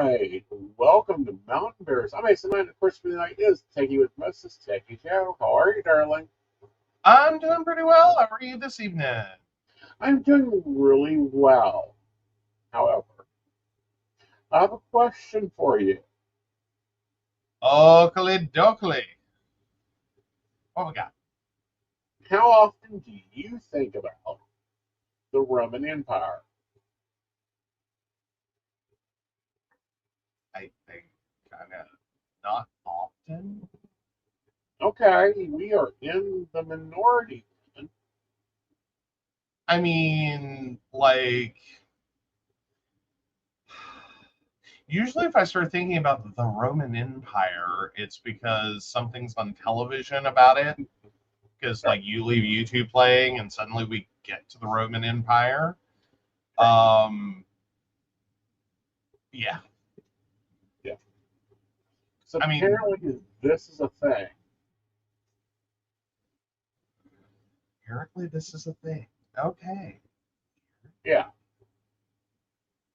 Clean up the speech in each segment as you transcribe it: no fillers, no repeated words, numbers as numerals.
right. Welcome to Mountain Bears. I'm Aeson, and of course, for the night is Techie with Mrs. Techie Joe. How are you, darling? I'm doing pretty well. How are you this evening? I'm doing really well. However, I have a question for you. Oakley dokley. What we got? How often do you think about the Roman Empire? I think kind of not often. Okay, we are in the minority. I mean, like, usually if I start thinking about the Roman Empire, it's because something's on television about it. Because, like, you leave YouTube playing and suddenly we get to the Roman Empire. Um, yeah. Yeah. So I mean, apparently, this is a thing. apparently this is a thing. Okay. Yeah.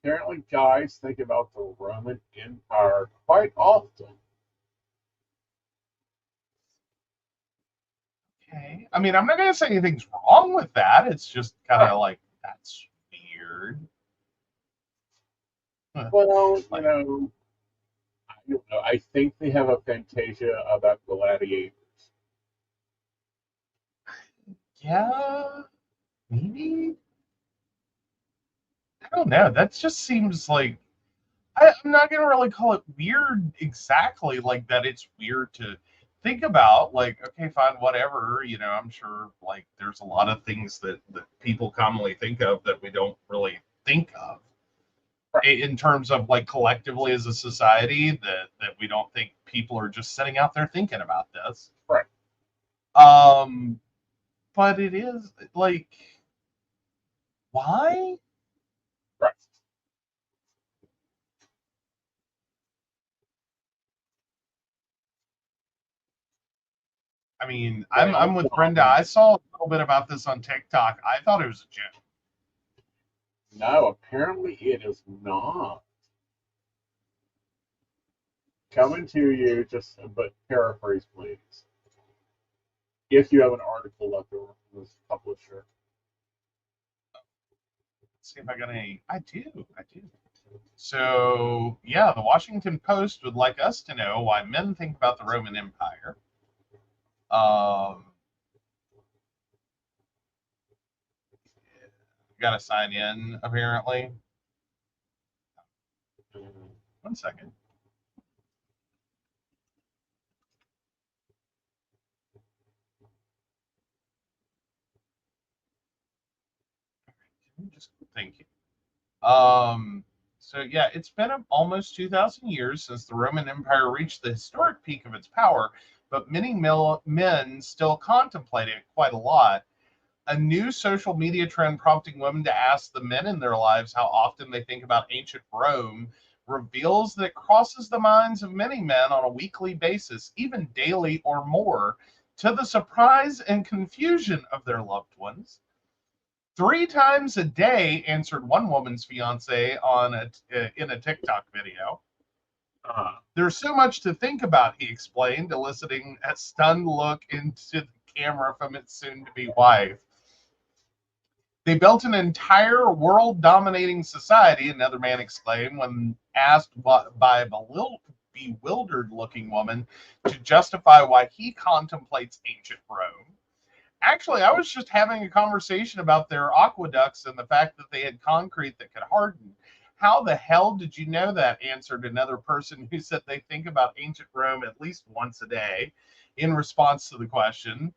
Apparently, guys think about the Roman Empire quite often. Okay. I mean, I'm not gonna say anything's wrong with that. It's just kind Right. of like that's weird. Well, Like, I don't know. I think they have a fantasia about gladiators. yeah, maybe. I don't know. That just seems like I'm not gonna really call it weird exactly like that. It's weird to think about. Like, okay, fine, whatever. I'm sure like there's a lot of things that people commonly think of that we don't really think of Right. in terms of like collectively as a society that we don't think people are just sitting out there thinking about this. Right. Um, but it is like, why? Right. I mean, I'm Well, with Brenda. I saw a little bit about this on TikTok. I thought it was a joke. no, apparently it is not. Coming to you, just but paraphrase, please. If you have an article left over from this publisher. Let's see if I got any. I do. I do. So, yeah, the Washington Post would like us to know why men think about the Roman Empire. Um, got to sign in, apparently. One second. Just thank you. So yeah, it's been almost 2,000 years since the Roman Empire reached the historic peak of its power, but many men still contemplate it quite a lot. A new social media trend prompting women to ask the men in their lives how often they think about ancient Rome reveals that it crosses the minds of many men on a weekly basis, even daily or more, to the surprise and confusion of their loved ones. 3 times a day, answered one woman's fiance in a TikTok video. There's so much to think about, he explained, eliciting a stunned look into the camera from its soon-to-be wife. They built an entire world-dominating society, another man exclaimed when asked by a bewildered-looking woman to justify why he contemplates ancient Rome. Actually, I was just having a conversation about their aqueducts and the fact that they had concrete that could harden. How the hell did you know that? Answered another person who said they think about ancient Rome at least once a day in response to the question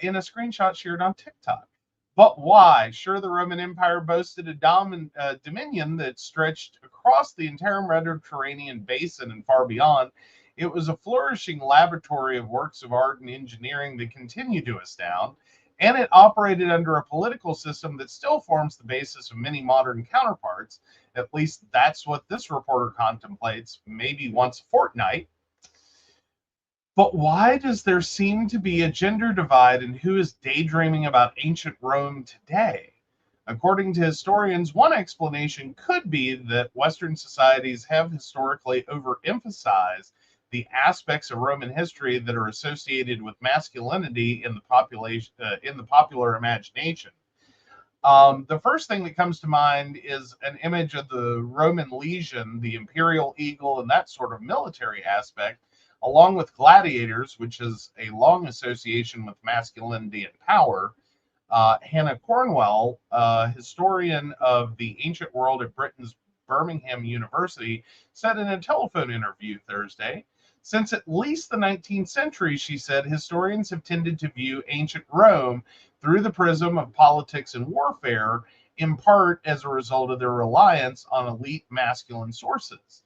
in a screenshot shared on TikTok. But why? Sure, the Roman Empire boasted a dominion that stretched across the entire Mediterranean basin and far beyond. It was a flourishing laboratory of works of art and engineering that continue to astound, and it operated under a political system that still forms the basis of many modern counterparts. At least that's what this reporter contemplates, maybe once a fortnight. But why does there seem to be a gender divide in who is daydreaming about ancient Rome today? According to historians, one explanation could be that Western societies have historically overemphasized the aspects of Roman history that are associated with masculinity in the popular imagination. The first thing that comes to mind is an image of the Roman legion, the imperial eagle, and that sort of military aspect, along with gladiators, which is a long association with masculinity and power. Hannah Cornwell, historian of the ancient world at Britain's Birmingham University, said in a telephone interview Thursday, since at least the 19th century, she said, historians have tended to view ancient Rome through the prism of politics and warfare, in part as a result of their reliance on elite masculine sources.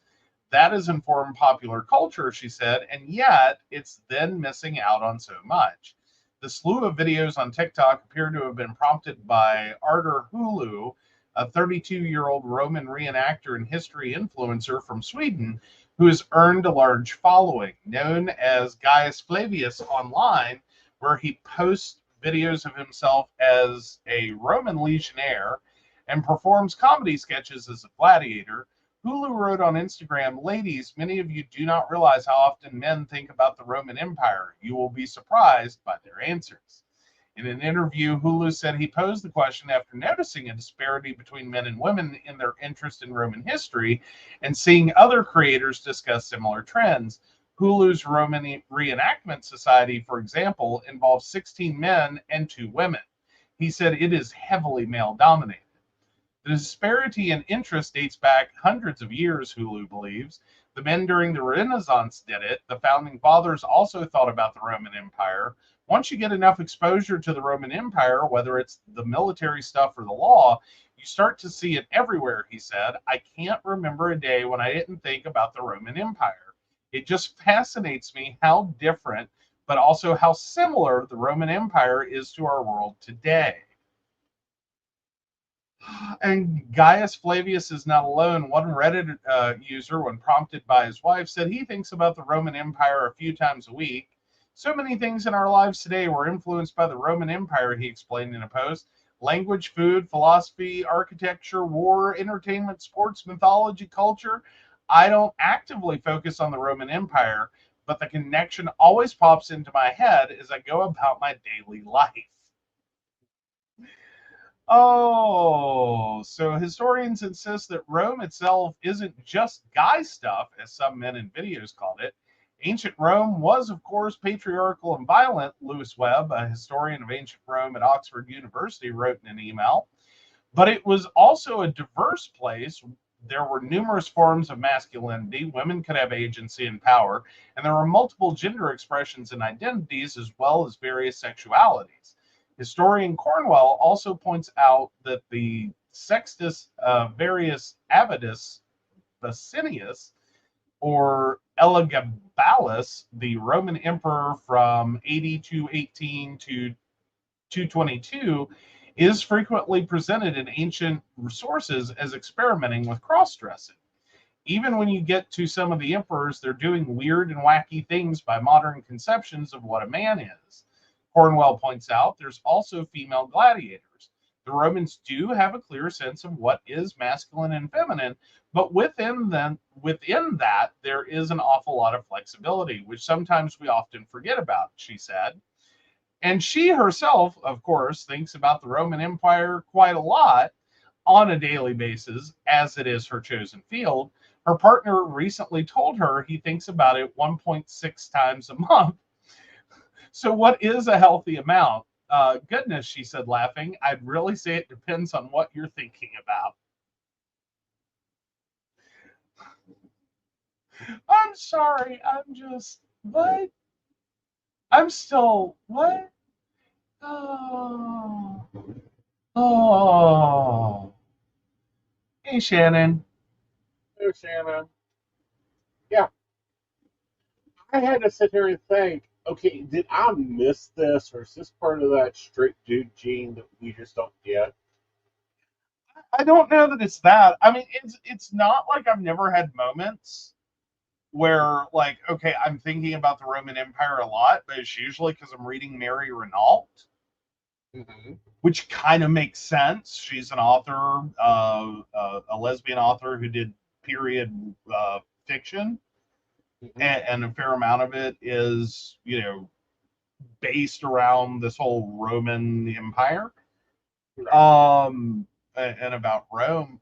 That has informed popular culture, she said, and yet it's then missing out on so much. The slew of videos on TikTok appear to have been prompted by Artur Hulu, a 32-year-old Roman reenactor and history influencer from Sweden, who has earned a large following, known as Gaius Flavius online, where he posts videos of himself as a Roman legionnaire and performs comedy sketches as a gladiator. Hulu wrote on Instagram, ladies, many of you do not realize how often men think about the Roman Empire. You will be surprised by their answers. In an interview, Hulu said he posed the question after noticing a disparity between men and women in their interest in Roman history and seeing other creators discuss similar trends. Hulu's Roman Reenactment Society, for example, involves 16 men and 2 women. He said it is heavily male dominated. The disparity in interest dates back hundreds of years, Hulu believes. The men during the Renaissance did it. The founding fathers also thought about the Roman Empire. Once you get enough exposure to the Roman Empire, whether it's the military stuff or the law, you start to see it everywhere, he said. I can't remember a day when I didn't think about the Roman Empire. It just fascinates me how different, but also how similar the Roman Empire is to our world today. And Gaius Flavius is not alone. One Reddit user, when prompted by his wife, said he thinks about the Roman Empire a few times a week. So many things in our lives today were influenced by the Roman Empire, he explained in a post. Language, food, philosophy, architecture, war, entertainment, sports, mythology, culture. I don't actively focus on the Roman Empire, but the connection always pops into my head as I go about my daily life. Oh, so historians insist that Rome itself isn't just guy stuff, as some men in videos called it. Ancient Rome was, of course, patriarchal and violent, Lewis Webb, a historian of ancient Rome at Oxford University, wrote in an email. But it was also a diverse place. There were numerous forms of masculinity. Women could have agency and power, and there were multiple gender expressions and identities, as well as various sexualities. Historian Cornwell also points out that the Sextus Varius Avidius Basinius, or Elagabalus, the Roman emperor from AD 218 to 222, is frequently presented in ancient sources as experimenting with cross-dressing. Even when you get to some of the emperors, they're doing weird and wacky things by modern conceptions of what a man is. Cornwell points out there's also female gladiators. The Romans do have a clear sense of what is masculine and feminine, but within that, there is an awful lot of flexibility, which sometimes we often forget about, she said. And she herself, of course, thinks about the Roman Empire quite a lot on a daily basis, as it is her chosen field. Her partner recently told her he thinks about it 1.6 times a month. So what is a healthy amount? Goodness, she said, laughing. I'd really say it depends on what you're thinking about. I'm sorry. I'm just, what? I'm still, what? Oh. Oh. Hey, Shannon. Oh, Shannon. Yeah, I had to sit here and think, okay, did I miss this, or is this part of that straight dude gene that we just don't get? I don't know that it's that. I mean, it's not like I've never had moments where, like, okay, I'm thinking about the Roman Empire a lot, but it's usually because I'm reading Mary Renault. Mm-hmm. which kind of makes sense. She's an author, a lesbian author who did period fiction, Mm-hmm. and a fair amount of it is, based around this whole Roman Empire, Right. um, and about Rome.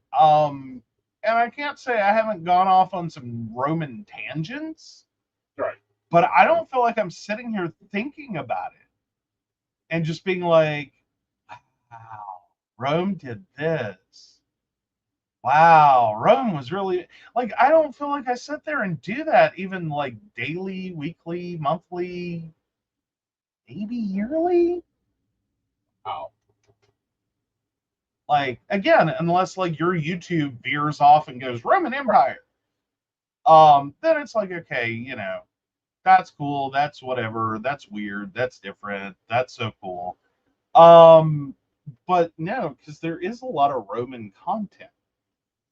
And I can't say I haven't gone off on some Roman tangents, Right. but I don't feel like I'm sitting here thinking about it and just being like, wow, Rome did this. Wow, Rome was really like, I don't feel like I sit there and do that even like daily, weekly, monthly, maybe yearly. Wow. Like, again, unless like your YouTube veers off and goes Roman Right. Empire, then it's like, okay, that's cool, that's whatever, that's weird, that's different, that's so cool. Um, but no, because there is a lot of Roman content.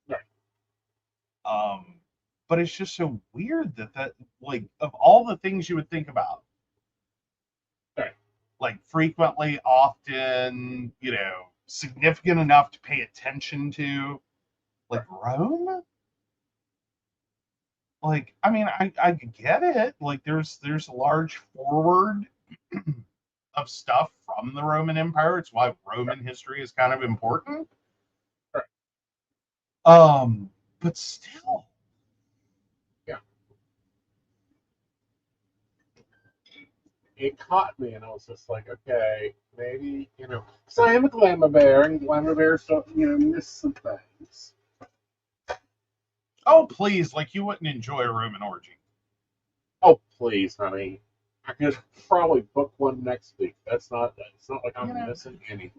Right. Um, but it's just so weird that like of all the things you would think about, Right. like frequently, often, significant enough to pay attention to, like Right. Rome. Like, I mean, I get it. Like, there's a large forward of stuff from the Roman Empire. It's why Right. Roman history is kind of important. Right. But still, Yeah. It caught me, and I was just like, okay, maybe, because I am a glamour bear, and glamour bears don't, miss some things. oh please, like you wouldn't enjoy a Roman orgy. Oh, please, honey. I could probably book one next week. It's not like You I'm know, missing any.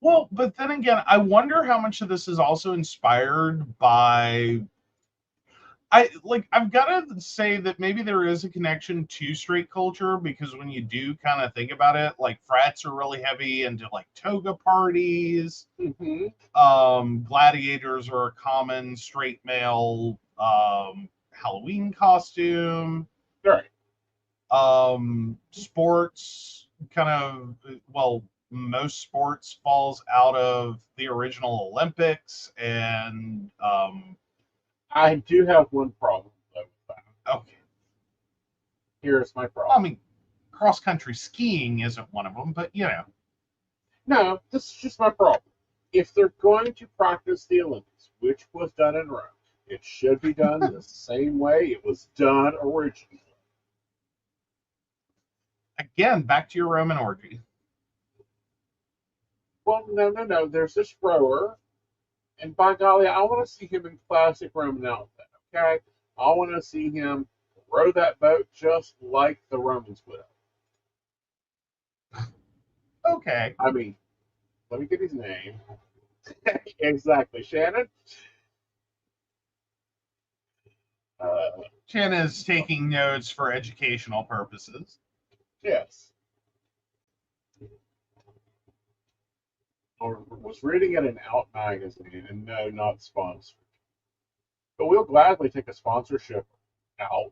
Well, but then again, I wonder how much of this is also inspired by I've got to say that maybe there is a connection to straight culture, because when you do kind of think about it, like frats are really heavy into like toga parties. Mm-hmm. Gladiators are a common straight male Halloween costume. Right. Sports kind of, well, most sports falls out of the original Olympics, and I do have one problem, though, with that. okay, Here's my I problem. mean, cross country skiing isn't one of them, but No, this is just my problem. If they're going to practice the Olympics, which was done in Rome, it should be done the same way it was done originally. again, back to your Roman orgy. Well, no, no, no. There's this rower, and by golly, I want to see him in classic Roman outfit. Okay, I want to see him row that boat just like the Romans would have. Okay, I mean, let me get his name. Exactly, Shannon. Uh, Chen is taking notes for educational purposes. yes, I was reading it in Out magazine, and no, not sponsored. But we'll gladly take a sponsorship out.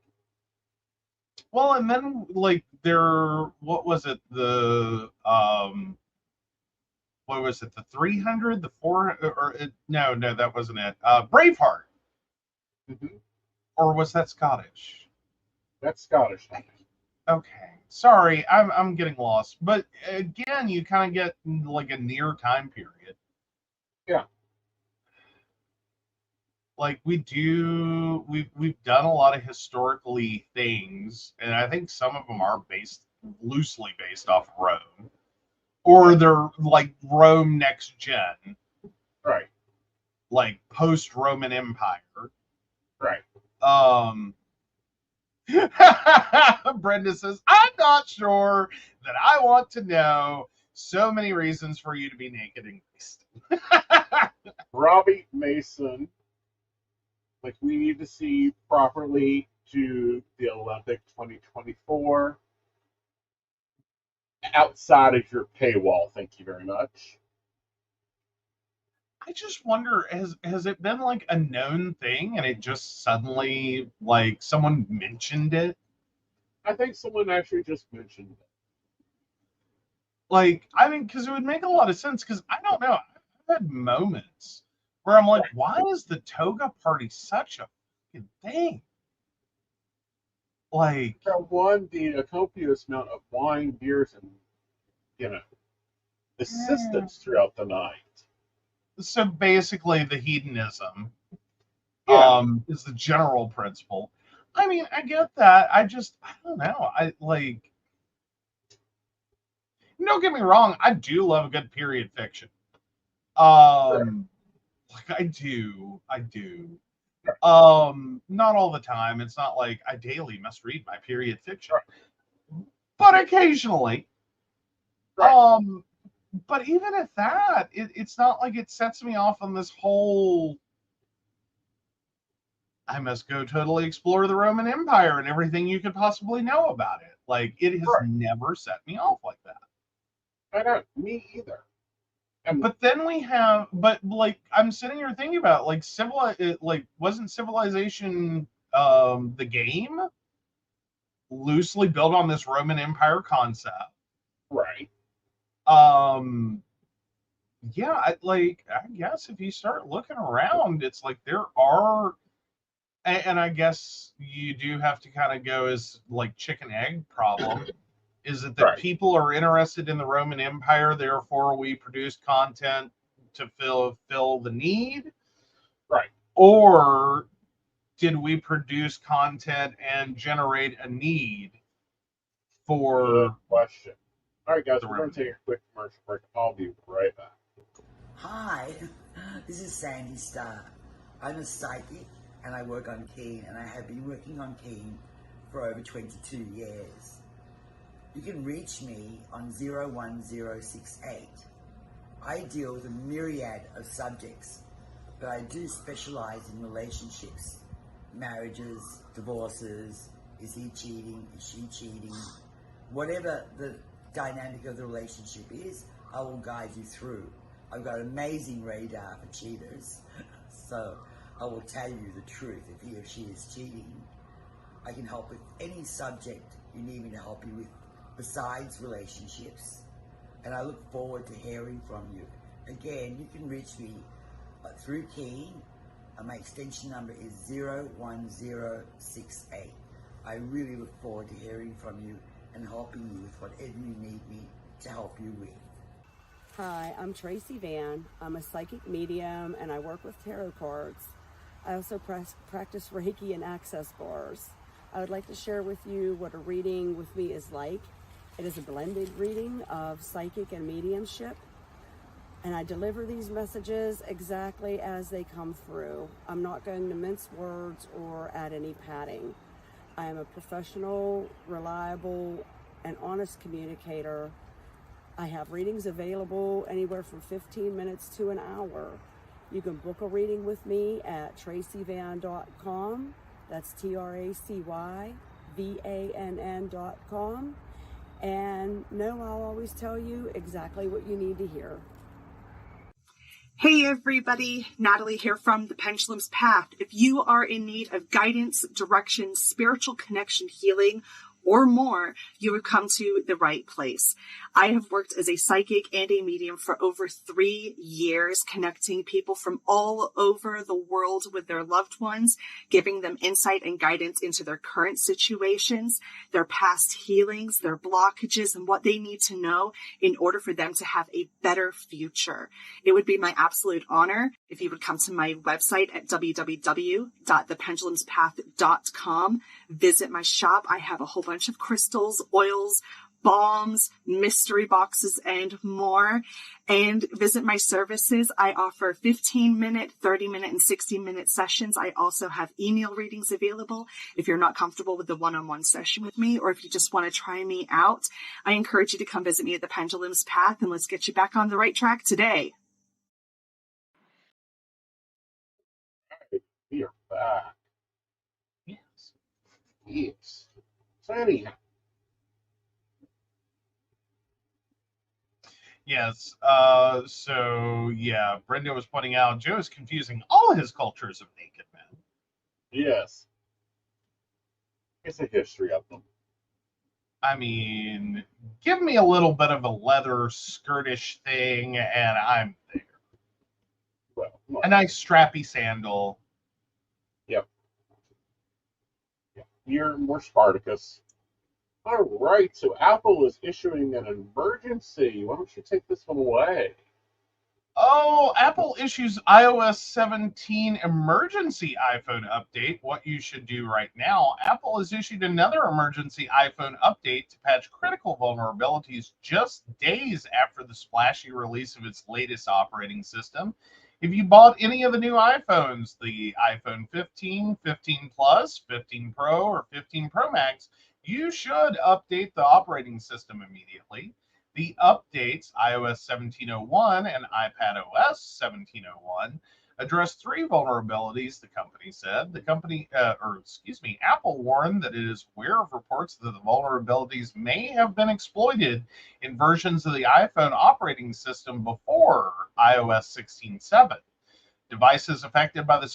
Well, and then like what was it? What was it? The 300, the 400, or no, no, that wasn't it. Braveheart, Mm-hmm. or was that Scottish? That's Scottish. Okay, sorry, I'm getting lost. But again, you kind of get like a near time period. Yeah, Like we've done a lot of historically things, and I think some of them are based loosely based off Rome, or right, they're like Rome next gen, right, like post Roman Empire. right. Um, Brenda says, I'm not sure that I want to know so many reasons for you to be naked and greased. Robbie Mason, like we need to see properly to the Olympic 2024 outside of your paywall. Thank you very much. I just wonder, has it been like a known thing and it just suddenly like someone mentioned it? I think someone actually just mentioned it. Like, I mean, because it would make a lot of sense. Because I don't know, I've had moments where I'm like, why is the toga party such a fucking thing? Like, One, the copious amount of wine, beers, and assistance throughout the night. so basically, the hedonism Yeah, is the general principle. I mean, I get that. I don't know. I like. Don't get me wrong. I do love a good period fiction. sure. Like I do. I do. Not all the time. It's not like I daily must read my period fiction, Right, but occasionally. right. Um, but even at that, it's not like it sets me off on this whole I must go totally explore the Roman Empire and everything you could possibly know about it. Like it has Right. never set me off like that. I don't. Me either. And But then we have, but like I'm sitting here thinking about like like wasn't Civilization the game loosely built on this Roman Empire concept? right, Um, yeah, I guess if you start looking around, it's like there are, and I guess you do have to kind of go as like chicken egg problem. Is it that right, people are interested in the Roman Empire, therefore we produce content to fill the need? right. Or did we produce content and generate a need Good for question. All right, guys, the we're going Roman to take Empire? a quick commercial break. I'll be right back. Hi, this is Sandy Starr. I'm a psychic and I work on Keen, and I have been working on Keen for over 22 years. You can reach me on 01068. I deal with a myriad of subjects, but I do specialize in relationships, marriages, divorces, is he cheating, is she cheating, whatever the dynamic of the relationship is, I will guide you through. I've got amazing radar for cheaters, so I will tell you the truth if he or she is cheating. I can help with any subject you need me to help you with besides relationships, and I look forward to hearing from you. Again, you can reach me through Keen. My extension number is 01068. I really look forward to hearing from you and helping you with whatever you need me to help you with. Hi, I'm Tracy Van. I'm a psychic medium and I work with tarot cards. I also practice Reiki and access bars. I would like to share with you what a reading with me is like. It is a blended reading of psychic and mediumship, and I deliver these messages exactly as they come through. I'm not going to mince words or add any padding. I am a professional, reliable, and honest communicator. I have readings available anywhere from 15 minutes to an hour. You can book a reading with me at tracyvan.com. That's TracyVann.com. And no, I'll always tell you exactly what you need to hear. Hey everybody, Natalie here from The Pendulum's Path. If you are in need of guidance, direction, spiritual connection, healing, or more, you have come to the right place. I have worked as a psychic and a medium for over 3 years, connecting people from all over the world with their loved ones, giving them insight and guidance into their current situations, their past healings, their blockages, and what they need to know in order for them to have a better future. It would be my absolute honor if you would come to my website at www.thependulumspath.com. Visit my shop. I have a whole bunch of crystals, oils, balms, mystery boxes, and more. And visit my services. I offer 15-minute, 30-minute, and 60-minute sessions. I also have email readings available if you're not comfortable with the one-on-one session with me, or if you just want to try me out. I encourage you to come visit me at the Pendulum's Path, and let's get you back on the right track today. We are back. Yes. Yes. So anyhow, Yes. So yeah, Brenda was pointing out Joe is confusing all his cultures of naked men. yes, it's a history of them. I mean, give me a little bit of a leather skirtish thing, and I'm there. Well, A nice strappy sandal. yep. You're more Spartacus. All right, so Apple is issuing an emergency. Why don't you take this one away? Oh, Apple issues iOS 17 emergency iPhone update. What you should do right now. Apple has issued another emergency iPhone update to patch critical vulnerabilities just days after the splashy release of its latest operating system. If you bought any of the new iPhones, the iPhone 15, 15 Plus, 15 Pro, or 15 Pro Max, you should update the operating system immediately. The updates, iOS 17.01 and iPadOS 17.01, address three vulnerabilities, the company said. Apple warned that it is aware of reports that the vulnerabilities may have been exploited in versions of the iPhone operating system before iOS 16.7. Devices affected by the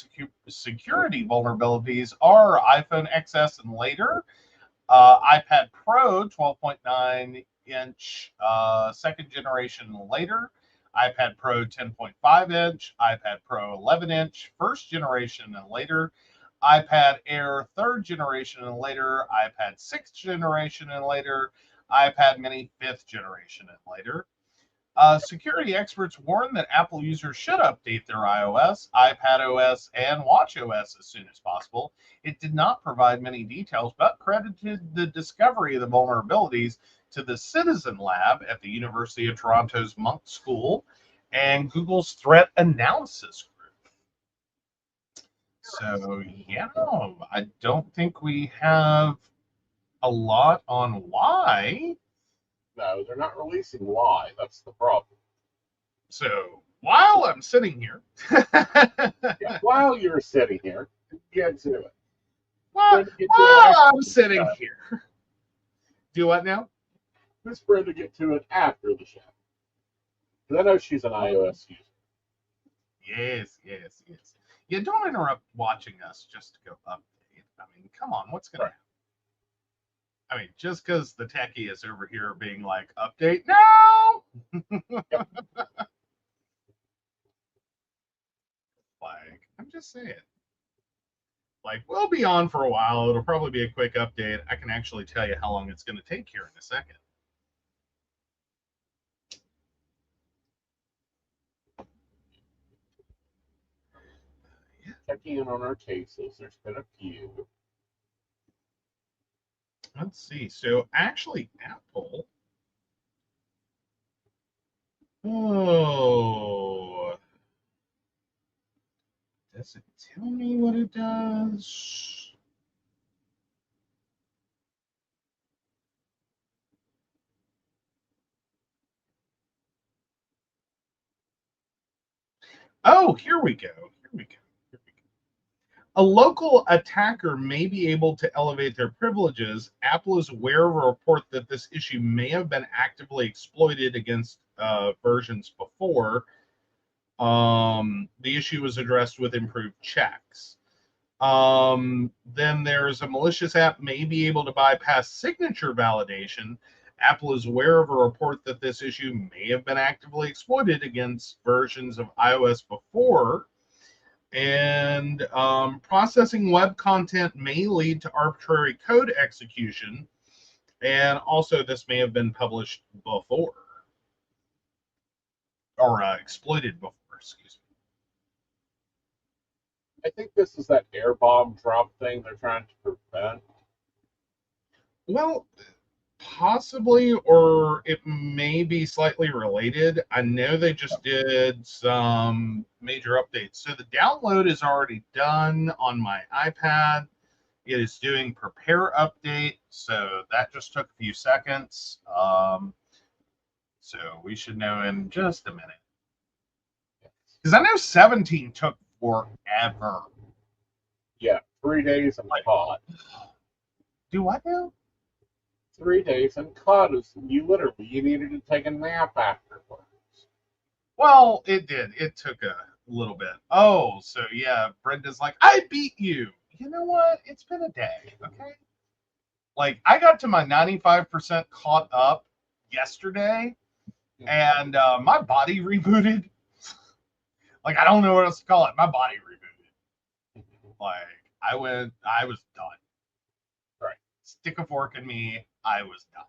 security vulnerabilities are iPhone XS and later, iPad Pro 12.9-inch second generation and later, iPad Pro 10.5-inch, iPad Pro 11-inch first generation and later, iPad Air third generation and later, iPad sixth generation and later, iPad Mini fifth generation and later. Security experts warn that Apple users should update their iOS, iPadOS, and watchOS as soon as possible. It did not provide many details, but credited the discovery of the vulnerabilities to the Citizen Lab at the University of Toronto's Munk School and Google's Threat Analysis Group. So, yeah, I don't think we have a lot on why. No, they're not releasing why. That's the problem. So while I'm sitting here, Yeah, while you're sitting here, get to it. while I'm sitting here, do what now? Miss Brenda get to it after the show. Because I know she's an iOS user. Yes. Yeah, don't interrupt watching us just to go update. I mean, come on, what's going to happen? I mean, just because the techie is over here being like, update now! Yep. Like, I'm just saying. Like, we'll be on for a while. It'll probably be a quick update. I can actually tell you how long it's going to take here in a second. Checking in on our cases. There's been a few. Let's see. So actually, Apple. Oh. Does it tell me what it does? Oh, here we go. A local attacker may be able to elevate their privileges. Apple is aware of a report that this issue may have been actively exploited against versions before. The issue was addressed with improved checks. Then there's a malicious app may be able to bypass signature validation. Apple is aware of a report that this issue may have been actively exploited against versions of iOS before. And processing web content may lead to arbitrary code execution. And also, this may have been published before. Or exploited before, excuse me. I think this is that air bomb drop thing they're trying to prevent. Well, possibly, or it may be slightly related. I know they just did some major updates. So the download is already done on my iPad. It is doing prepare update, so that just took a few seconds. So we should know in just a minute. Because I know 17 took forever. Yeah, 3 days and caught. Do what now? 3 days and caught us. You needed to take a nap afterwards. Well, it did. It took a little bit. Oh, so yeah, Brenda's like, I beat you. You know what? It's been a day, okay? Like, I got to my 95% caught up yesterday, and my body rebooted. Like, I don't know what else to call it. My body rebooted. Like, I was done. Right. Stick a fork in me, I was done.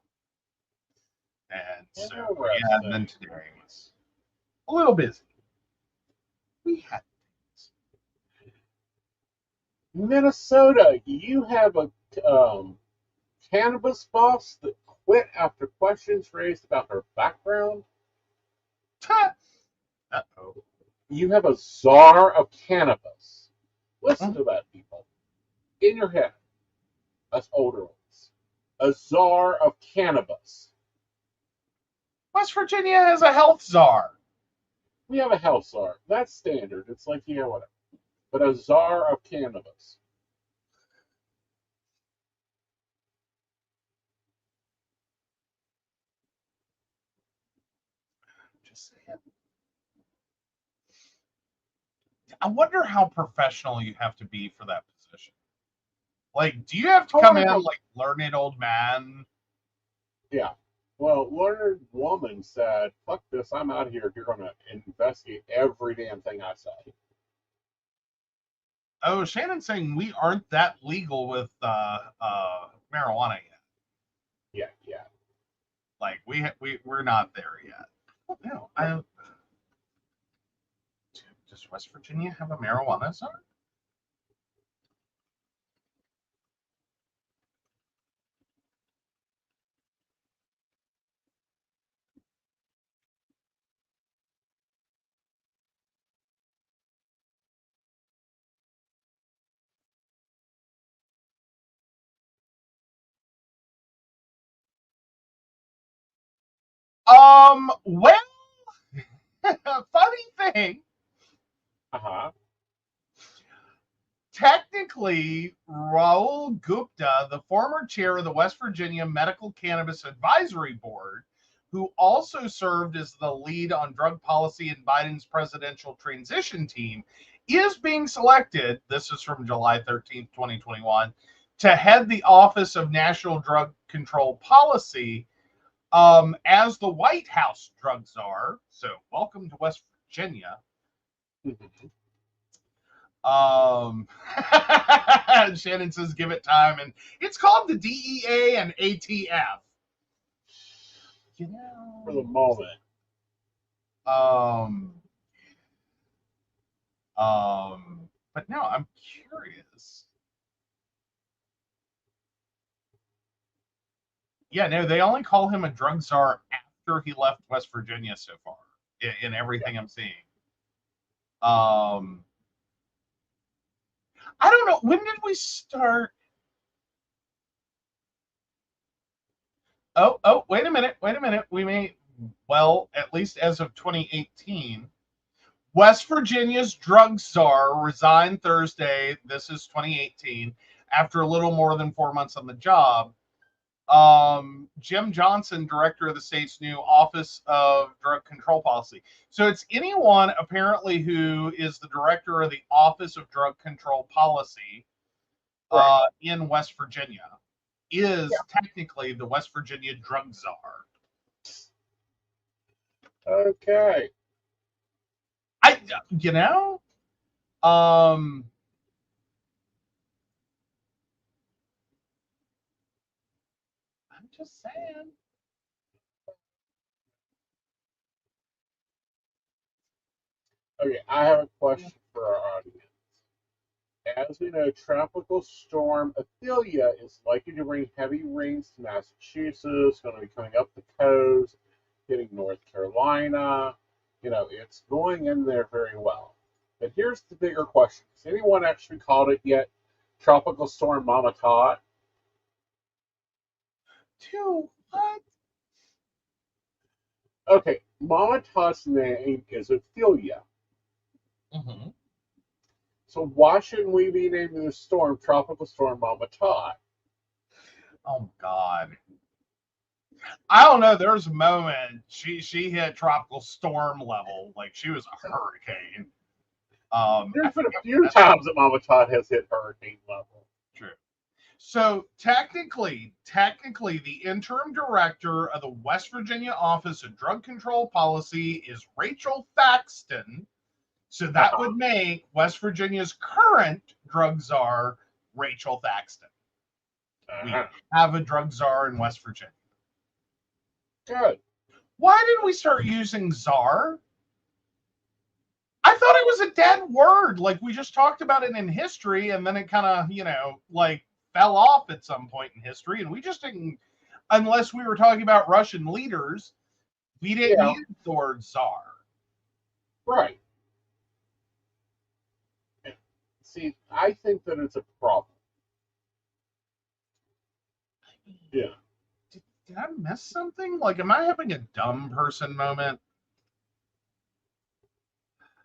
And so, Interesting. then today was a little busy. We had things. Minnesota, you have a cannabis boss that quit after questions raised about her background. Uh-oh. You have a czar of cannabis. Listen to that, people. In your head, us older ones. A czar of cannabis. West Virginia has a health czar. We have a health czar. That's standard. It's like, yeah, whatever. But a czar of cannabis. Just saying. I wonder how professional you have to be for that position. Like, do you have to come in like learned old man? Yeah. Well, learned woman said, fuck this, I'm out of here. You're going to investigate every damn thing I say. Oh, Shannon's saying we aren't that legal with marijuana yet. Yeah. Like, we're not there yet. No, does West Virginia have a marijuana czar? Well, funny thing. Uh-huh. Technically, Raul Gupta, the former chair of the West Virginia Medical Cannabis Advisory Board, who also served as the lead on drug policy in Biden's presidential transition team, is being selected, this is from July 13th, 2021, to head the Office of National Drug Control Policy as the White House drug czar. So welcome to West Virginia. Shannon says give it time, and it's called the DEA and ATF. You know, for the moment. But no, I'm curious. Yeah, no, they only call him a drug czar after he left West Virginia so far in everything I'm seeing. I don't know. When did we start? Oh, wait a minute. We may, well, at least as of 2018, West Virginia's drug czar resigned Thursday. This is 2018, after a little more than 4 months on the job. Jim Johnson, director of the state's new Office of Drug Control Policy. So it's anyone apparently who is the director of the Office of Drug Control Policy in West Virginia is technically the West Virginia drug czar. Okay. I'm just saying. Okay, I have a question for our audience. As we know, Tropical Storm Ophelia is likely to bring heavy rains to Massachusetts, going to be coming up the coast, hitting North Carolina. You know, it's going in there very well. But here's the bigger question. Has anyone actually called it yet? Tropical Storm Mama Todd? Dude, what? Okay, Mama Todd's name is Ophelia. Mm-hmm. So why shouldn't we be naming the storm Tropical Storm Mama Todd? Oh God. I don't know. There was a moment she hit tropical storm level, like she was a hurricane. There's been a few times that Mama Todd has hit hurricane level. True. So technically, the interim director of the West Virginia Office of Drug Control Policy is Rachel Thaxton. So that would make West Virginia's current drug czar Rachel Thaxton. We have a drug czar in West Virginia. Good. Why did we start using czar? I thought it was a dead word. Like, we just talked about it in history, and then it kind of, like, fell off at some point in history, and we just didn't, unless we were talking about Russian leaders, we didn't use the word czar. Right. See, I think that it's a problem. Yeah. Did I miss something? Like, am I having a dumb person moment?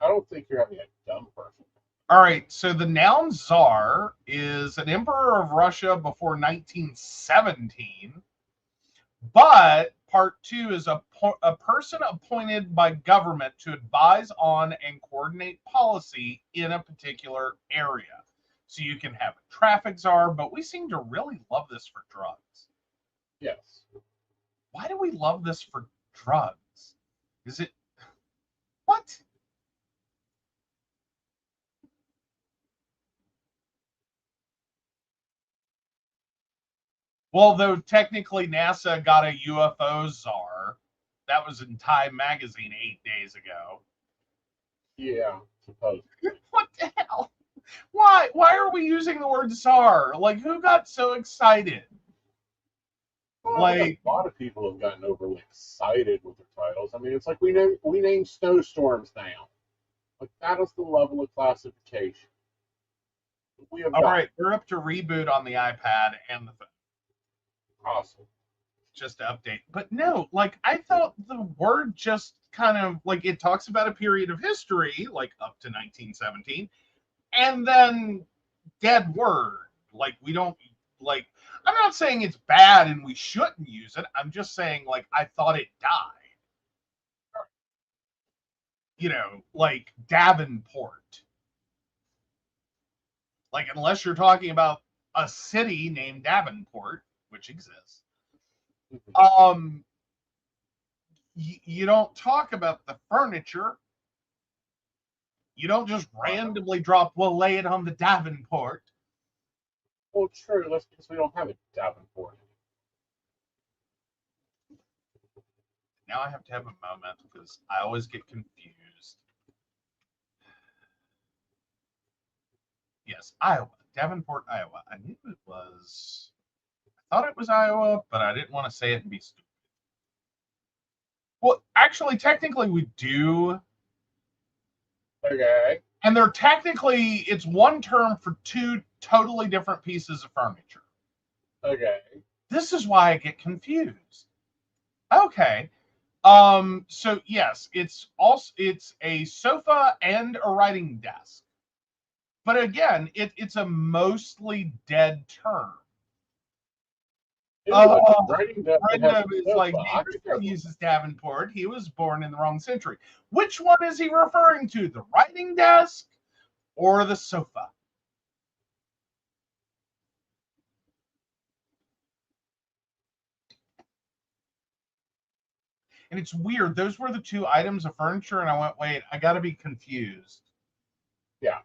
I don't think you're having a dumb person. All right, so the noun czar is an emperor of Russia before 1917, but part 2 is a person appointed by government to advise on and coordinate policy in a particular area. So you can have a traffic czar, but we seem to really love this for drugs. Yes. Why do we love this for drugs? Is it what? Well, though technically NASA got a UFO czar. That was in Time magazine 8 days ago. Yeah, suppose. What the hell? Why are we using the word czar? Like, who got so excited? Well, a lot of people have gotten overly excited with their titles. I mean, it's like we name snowstorms now. Like, that is the level of classification. All right, we're up to reboot on the iPad and the phone. Awesome. Just to update. But no, like, I thought the word just kind of, like, it talks about a period of history, like, up to 1917, and then dead word. Like, we don't, like, I'm not saying it's bad and we shouldn't use it. I'm just saying, like, I thought it died. Like Davenport. Like, unless you're talking about a city named Davenport, which exists, you don't talk about the furniture. You don't just randomly drop, well, lay it on the Davenport. Well, true. That's because we don't have a Davenport. Now I have to have a moment because I always get confused. Yes, Iowa. Davenport, Iowa. I knew it was. I thought it was Iowa, but I didn't want to say it and be stupid. Well, actually, technically, we do. Okay. And they're technically, it's one term for two totally different pieces of furniture. Okay. This is why I get confused. Okay. So yes, it's a sofa and a writing desk. But again, it's a mostly dead term. Brenda is like, neighbor still uses Davenport. He was born in the wrong century. Which one is he referring to? The writing desk or the sofa? And it's weird. Those were the two items of furniture, and I went, wait, I got to be confused. Yeah.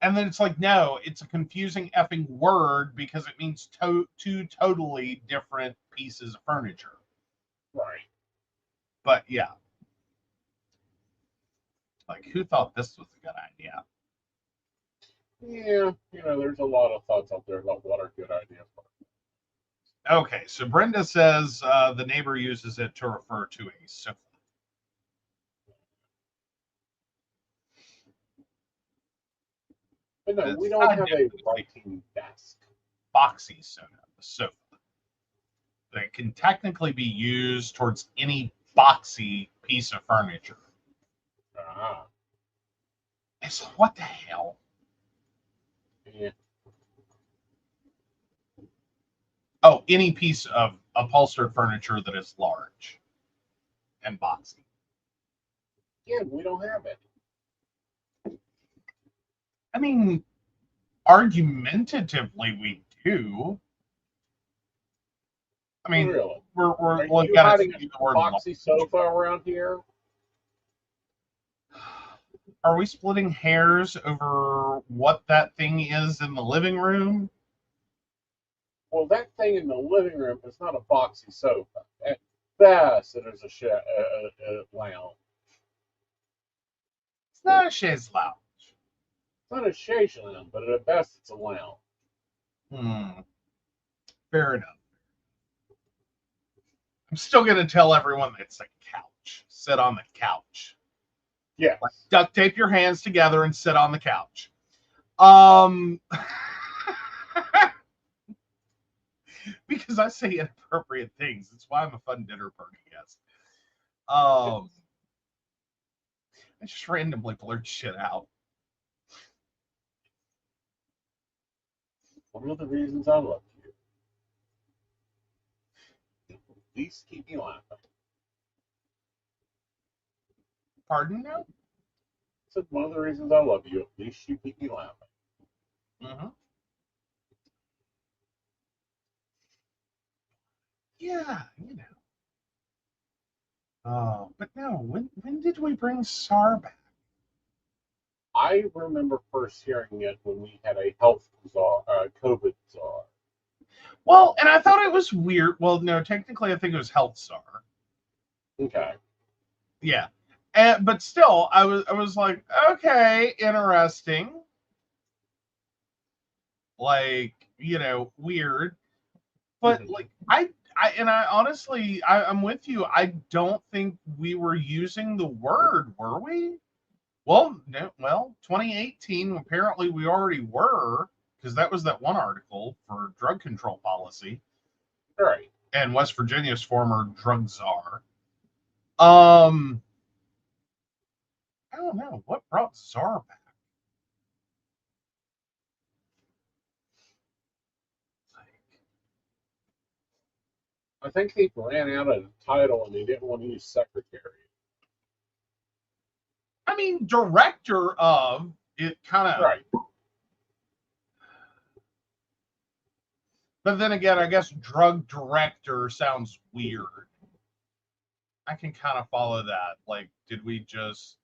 And then it's like, no, it's a confusing effing word because it means two totally different pieces of furniture. Right. But yeah. Like, who thought this was a good idea? Yeah, there's a lot of thoughts out there about what are good ideas. Okay, so Brenda says the neighbor uses it to refer to a sofa. But no, we don't have a writing desk. Boxy sofa. That can technically be used towards any boxy piece of furniture. Ah. So what the hell? Yeah. Oh, any piece of upholstered furniture that is large and boxy. Yeah, we don't have it. I mean, Argumentatively, we do. I mean, Really? we're Are looking you at it hiding through the a word law. boxy sofa around here? Are we splitting hairs over what that thing is in the living room? Well, that thing in the living room is not a boxy sofa. At best, it is a lounge. It's not a chaise lounge. It's not a chaise lounge, but at best, it's a lounge. Fair enough. I'm still going to tell everyone that it's a couch. Sit on the couch. Yes. Like, duct tape your hands together and sit on the couch. Because I say inappropriate things. That's why I'm a fun dinner party guest. I just randomly blurt shit out. One of the reasons I love you. At least keep me laughing. Pardon now? I said one of the reasons I love you. At least you keep me laughing. Mm-hmm. Yeah, you know. But no, when did we bring SAR back? I remember first hearing it when we had a health czar, COVID czar. Well, and I thought it was weird. Well, no, technically I think it was health SAR. Okay. Yeah. But still, I was like, okay, interesting. Like, you know, weird. But like I honestly I'm with you. I don't think we were using the word, were we? Well, no, 2018 apparently we already were, because that was that one article for drug control policy. Right. And West Virginia's former drug czar. I don't know what brought czar back. I think they ran out of the title and they didn't want to use secretary. I mean, director of it kind of. Right. But then again, I guess drug director sounds weird. I can kind of follow that. Like, did we just.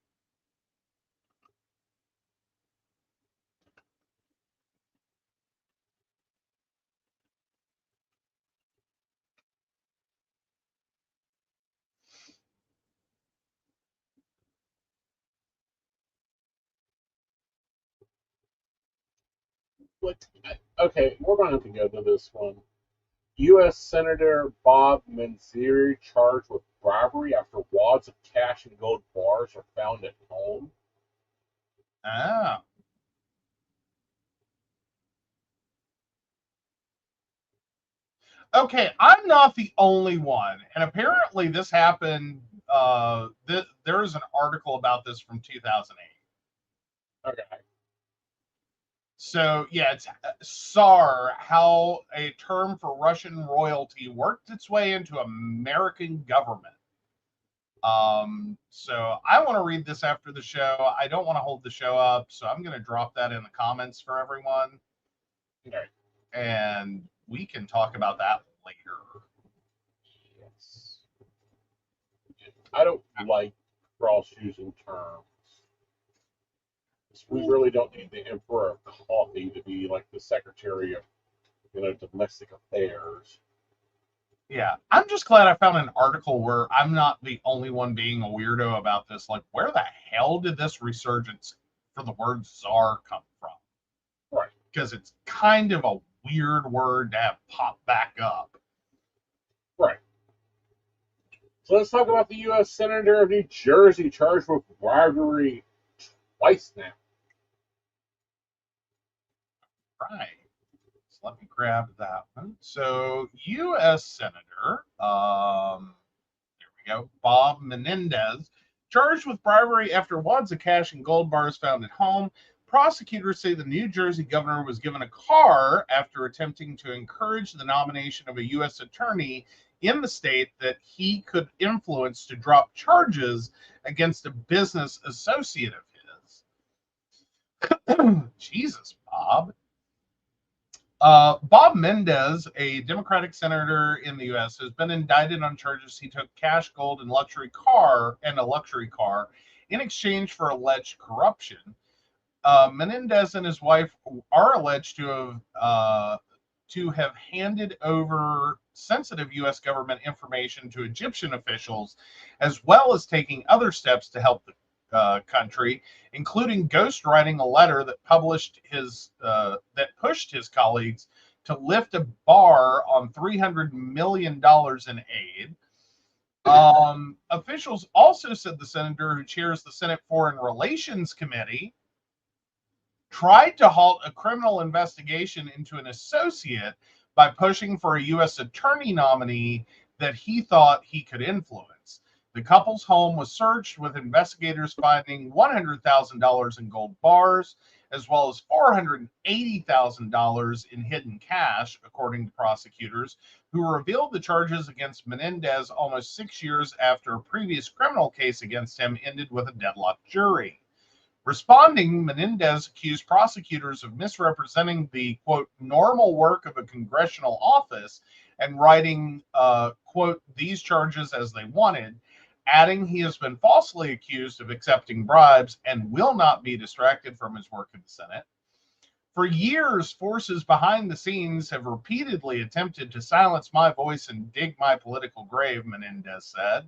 Okay, we're going to have to go to this one. U.S. Senator Bob Menzies charged with bribery after wads of cash and gold bars are found at home. Ah. Okay, I'm not the only one. And apparently this happened. There is an article about this from 2008. Okay. So, yeah, it's SAR, how a term for Russian royalty worked its way into American government. So I want to read this after the show. I don't want to hold the show up, so I'm going to drop that in the comments for everyone. Okay. And we can talk about that later. Yes. I don't like cross-using terms. We really don't need the Emperor of Coffee to be like the Secretary of, Domestic Affairs. Yeah, I'm just glad I found an article where I'm not the only one being a weirdo about this. Like, where the hell did this resurgence for the word czar come from? Right. Because it's kind of a weird word to have pop back up. Right. So let's talk about the U.S. Senator of New Jersey charged with bribery twice now. Right. So let me grab that one. So, U.S. Senator, there we go, Bob Menendez, charged with bribery after wads of cash and gold bars found at home. Prosecutors say the New Jersey governor was given a car after attempting to encourage the nomination of a U.S. attorney in the state that he could influence to drop charges against a business associate of his. Jesus, Bob. Bob Mendez, a Democratic senator in the U.S., has been indicted on charges he took cash, gold, and a luxury car in exchange for alleged corruption. Menendez and his wife are alleged to have handed over sensitive U.S. government information to Egyptian officials, as well as taking other steps to help the country, including ghostwriting a letter that pushed his colleagues to lift a bar on $300 million in aid. Officials also said the senator who chairs the Senate Foreign Relations Committee tried to halt a criminal investigation into an associate by pushing for a U.S. attorney nominee that he thought he could influence. The couple's home was searched, with investigators finding $100,000 in gold bars, as well as $480,000 in hidden cash, according to prosecutors, who revealed the charges against Menendez almost 6 years after a previous criminal case against him ended with a deadlocked jury. Responding, Menendez accused prosecutors of misrepresenting the, quote, normal work of a congressional office and writing, quote, these charges as they wanted, adding he has been falsely accused of accepting bribes and will not be distracted from his work in the Senate. For years, forces behind the scenes have repeatedly attempted to silence my voice and dig my political grave, Menendez said.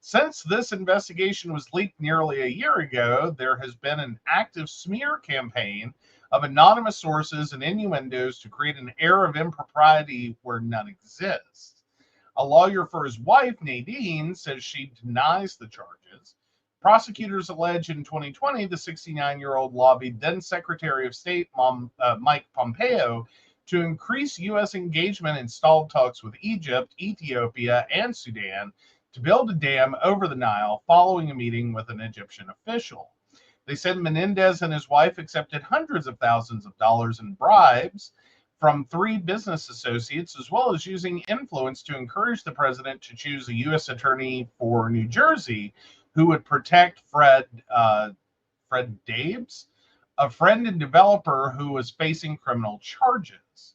Since this investigation was leaked nearly a year ago, there has been an active smear campaign of anonymous sources and innuendos to create an air of impropriety where none exists. A lawyer for his wife, Nadine, says she denies the charges. Prosecutors allege in 2020 the 69-year-old lobbied then Secretary of State Mike Pompeo to increase U.S. engagement in stalled talks with Egypt, Ethiopia, and Sudan to build a dam over the Nile following a meeting with an Egyptian official. They said Menendez and his wife accepted hundreds of thousands of dollars in bribes from 3 business associates, as well as using influence to encourage the president to choose a U.S. attorney for New Jersey who would protect Fred Dabes, a friend and developer who was facing criminal charges.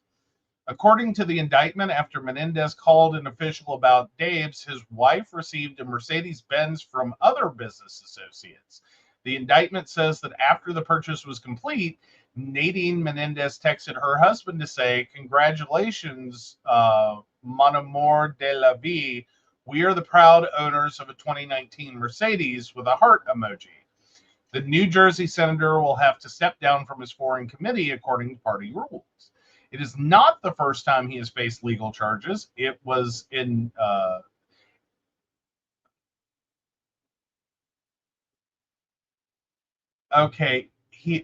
According to the indictment, after Menendez called an official about Dabes, his wife received a Mercedes-Benz from other business associates. The indictment says that after the purchase was complete, Nadine Menendez texted her husband to say, "Congratulations, mon amour de la vie. We are the proud owners of a 2019 Mercedes," with a heart emoji. The New Jersey senator will have to step down from his foreign committee according to party rules. It is not the first time he has faced legal charges. It was in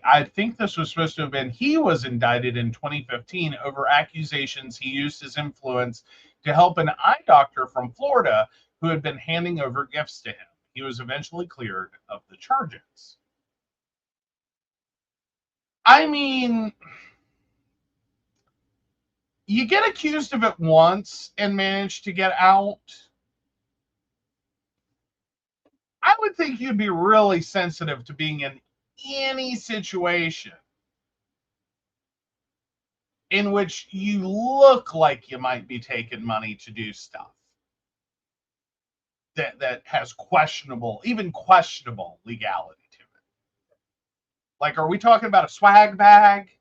I think this was supposed to have been, he was indicted in 2015 over accusations he used his influence to help an eye doctor from Florida who had been handing over gifts to him. He was eventually cleared of the charges. I mean, you get accused of it once and manage to get out. I would think you'd be really sensitive to being in any situation in which you look like you might be taking money to do stuff that has even questionable legality to it. Like, are we talking about a swag bag?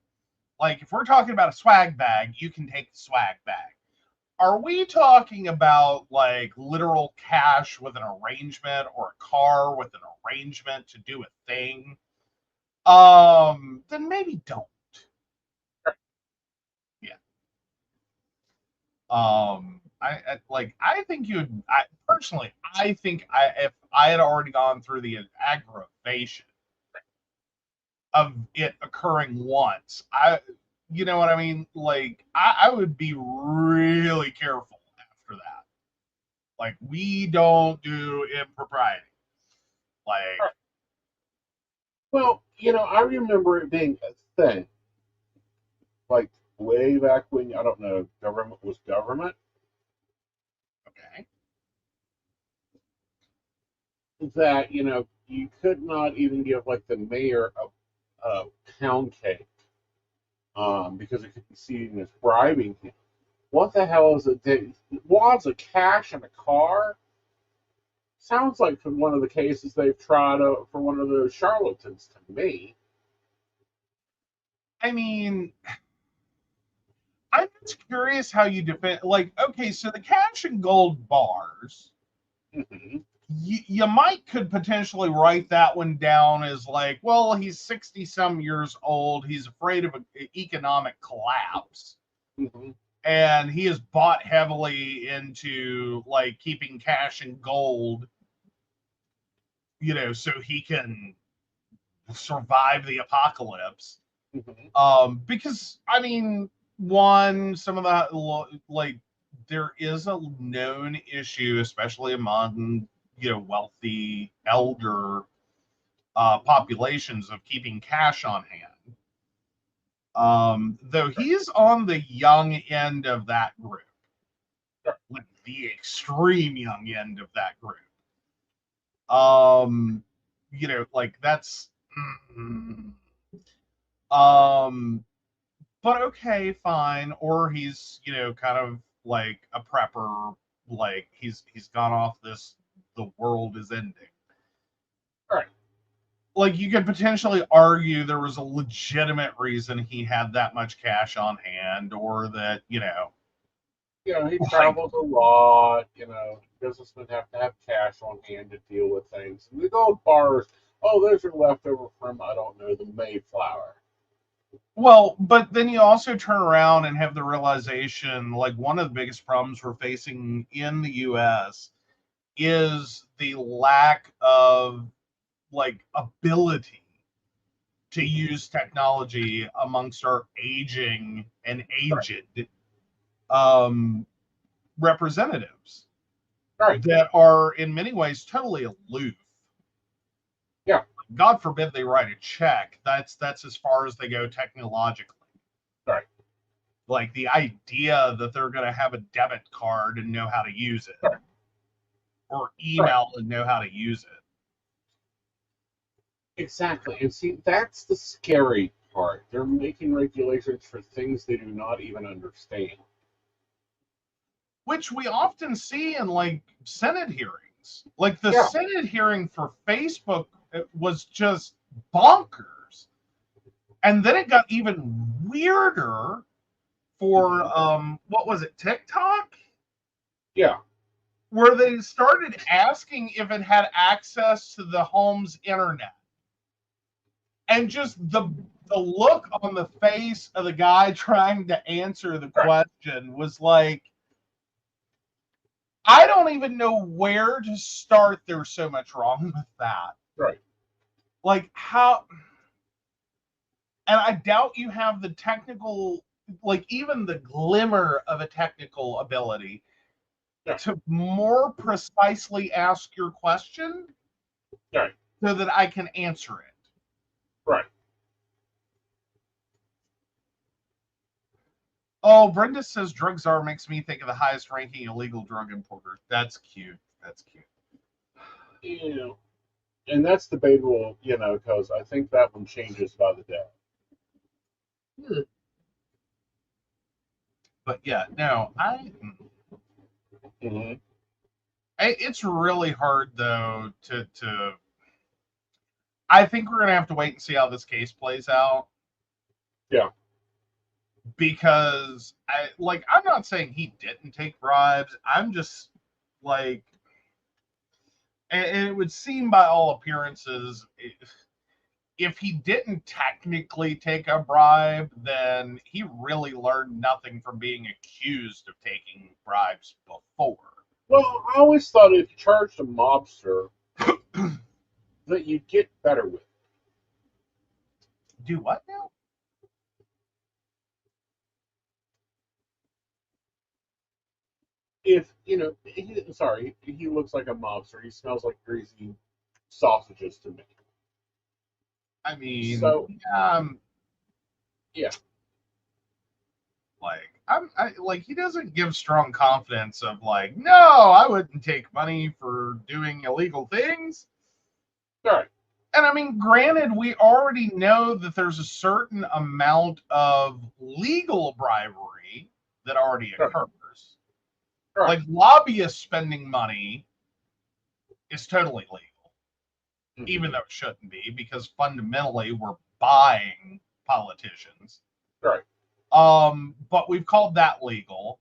Like, if we're talking about a swag bag, you can take the swag bag. Are we talking about like literal cash with an arrangement, or a car with an arrangement to do a thing? Then maybe don't. Yeah. I think I think if I had already gone through the aggravation of it occurring once, you know what I mean? Like, I would be really careful after that. Like, we don't do impropriety. Like, Well, I remember it being a thing, like way back when, I don't know, government was government, okay, that, you could not even give like the mayor a pound cake because it could be seen as bribing him. What the hell is it? Wads of cash in a car? Sounds like from one of the cases they've tried for one of those charlatans to me. I mean, I'm just curious how you defend. Like, okay, so the cash and gold bars, Mm-hmm. you might could potentially write that one down as like, well, he's 60 some years old. He's afraid of an economic collapse. Mm-hmm. And he has bought heavily into like keeping cash and gold, so he can survive the apocalypse. Mm-hmm. Because I mean, one, some of that, like, there is a known issue, especially among wealthy elder populations, of keeping cash on hand. Though he's on the young end of that group, like the extreme young end of that group. Like that's. But okay, fine. Or he's, kind of like a prepper, like he's gone off this, the world is ending. Right. Like, you could potentially argue there was a legitimate reason he had that much cash on hand, or that, he travels a lot. Businessmen have to have cash on hand to deal with things. And the gold bars, oh, those are left over from, I don't know, the Mayflower. Well, but then you also turn around and have the realization, like, one of the biggest problems we're facing in the US is the lack of, like, ability to use technology amongst our aging and aged representatives, Right. that are in many ways totally aloof. Yeah. God forbid they write a check. That's as far as they go technologically. Right. Like, the idea that they're going to have a debit card and know how to use it, right. or email and know how to use it. Exactly. And see, that's the scary part. They're making regulations for things they do not even understand. Which we often see in, like, Senate hearings. Like, the Senate hearing for Facebook was just bonkers. And then it got even weirder for, what was it, TikTok? Yeah. Where they started asking if it had access to the home's internet. And just the look on the face of the guy trying to answer the question was like, I don't even know where to start. There's so much wrong with that. Right. Like, how, and I doubt you have the technical, like, even the glimmer of a technical ability to more precisely ask your question so that I can answer it. Right. Oh, Brenda says drug czar makes me think of the highest ranking illegal drug importer. That's cute. That's cute. And that's debatable, because I think that one changes by the day. But yeah, no, it's really hard though to I think we're gonna have to wait and see how this case plays out. Yeah. Because I'm not saying he didn't take bribes. I'm just like, and it would seem by all appearances, if he didn't technically take a bribe, then he really learned nothing from being accused of taking bribes before. Well, I always thought if you charged a mobster, that you'd get better with it. Do what now? If, he looks like a mobster. He smells like greasy sausages to me. I mean, so, yeah. Like, he doesn't give strong confidence of like, no, I wouldn't take money for doing illegal things. Right. And I mean, granted, we already know that there's a certain amount of legal bribery that already Sure. occurs. Right. Like lobbyists spending money is totally legal, even though it shouldn't be, because fundamentally we're buying politicians. Right. But we've called that legal.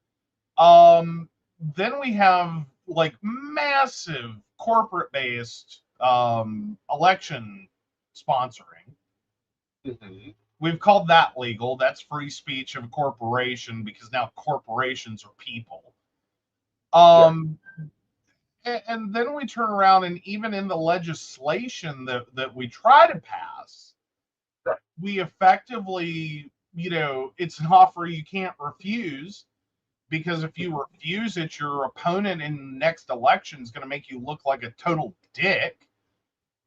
Then we have like massive corporate-based election sponsoring. Mm-hmm. We've called that legal. That's free speech of a corporation because now corporations are people. And then we turn around and even in the legislation that we try to pass, right. we effectively, it's an offer you can't refuse, because if you refuse it, your opponent in the next election is going to make you look like a total dick.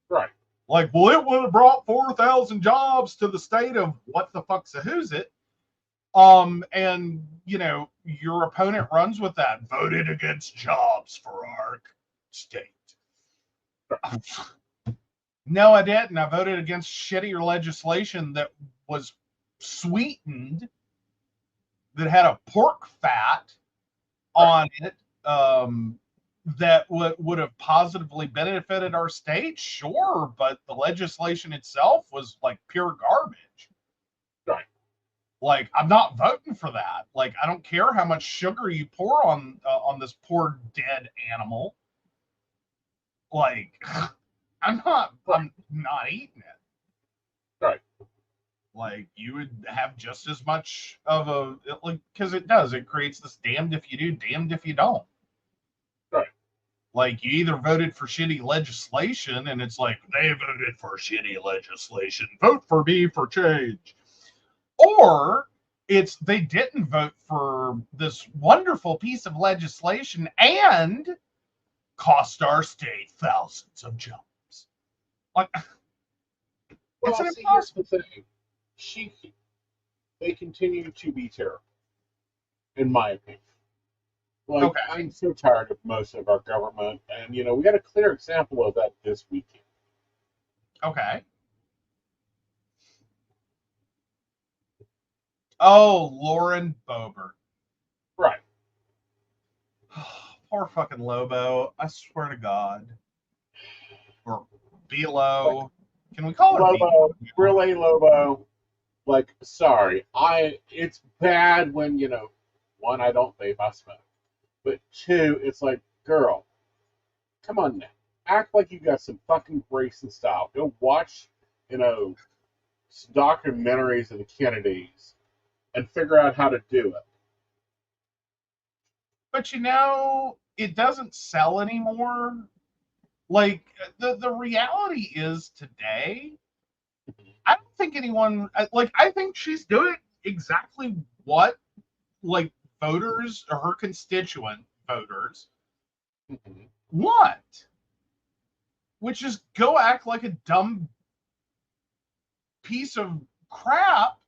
Right. Like, well, it would have brought 4,000 jobs to the state of what the fuck's a who's it. And your opponent runs with that, voted against jobs for our state. No, I didn't. I voted against shittier legislation that was sweetened, that had a pork fat on it, that would have positively benefited our state, sure, but the legislation itself was like pure garbage. Right. Like, I'm not voting for that. Like, I don't care how much sugar you pour on this poor dead animal. Like, I'm not eating it. Right. Like, you would have just as much of a, like, because it creates this damned if you do, damned if you don't. Right. Like, you either voted for shitty legislation and it's like, they voted for shitty legislation, vote for me for change. Or it's they didn't vote for this wonderful piece of legislation and cost our state thousands of jobs. Like, well, it's see, here's the thing. They continue to be terrible, in my opinion. Like, okay. I'm so tired of most of our government, and we got a clear example of that this weekend. Okay. Oh, Lauren Boebert. Right. Poor fucking Lobo. I swear to God. Or Bilo. Can we call her Lobo? Bilo? Really, Lobo? Like, sorry. It's bad when, one, I don't vape, I smoke. But two, it's like, girl, come on now. Act like you got some fucking grace and style. Go watch, some documentaries of the Kennedys and figure out how to do it. But it doesn't sell anymore. Like, the reality is today, I don't think anyone, I think she's doing exactly what, like, voters or her constituent voters want, which is go act like a dumb piece of crap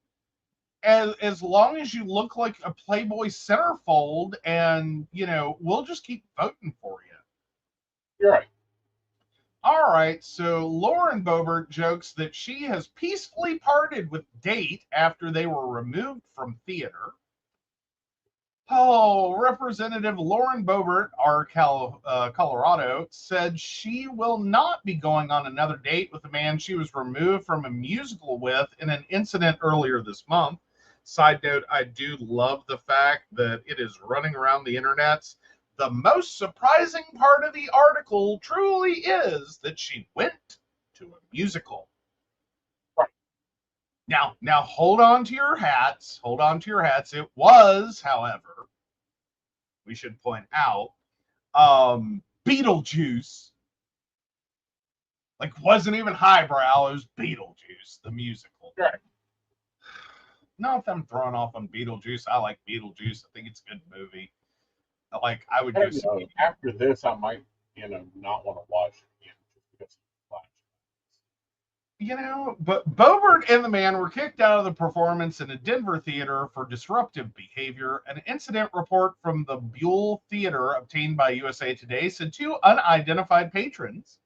as long as you look like a Playboy centerfold, and we'll just keep voting for you. You're right. All right, so Lauren Boebert jokes that she has peacefully parted with Date after they were removed from theater. Oh, Representative Lauren Boebert, our Colorado, said she will not be going on another date with the man she was removed from a musical with in an incident earlier this month. Side note, I do love the fact that it is running around the internets. The most surprising part of the article truly is that she went to a musical. Right. Now, hold on to your hats. Hold on to your hats. It was, however, we should point out, Beetlejuice. Like, wasn't even highbrow. It was Beetlejuice, the musical. Right. Not that I'm throwing off on Beetlejuice. I like Beetlejuice. I think it's a good movie. Like, I would go see it. After this, I might, not want to watch it again just because but Boebert and the man were kicked out of the performance in a Denver theater for disruptive behavior. An incident report from the Buell Theater obtained by USA Today said two unidentified patrons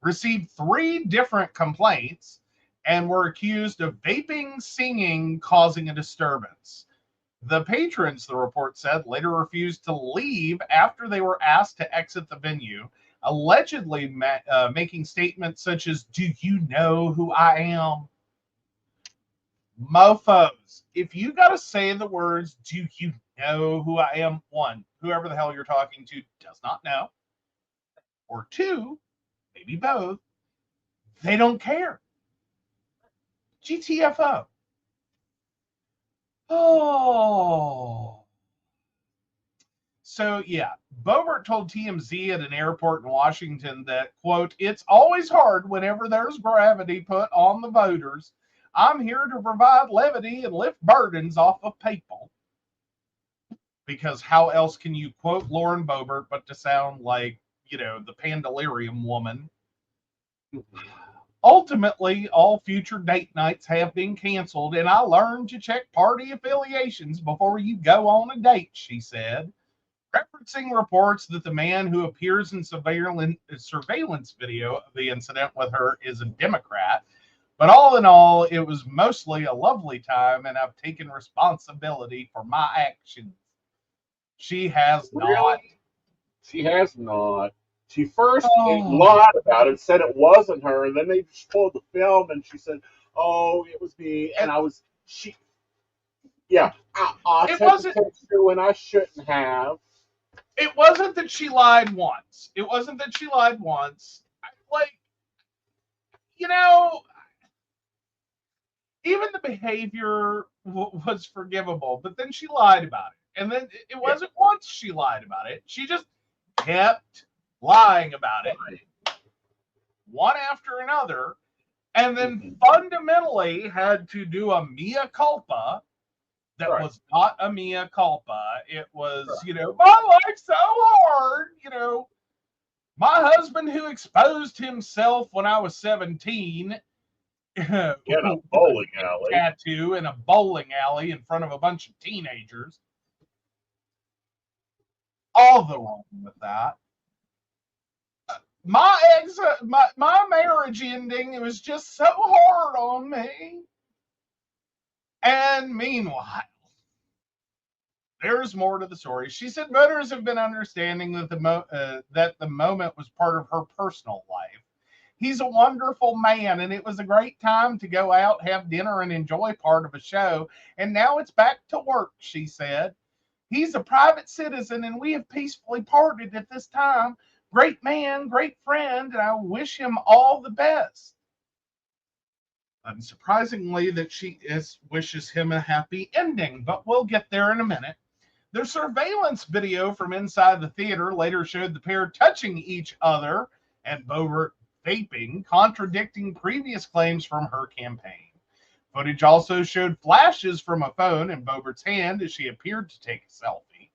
received 3 different complaints and were accused of vaping, singing, causing a disturbance. The patrons, the report said, later refused to leave after they were asked to exit the venue, allegedly making statements such as, "Do you know who I am?" Mofos, if you got to say the words, "Do you know who I am?" One, whoever the hell you're talking to does not know. Or 2, maybe both, they don't care. GTFO. Oh. So, yeah, Boebert told TMZ at an airport in Washington that, quote, "It's always hard whenever there's gravity put on the voters. I'm here to provide levity and lift burdens off of people." Because how else can you quote Lauren Boebert but to sound like, the Pandalarium woman? "Ultimately, all future date nights have been canceled, and I learned to check party affiliations before you go on a date," she said, referencing reports that the man who appears in surveillance video of the incident with her is a Democrat. "But all in all, it was mostly a lovely time, and I've taken responsibility for my actions." She has not. Really? She has not. She first Oh. lied about it, said it wasn't her, and then they just pulled the film, and she said, "Oh, it was me," and I was she. Yeah, I It took the wasn't. picture when I shouldn't have. It wasn't that she lied once. It wasn't that she lied once. Like, you know, even the behavior was forgivable, but then she lied about it. And then it Yeah, wasn't once she lied about it. She just kept lying about it, one after another, and then mhm, fundamentally had to do a mea culpa that right, was not a mea culpa. It was, right. my life's so hard, my husband who exposed himself when I was 17 with In a a bowling dick alley. tattoo in a bowling alley in front of a bunch of teenagers. All the wrong with that. My marriage ending, it was just so hard on me. And meanwhile, there's more to the story. She said voters have been understanding that the moment was part of her personal life. "He's a wonderful man, and it was a great time to go out, have dinner, and enjoy part of a show. And now it's back to work," she said. "He's a private citizen, and we have peacefully parted at this time. Great man, great friend, and I wish him all the best." Unsurprisingly, that she wishes him a happy ending, but we'll get there in a minute. The surveillance video from inside the theater later showed the pair touching each other and Boebert vaping, contradicting previous claims from her campaign. Footage also showed flashes from a phone in Boebert's hand as she appeared to take a selfie.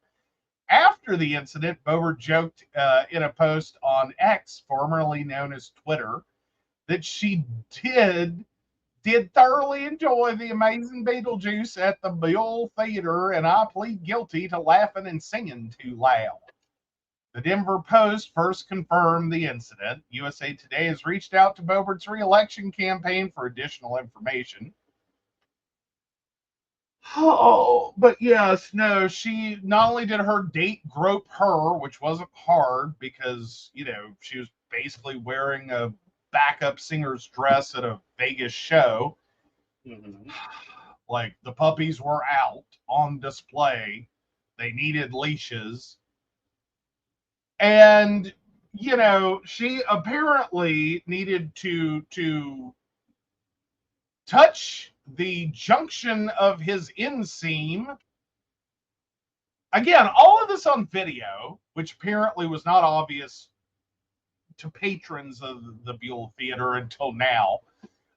After the incident, Boebert joked in a post on X, formerly known as Twitter, that she did thoroughly enjoy the amazing Beetlejuice at the Buell Theater, and I plead guilty to laughing and singing too loud. The Denver Post first confirmed the incident. USA Today has reached out to Boebert's re-election campaign for additional information. Oh, but yes, no, she not only did her date grope her, which wasn't hard because, she was basically wearing a backup singer's dress at a Vegas show. Mm-hmm. Like the puppies were out on display. They needed leashes. And, she apparently needed to touch the junction of his inseam. Again, all of this on video, which apparently was not obvious to patrons of the Buell Theater until now.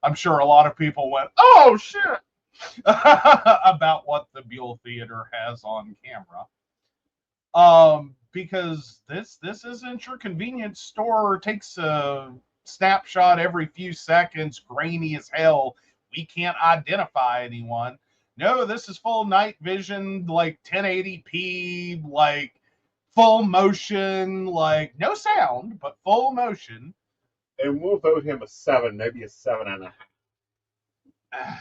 I'm sure a lot of people went, "Oh shit," about what the Buell Theater has on camera. Because this isn't your convenience store. Takes a snapshot every few seconds, grainy as hell. We can't identify anyone. No, this is full night vision, like 1080p, like full motion, like no sound, but full motion. and we'll vote him a 7, maybe a 7.5. I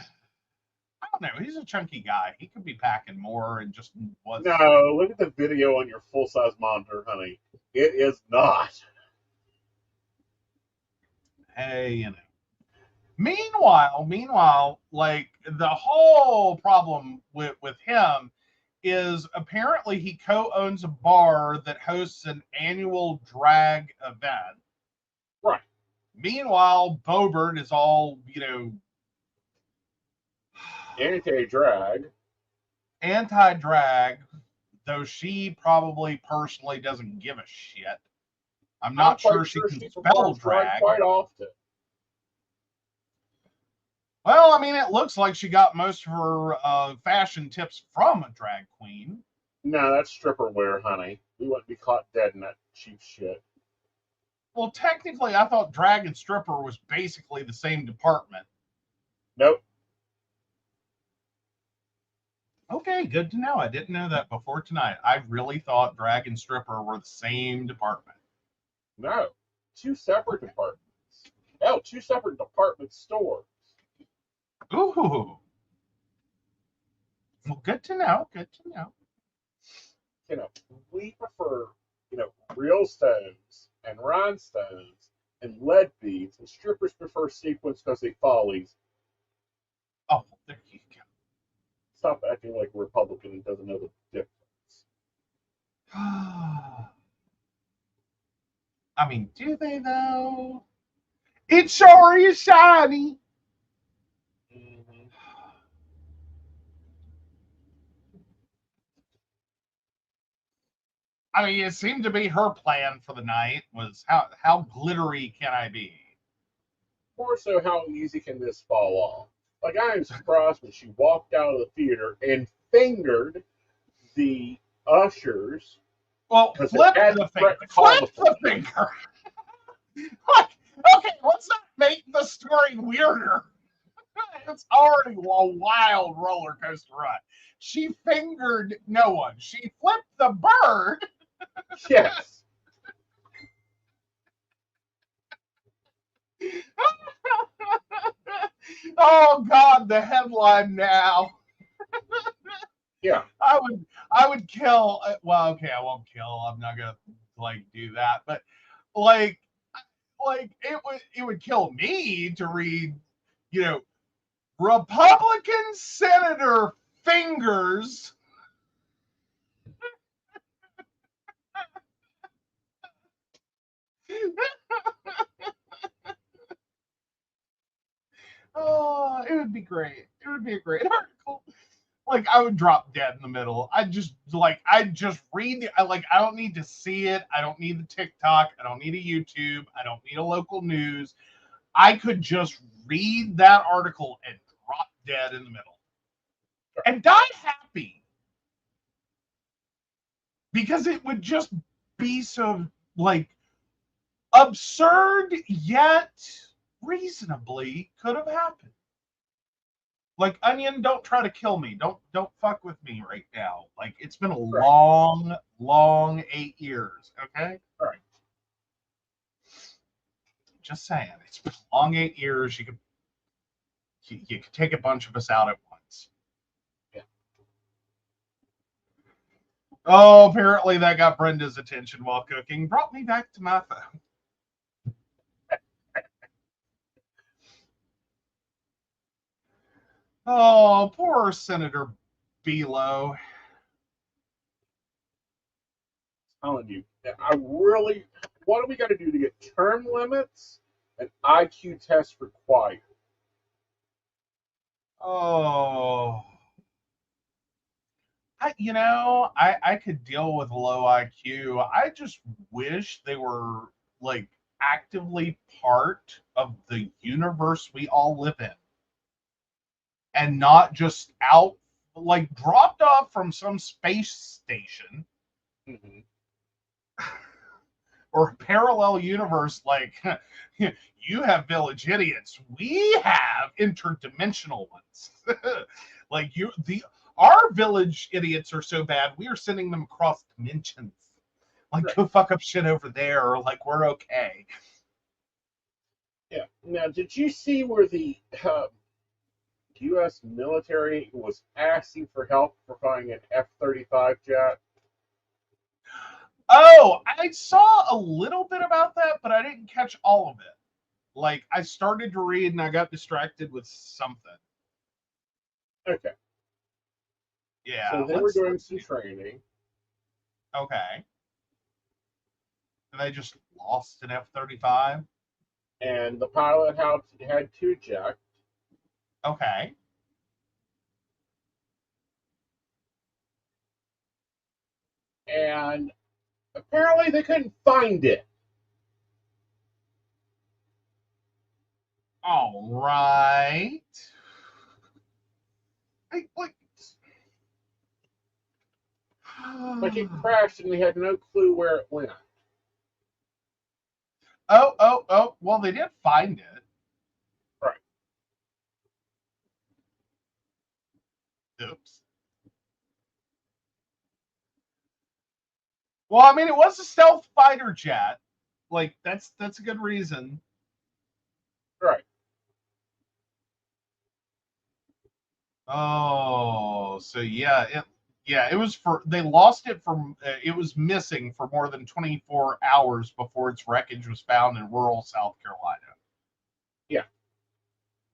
don't know. He's a chunky guy. He could be packing more and just was. No, look at the video on your full-size monitor, honey. It is not. Hey, you know. Meanwhile, like the whole problem with him is apparently he co-owns a bar that hosts an annual drag event. Right. Meanwhile, Bobert is all, anti-drag, though she probably personally doesn't give a shit. I'm not sure she can spell drag quite often. Well, I mean, it looks like she got most of her fashion tips from a drag queen. No, that's stripper wear, honey. We wouldn't be caught dead in that cheap shit. Well, technically, I thought drag and stripper was basically the same department. Nope. Okay, good to know. I didn't know that before tonight. I really thought drag and stripper were the same department. No, 2 separate departments. Oh, 2 separate department stores. Ooh. Well, good to know. Good to know. We prefer, real stones and rhinestones and lead beads, and strippers prefer sequins because they follies. Oh, there you go. Stop acting like a Republican and doesn't know the difference. I mean, do they though? It sure is shiny. Mm-hmm. I mean, it seemed to be her plan for the night was how glittery can I be? More so, how easy can this fall off? Like, I am surprised when she walked out of the theater and fingered the ushers. Well, flip the finger. Flip the finger. Like, okay, let's not make the story weirder. It's already a wild roller coaster ride. She fingered no one. She flipped the bird. Yes. Oh God, the headline now. Yeah. I would kill. Well, okay, I won't kill. I'm not gonna do that. But like it would kill me to read, Republican Senator fingers. Oh, it would be great. It would be a great article. Like, I would drop dead in the middle. I'd just read I don't need to see it. I don't need the TikTok. I don't need a YouTube. I don't need a local news. I could just read that article and drop dead in the middle and die happy, because it would just be so absurd yet reasonably could have happened. Like, Onion, don't try to kill me. Don't fuck with me right now. Like, it's been a long 8 years. Okay. All right. Just saying, it's been a long 8 years. You could take a bunch of us out at once. Yeah. Oh, apparently that got Brenda's attention while cooking. Brought me back to my phone. Oh, poor Senator Below. I'm telling you, what do we got to do to get term limits and IQ tests required? Oh, I could deal with low IQ. I just wish they were actively part of the universe we all live in, and not just out dropped off from some space station. Mm-hmm. Or a parallel universe, you have village idiots, we have interdimensional ones. Our village idiots are so bad, we are sending them across dimensions. Go fuck up shit over there, or we're okay. Yeah. Now, did you see where the U.S. military was asking for help for finding an F-35 jet? Oh, I saw a little bit about that, but I didn't catch all of it. Like, I started to read and I got distracted with something. Okay. Yeah. So they were doing let's some see. training. Okay. And they just lost an F-35. And the pilot had to eject. Okay. And apparently they couldn't find it. All right. Like it crashed and we had no clue where it went. Oh. Well, they did find it. Right. Oops. Well, I mean, it was a stealth fighter jet. Like, that's a good reason. Right. Oh, so yeah, it was they lost it from it was missing for more than 24 hours before its wreckage was found in rural South Carolina. Yeah.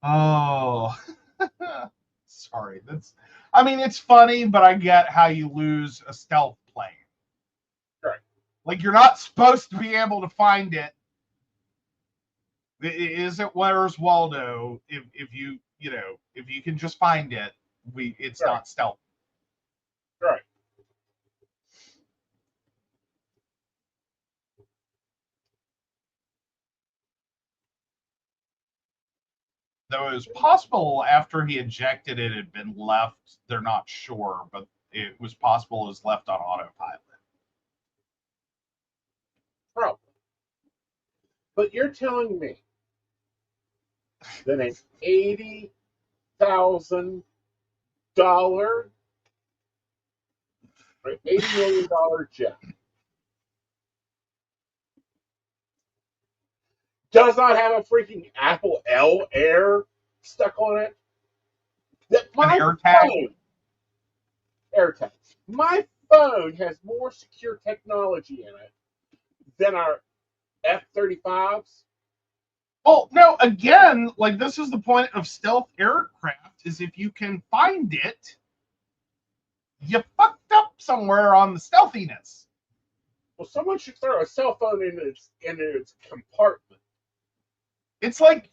Oh, sorry. I mean, it's funny, but I get how you lose a stealth plane. Right. Like, you're not supposed to be able to find it. Is it Where's Waldo? If you if you can just find it, it's Right. not stealth. Right. Though it was possible after he ejected it had been left. They're not sure, but it was possible it was left on autopilot. Probably. But you're telling me that an $80,000 or $80 million jet does not have a freaking Apple L Air stuck on it? That An my AirTag? phone, AirTag, my phone has more secure technology in it than our F-35s. Well, no, again, like, this is the point of stealth aircraft, is if you can find it, you fucked up somewhere on the stealthiness. Well, someone should throw a cell phone in its compartment. It's like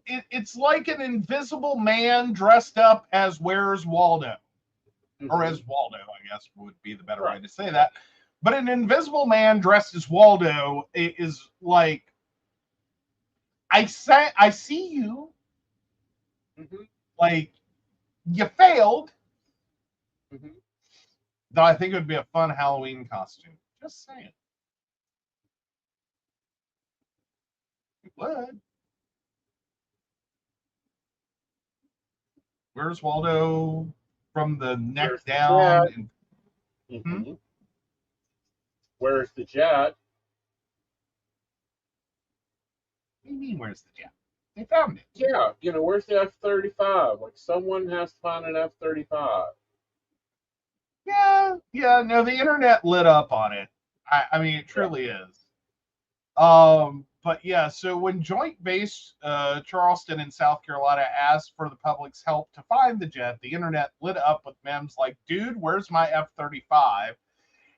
it's like an invisible man dressed up as Where's Waldo, or as Waldo, I guess would be the better way to say that. But an invisible man dressed as Waldo is like, I see you. Mm-hmm. Like, you failed. Mm-hmm. Though I think it would be a fun Halloween costume. Just saying. It would. Where's Waldo from the neck Where's the down? jet? Mm-hmm. Where's the jet? What do you mean, where's the jet? They found it. Yeah, where's the F-35? Like, someone has to find an F-35. Yeah, no, the internet lit up on it. I mean, it truly is. But yeah, so when Joint Base Charleston in South Carolina asked for the public's help to find the jet, the internet lit up with memes like, dude, where's my F-35?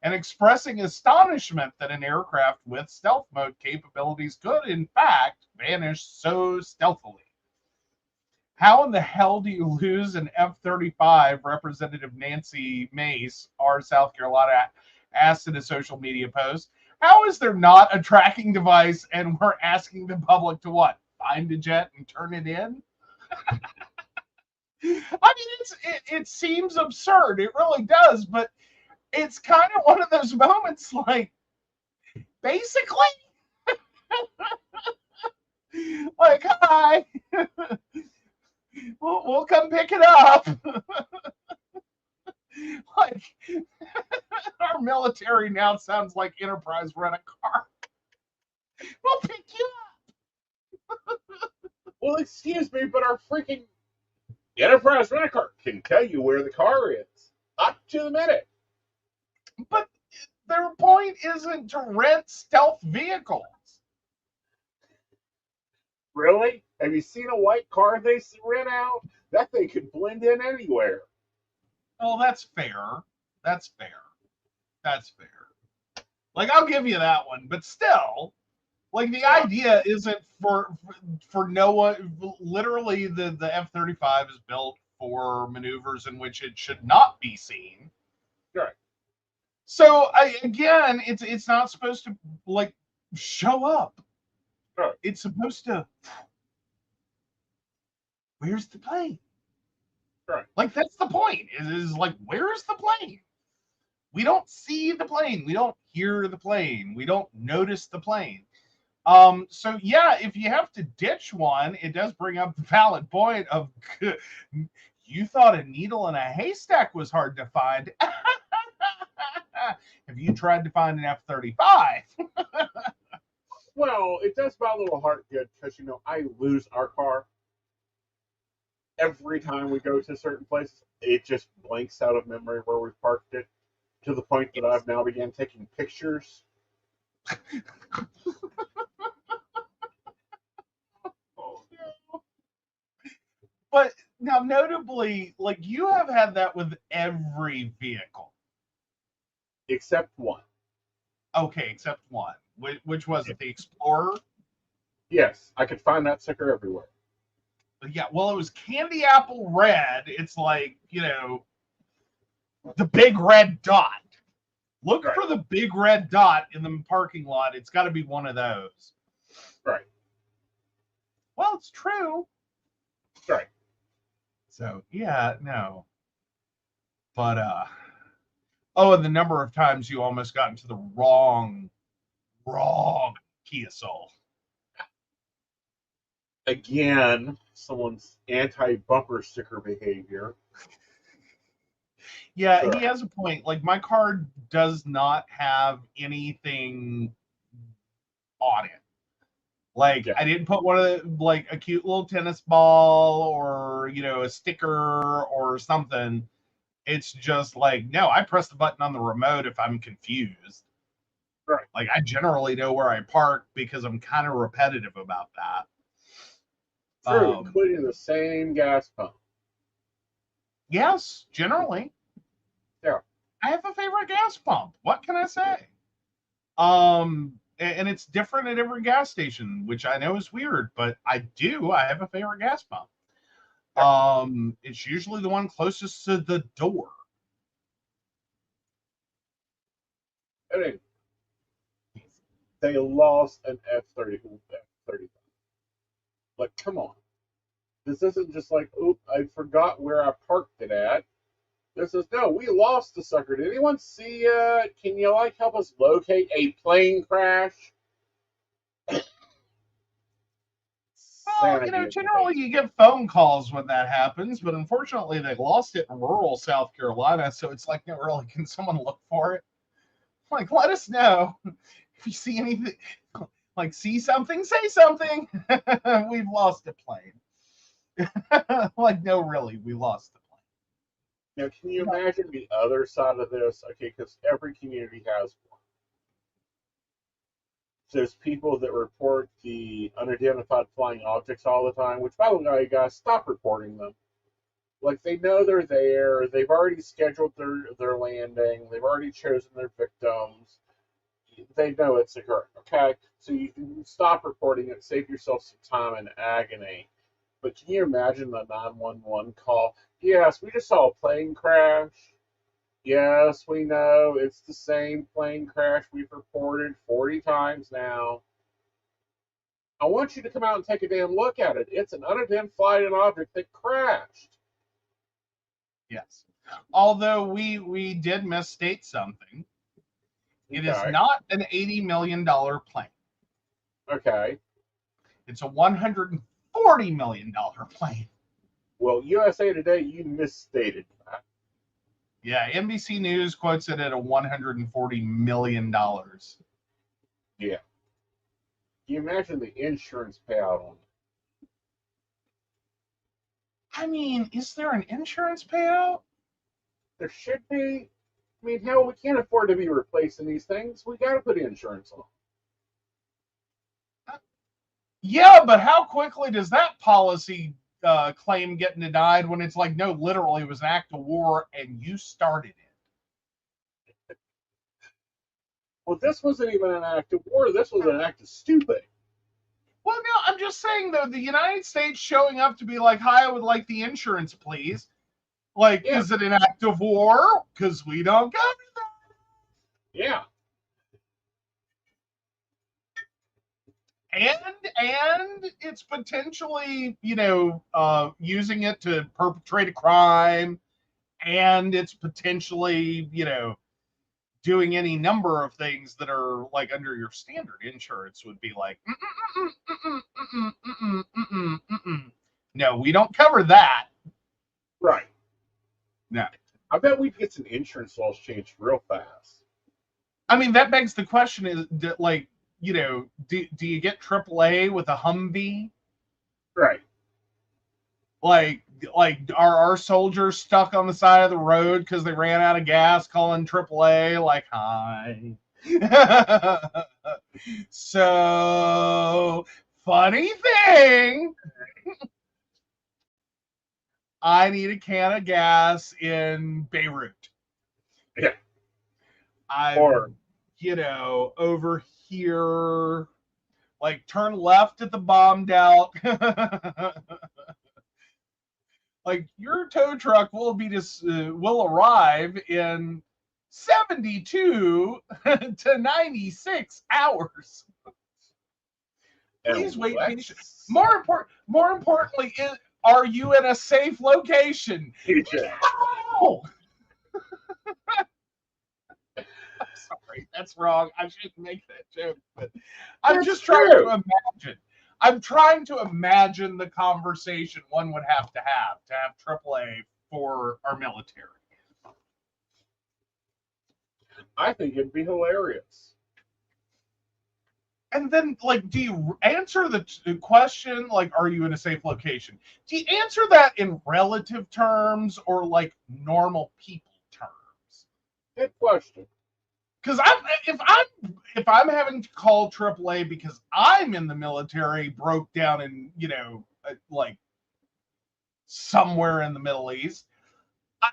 And expressing astonishment that an aircraft with stealth mode capabilities could, in fact, vanish so stealthily. How in the hell do you lose an F-35? Representative Nancy Mace, our South Carolina, asked in a social media post. How is there not a tracking device and we're asking the public to what? Find a jet and turn it in? I mean, it seems absurd. It really does, but it's kind of one of those moments like, basically, like, hi, we'll come pick it up. Like, our military now sounds like Enterprise Rent a Car. We'll pick you Well, excuse me, but our freaking Enterprise Rent-A-Car can tell you where the car is up to the minute. But their point isn't to rent stealth vehicles. Really? Have you seen a white car they rent out? That thing could blend in anywhere. Oh, that's fair. That's fair. That's fair. Like, I'll give you that one, but still, like, the idea isn't for no one. Literally, the F-35 is built for maneuvers in which it should not be seen. Right. So, again, it's not supposed to, like, show up. Right. It's supposed to. Where's the plane? Right. Like, that's the point. Is like, where's the plane? We don't see the plane. We don't hear the plane. We don't notice the plane. So yeah, if you have to ditch one, it does bring up the valid point of you thought a needle in a haystack was hard to find. Have you tried to find an F-35? Well, it does my little heart good because, you know, I lose our car. Every time we go to certain places, it just blanks out of memory where we parked it, to the point that I've now began taking pictures. Oh, no. But now, notably, like, you have had that with every vehicle. Except one. Okay, except one. Which was it? The Explorer? Yes, I could find that sticker everywhere. But yeah, well, it was candy apple red. It's like, you know, the big red dot. Look Right. for the big red dot in the parking lot. It's got to be one of those. Right. Well, it's true. Right. So, yeah, no. But, oh, and the number of times you almost got into the wrong Kia Soul. Again, someone's anti-bumper sticker behavior. Yeah, Sure. he has a point. Like, my car does not have anything on it. Like, Yeah. I didn't put one of the, like, a cute little tennis ball or, you know, a sticker or something. It's just like, no, I press the button on the remote if I'm confused. Right. Like, I generally know where I park because I'm kind of repetitive about that. True, including the same gas pump. Yes, generally. Yeah. I have a favorite gas pump. What can I say? And it's different at every gas station, which I know is weird, but I do. I have a favorite gas pump. It's usually the one closest to the door. I mean, they lost an F-35. Like, come on. This isn't just like, oop, I forgot where I parked it at. This is, no, we lost the sucker. Did anyone see it? Can you, like, help us locate a plane crash? Well, you know, generally you get phone calls when that happens, but unfortunately they lost it in rural South Carolina, so it's like, no, really, can someone look for it? Like, let us know if you see anything. Like, see something, say something. We've lost a plane. Like, no, really, we lost the plane. Now, can you imagine the other side of this? Okay, because every community has one. There's people that report the unidentified flying objects all the time, which, by the way, guys, stop reporting them. Like, they know they're there. They've already scheduled their landing. They've already chosen their victims. They know it's occurring, okay? So you can stop reporting it, save yourself some time and agony. But can you imagine the 911 call? Yes, we just saw a plane crash. Yes, we know it's the same plane crash we've reported 40 times now. I want you to come out and take a damn look at it. It's an unidentified object that crashed. Yes. Although we did misstate something. It is not an $80 million plane. Okay. It's a $140 million plane. Well, USA Today, you misstated that. Yeah, NBC News quotes it at a $140 million. Yeah. Can you imagine the insurance payout on it? I mean, is there an insurance payout? There should be. I mean, hell, we can't afford to be replacing these things. We got to put insurance on. Yeah, but how quickly does that policy claim get denied when it's like, no, literally, it was an act of war and you started it? Well, this wasn't even an act of war. This was an act of stupid. Well, no, I'm just saying, though, the United States showing up to be like, hi, I would like the insurance, please. Like, Yeah. Is it an act of war? Because we don't cover that. Yeah. And it's potentially, using it to perpetrate a crime, and it's potentially, doing any number of things that are like under your standard insurance would be like, no, we don't cover that. Right. No. I bet we'd get some insurance laws changed real fast. I mean, that begs the question: is like, do you get AAA with a Humvee? Right. Like are our soldiers stuck on the side of the road because they ran out of gas calling AAA like, hi? So, funny thing, I need a can of gas in Beirut. Yeah. I'm, over here, like, turn left at the bombed out. Like, your tow truck will arrive in 72 to 96 hours. Please wait. More importantly, are you in a safe location? No! I'm sorry, that's wrong. I shouldn't make that joke, but I'm just trying to imagine. I'm trying to imagine the conversation one would have AAA for our military. I think it'd be hilarious. And then, like, do you answer the question, like, are you in a safe location? Do you answer that in relative terms or, like, normal people terms? Good question. Because if I'm having to call AAA because I'm in the military, broke down in, like, somewhere in the Middle East, I'm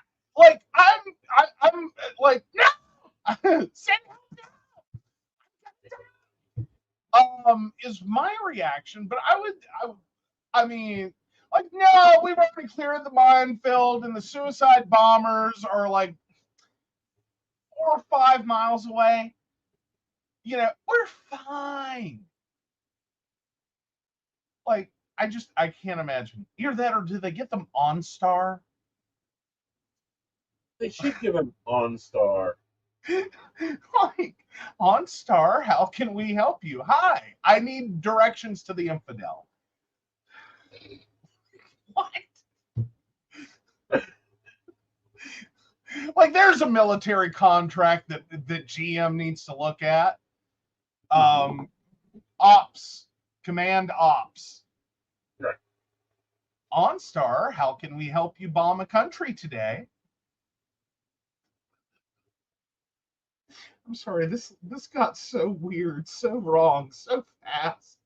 like, no! Is my reaction, but I mean, like, no, we've already cleared the minefield and the suicide bombers are like 4 or 5 miles away. We're fine. Like, I can't imagine. Either that or do they get them OnStar? They should give him OnStar. Like, OnStar, how can we help you? Hi, I need directions to the infidel. What? Like, there's a military contract that GM needs to look at. Ops, command ops. Right. OnStar, how can we help you bomb a country today? I'm sorry, this got so weird, so wrong, so fast.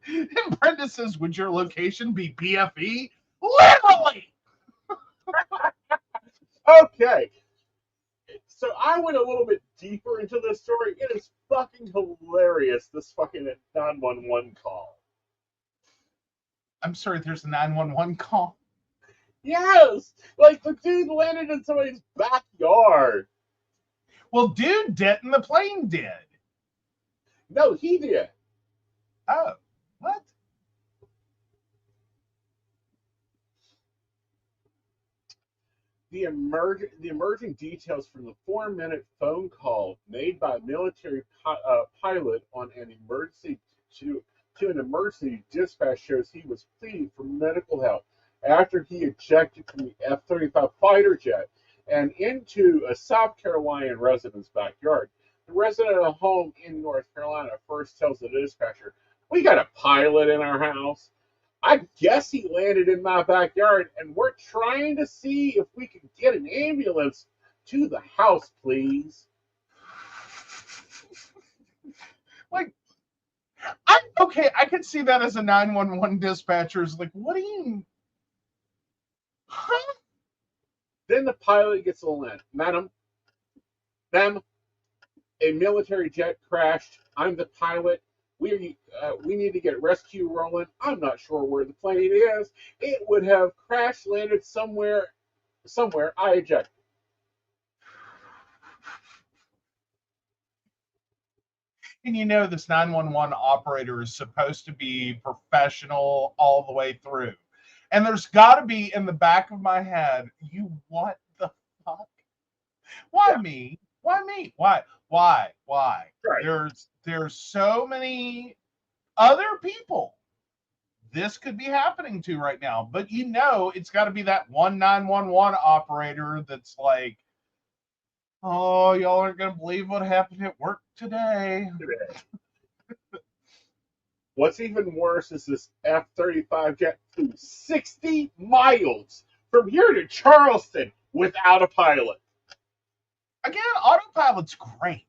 And Brenda says, would your location be BFE? Literally! Okay. So I went a little bit deeper into this story. It is fucking hilarious, this fucking 911 call. I'm sorry, there's a 911 call? Yes! Like, the dude landed in somebody's backyard. Well, dude didn't. The plane did. No, he did. Oh, what? The emerging details from the 4-minute phone call made by a military pilot on an emergency to an emergency dispatch shows he was pleading for medical help after he ejected from the F-35 fighter jet and into a South Carolina resident's backyard. The resident of a home in North Carolina first tells the dispatcher, We got a pilot in our house. I guess he landed in my backyard, and we're trying to see if we can get an ambulance to the house, please. Like, okay, I could see that as a 911 dispatcher's like, what do you... Huh? Then the pilot gets a little in. Madam, ma'am, a military jet crashed. I'm the pilot. We need to get rescue rolling. I'm not sure where the plane is. It would have crash landed somewhere. I ejected. And you know this 911 operator is supposed to be professional all the way through. And there's got to be in the back of my head, you what the fuck? Why me? Why me? Why? Right. There's so many other people this could be happening to right now. But you know it's got to be that 911 operator that's like, oh, y'all aren't going to believe what happened at work today. What's even worse is this F-35 jet flew 60 miles from here to Charleston without a pilot. Again, autopilot's great.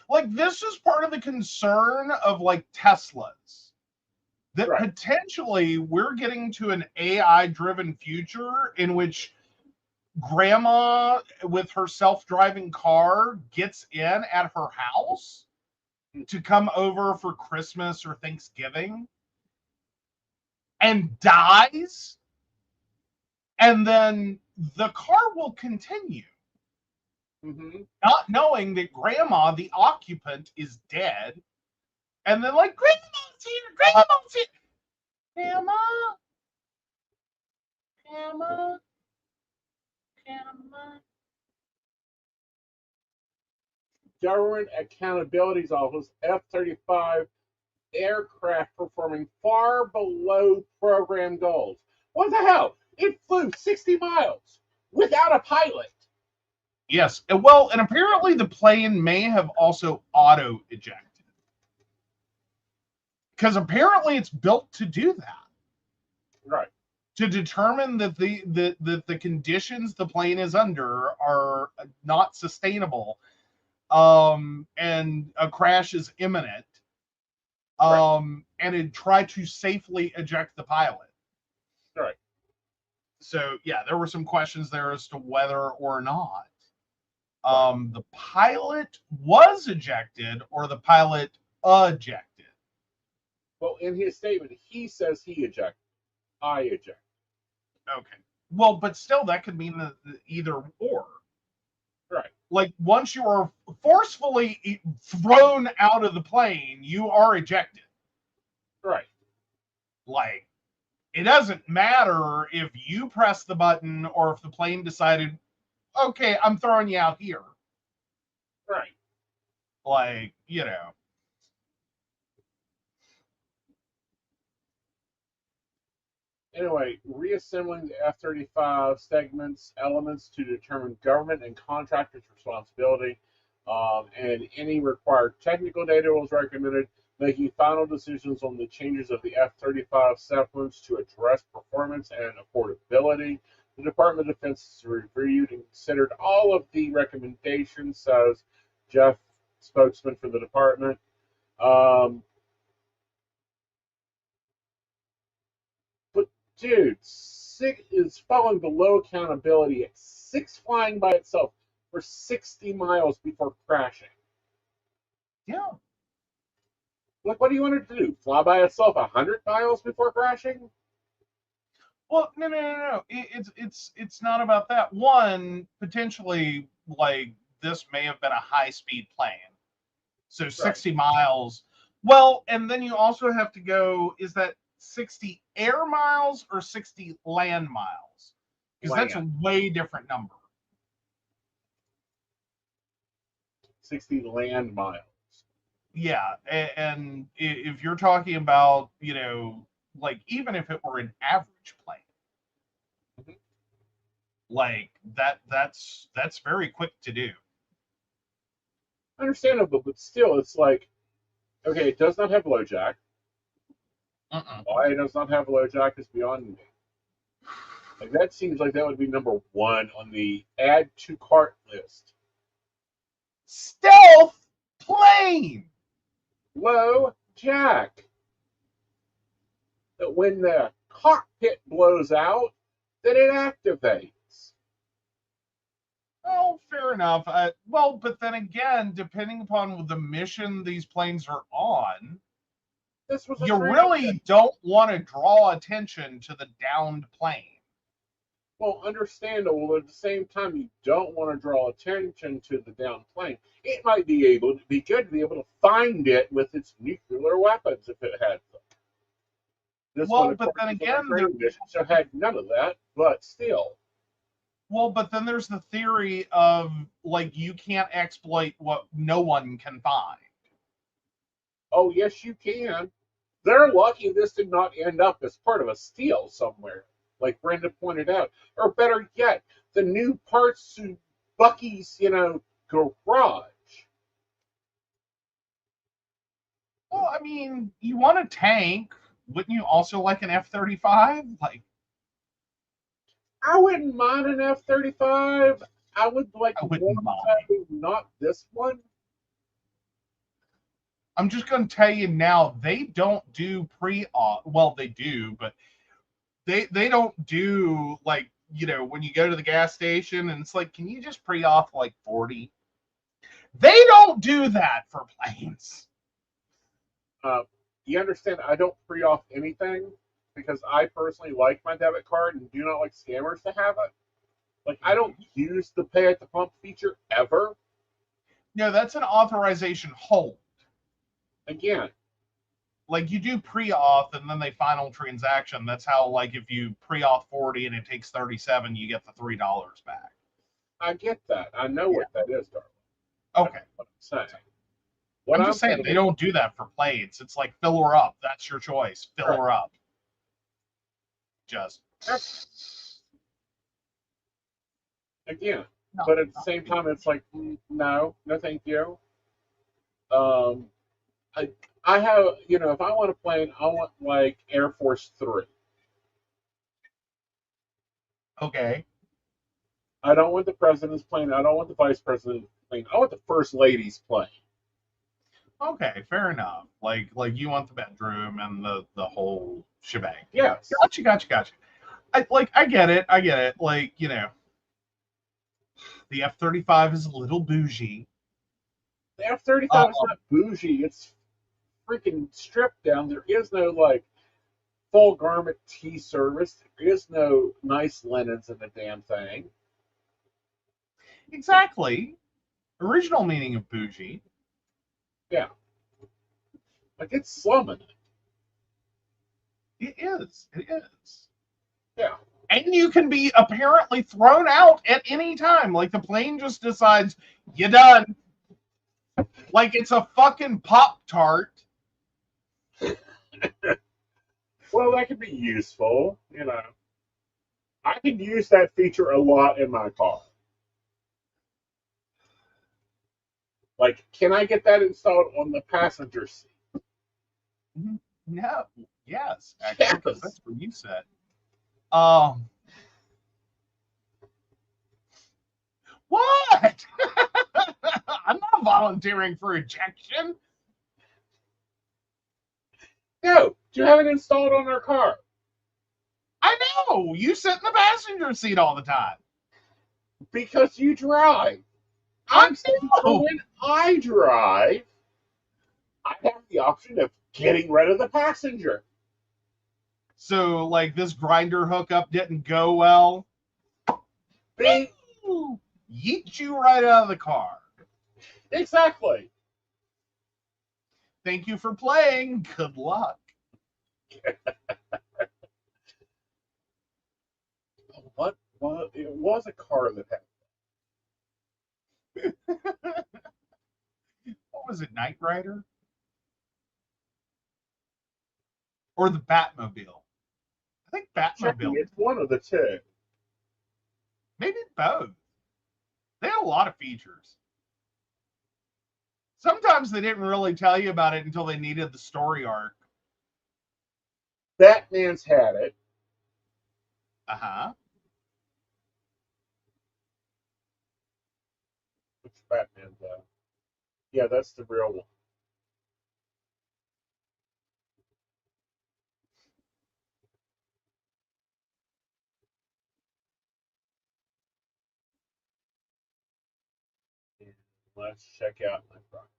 Like, this is part of the concern of like Teslas, that potentially we're getting to an AI driven future in which grandma with her self-driving car gets in at her house to come over for Christmas or Thanksgiving and dies, and then the car will continue. Mm-hmm. Not knowing that grandma, the occupant, is dead. And then like, grandma's here. Grandma. Government Accountability's Office, F-35 aircraft performing far below program goals. What the hell? It flew 60 miles without a pilot. Yes. Well, and apparently the plane may have also auto ejected. Because apparently it's built to do that. Right. To determine that the conditions the plane is under are not sustainable, and a crash is imminent, and it try to safely eject the pilot. Right. So yeah, there were some questions there as to whether or not the pilot was ejected or the pilot ejected. Well, in his statement, he says he ejected. I ejected. Okay. Well, but still, that could mean the either or. Right. Like, once you are forcefully thrown out of the plane, you are ejected. Right. Like, it doesn't matter if you press the button or if the plane decided, okay, I'm throwing you out here. Right. Like, you know. Anyway, reassembling the F-35 segments elements to determine government and contractors' responsibility, and any required technical data was recommended, making final decisions on the changes of the F-35 segments to address performance and affordability. The Department of Defense has reviewed and considered all of the recommendations, says Jeff, spokesman for the department. Dude, six is falling below accountability at six flying by itself for 60 miles before crashing. Yeah. Like, what do you want it to do? Fly by itself 100 miles before crashing? Well, no. It's not about that. One, potentially, like, this may have been a high-speed plane. So 60 miles. Well, and then you also have to go, is that 60 air miles or 60 land miles? Because that's a way different number. 60 land miles. Yeah, and if you're talking about, you know, like, even if it were an average plane, like that's very quick to do. Understandable, but still, it's like, Okay, it does not have LoJack. Why it does not have LoJack is beyond me. Like, that seems like that would be number one on the add to cart list. Stealth plane. LoJack. That when the cockpit blows out, then it activates. Oh, fair enough. Well, but then again, depending upon the mission these planes are on, This was a you training really mission. don't want to draw attention to the downed plane. Well, understandable. At the same time, you don't want to draw attention to the down plane. It might be able to be good to be able to find it with its nuclear weapons if it had them. This Well, one, but then according to my again, training mission, so had none of that. But still, well, but then there's the theory of like you can't exploit what no one can find. oh yes, you can. They're lucky this did not end up as part of a steal somewhere, like Brenda pointed out. Or better yet, the new parts to Bucky's, garage. Well, I mean, you want a tank. Wouldn't you also like an F-35? Like, I wouldn't mind an F-35. I would like I wouldn't one, mind. not this one. I'm just going to tell you now, they don't do pre-op. Well, they do, but they don't do like, when you go to the gas station and it's like, can you just pre-op like 40? They don't do that for planes. You understand? I don't pre-off anything because I personally like my debit card and do not like scammers to have it. Like, I don't use the pay at the pump feature ever. No, that's an authorization hold. Again, Like you do pre-auth and then they final transaction. That's how, like, if you pre-auth 40 and it takes 37, you get the $3 back. I get that. I know what that is, darling. Okay. That's what I'm saying. What I'm just saying they don't do that for planes. It's like fill her up. That's your choice. Fill her up. Just again, no, but at the same time, it's like no, thank you. I have, if I want a plane, I want like Air Force 3. okay. I don't want the president's plane. I don't want the vice president's plane. I want the first lady's plane. Okay, fair enough. Like you want the bedroom and the whole shebang. Yes. Gotcha. I get it. Like, the F-35 is a little bougie. The F-35 is not bougie. It's freaking stripped down. There is no like full garment tea service. There is no nice linens in the damn thing. Exactly. Original meaning of bougie. Yeah. Like, it's slumming. It is. Yeah. And you can be apparently thrown out at any time. Like the plane just decides, you're done. Like it's a fucking Pop-Tart. Well, that could be useful, I could use that feature a lot in my car. Like, can I get that installed on the passenger seat? No. Yes. Actually, Yes. because that's what you said. What? I'm not volunteering for ejection. No. Do you have it installed on our car? I know. You sit in the passenger seat all the time. Because you drive. I'm saying when I drive, I have the option of getting rid of the passenger. So, like, this grinder hookup didn't go well. Bing. Yeet you right out of the car. Exactly. Thank you for playing. Good luck. What? Well, it was a car that had. What was it, Knight Rider? Or the Batmobile? I think Batmobile. It's one of the two. Maybe both. They had a lot of features. Sometimes they didn't really tell you about it until they needed the story arc. Batman's had it. Uh-huh. Which Batman's yeah, that's the real one. And let's check out my product.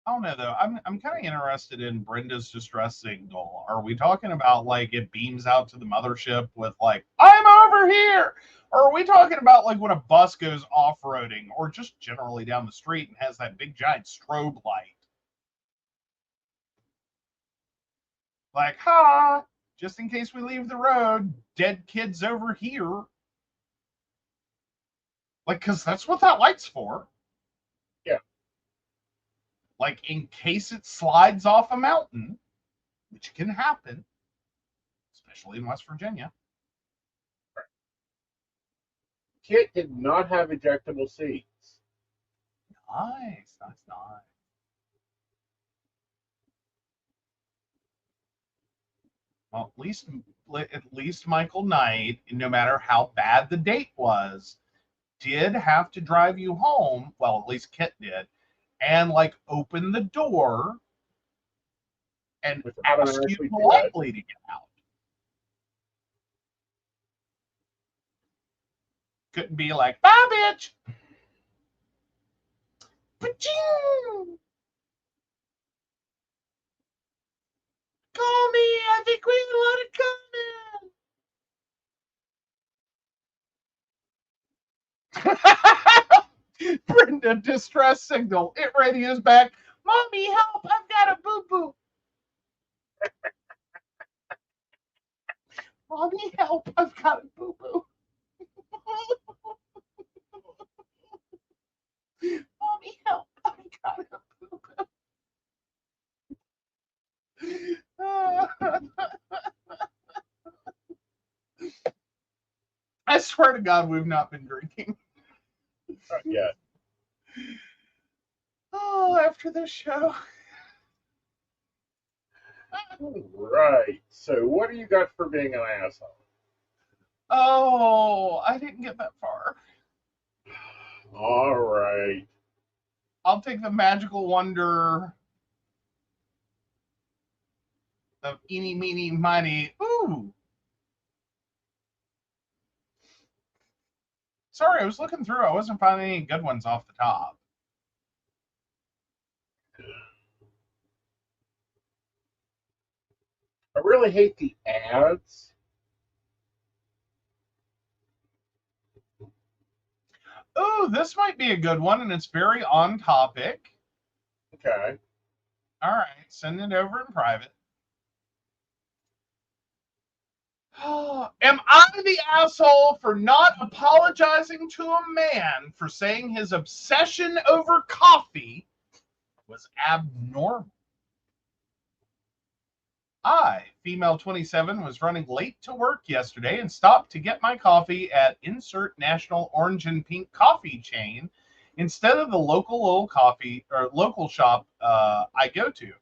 I don't know though. I'm kind of interested in Brenda's distress signal. Are we talking about like it beams out to the mothership with like I'm over here? Or are we talking about like when a bus goes off-roading or just generally down the street and has that big giant strobe light? Like, ha, just in case we leave the road, dead kids over here. Like, because that's what that light's for. Yeah. Like, in case it slides off a mountain, which can happen, especially in West Virginia. Kit did not have ejectable seats. Nice, nice, nice. Well, at least Michael Knight, no matter how bad the date was, did have to drive you home. Well, at least Kit did, and like open the door and Without ask you politely to get out. Couldn't be like, bye, bitch. Paching! Call me. I think we want to come in. Brenda, distress signal. It radios back. Mommy, help. I've got a boo-boo. Mommy, help. I've got a boo-boo. Mommy, help. I've got a boo-boo. I swear to God, we've not been drinking. Not yet. Oh, after this show. Right. So, what do you got for being an asshole? Oh, I didn't get that far. All right. I'll take the magical wonder of eeny, meeny, miny. Ooh. Sorry, I was looking through. I wasn't finding any good ones off the top. I really hate the ads. Ooh, this might be a good one, and it's very on topic. Okay. All right, send it over in private. Am I the asshole for not apologizing to a man for saying his obsession over coffee was abnormal? I, female 27, was running late to work yesterday and stopped to get my coffee at insert national orange and pink coffee chain instead of the local little coffee or local shop I go to.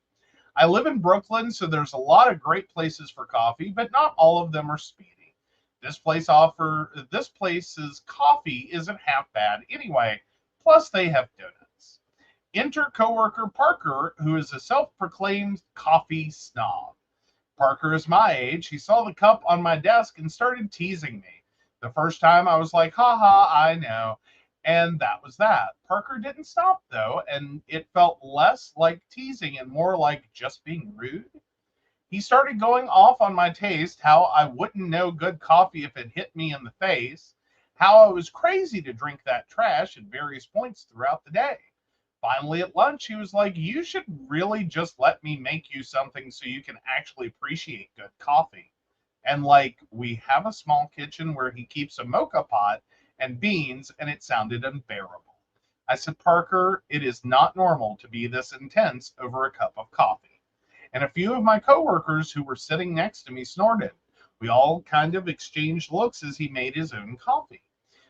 I live in Brooklyn, so there's a lot of great places for coffee, but not all of them are speedy. This place's coffee isn't half bad anyway. Plus, they have donuts. Enter coworker Parker, who is a self-proclaimed coffee snob. Parker is my age. He saw the cup on my desk and started teasing me. The first time I was like, haha, I know. And that was that. Parker didn't stop though, and it felt less like teasing and more like just being rude. He started going off on my taste, how I wouldn't know good coffee if it hit me in the face, how I was crazy to drink that trash at various points throughout the day. Finally, at lunch, he was like, "You should really just let me make you something so you can actually appreciate good coffee." And like, we have a small kitchen where he keeps a mocha pot and beans, and it sounded unbearable. I said, "Parker, it is not normal to be this intense over a cup of coffee." And a few of my coworkers who were sitting next to me snorted. We all kind of exchanged looks as he made his own coffee.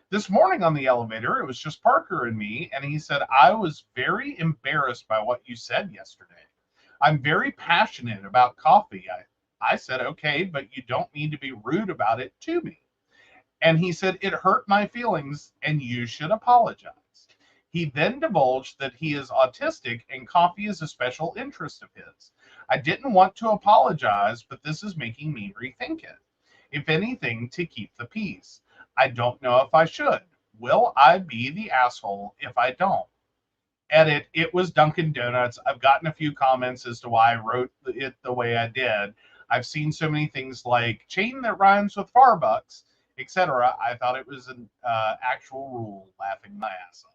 This morning on the elevator, it was just Parker and me, and he said, "I was very embarrassed by what you said yesterday. I'm very passionate about coffee." I said, "Okay, but you don't need to be rude about it to me." And he said, "It hurt my feelings, and you should apologize." He then divulged that he is autistic and coffee is a special interest of his. I didn't want to apologize, but this is making me rethink it. If anything, to keep the peace. I don't know if I should. Will I be the asshole if I don't? Edit, it was Dunkin' Donuts. I've gotten a few comments as to why I wrote it the way I did. I've seen so many things like chain that rhymes with Farbucks, etc. I thought it was an actual rule, laughing my ass off.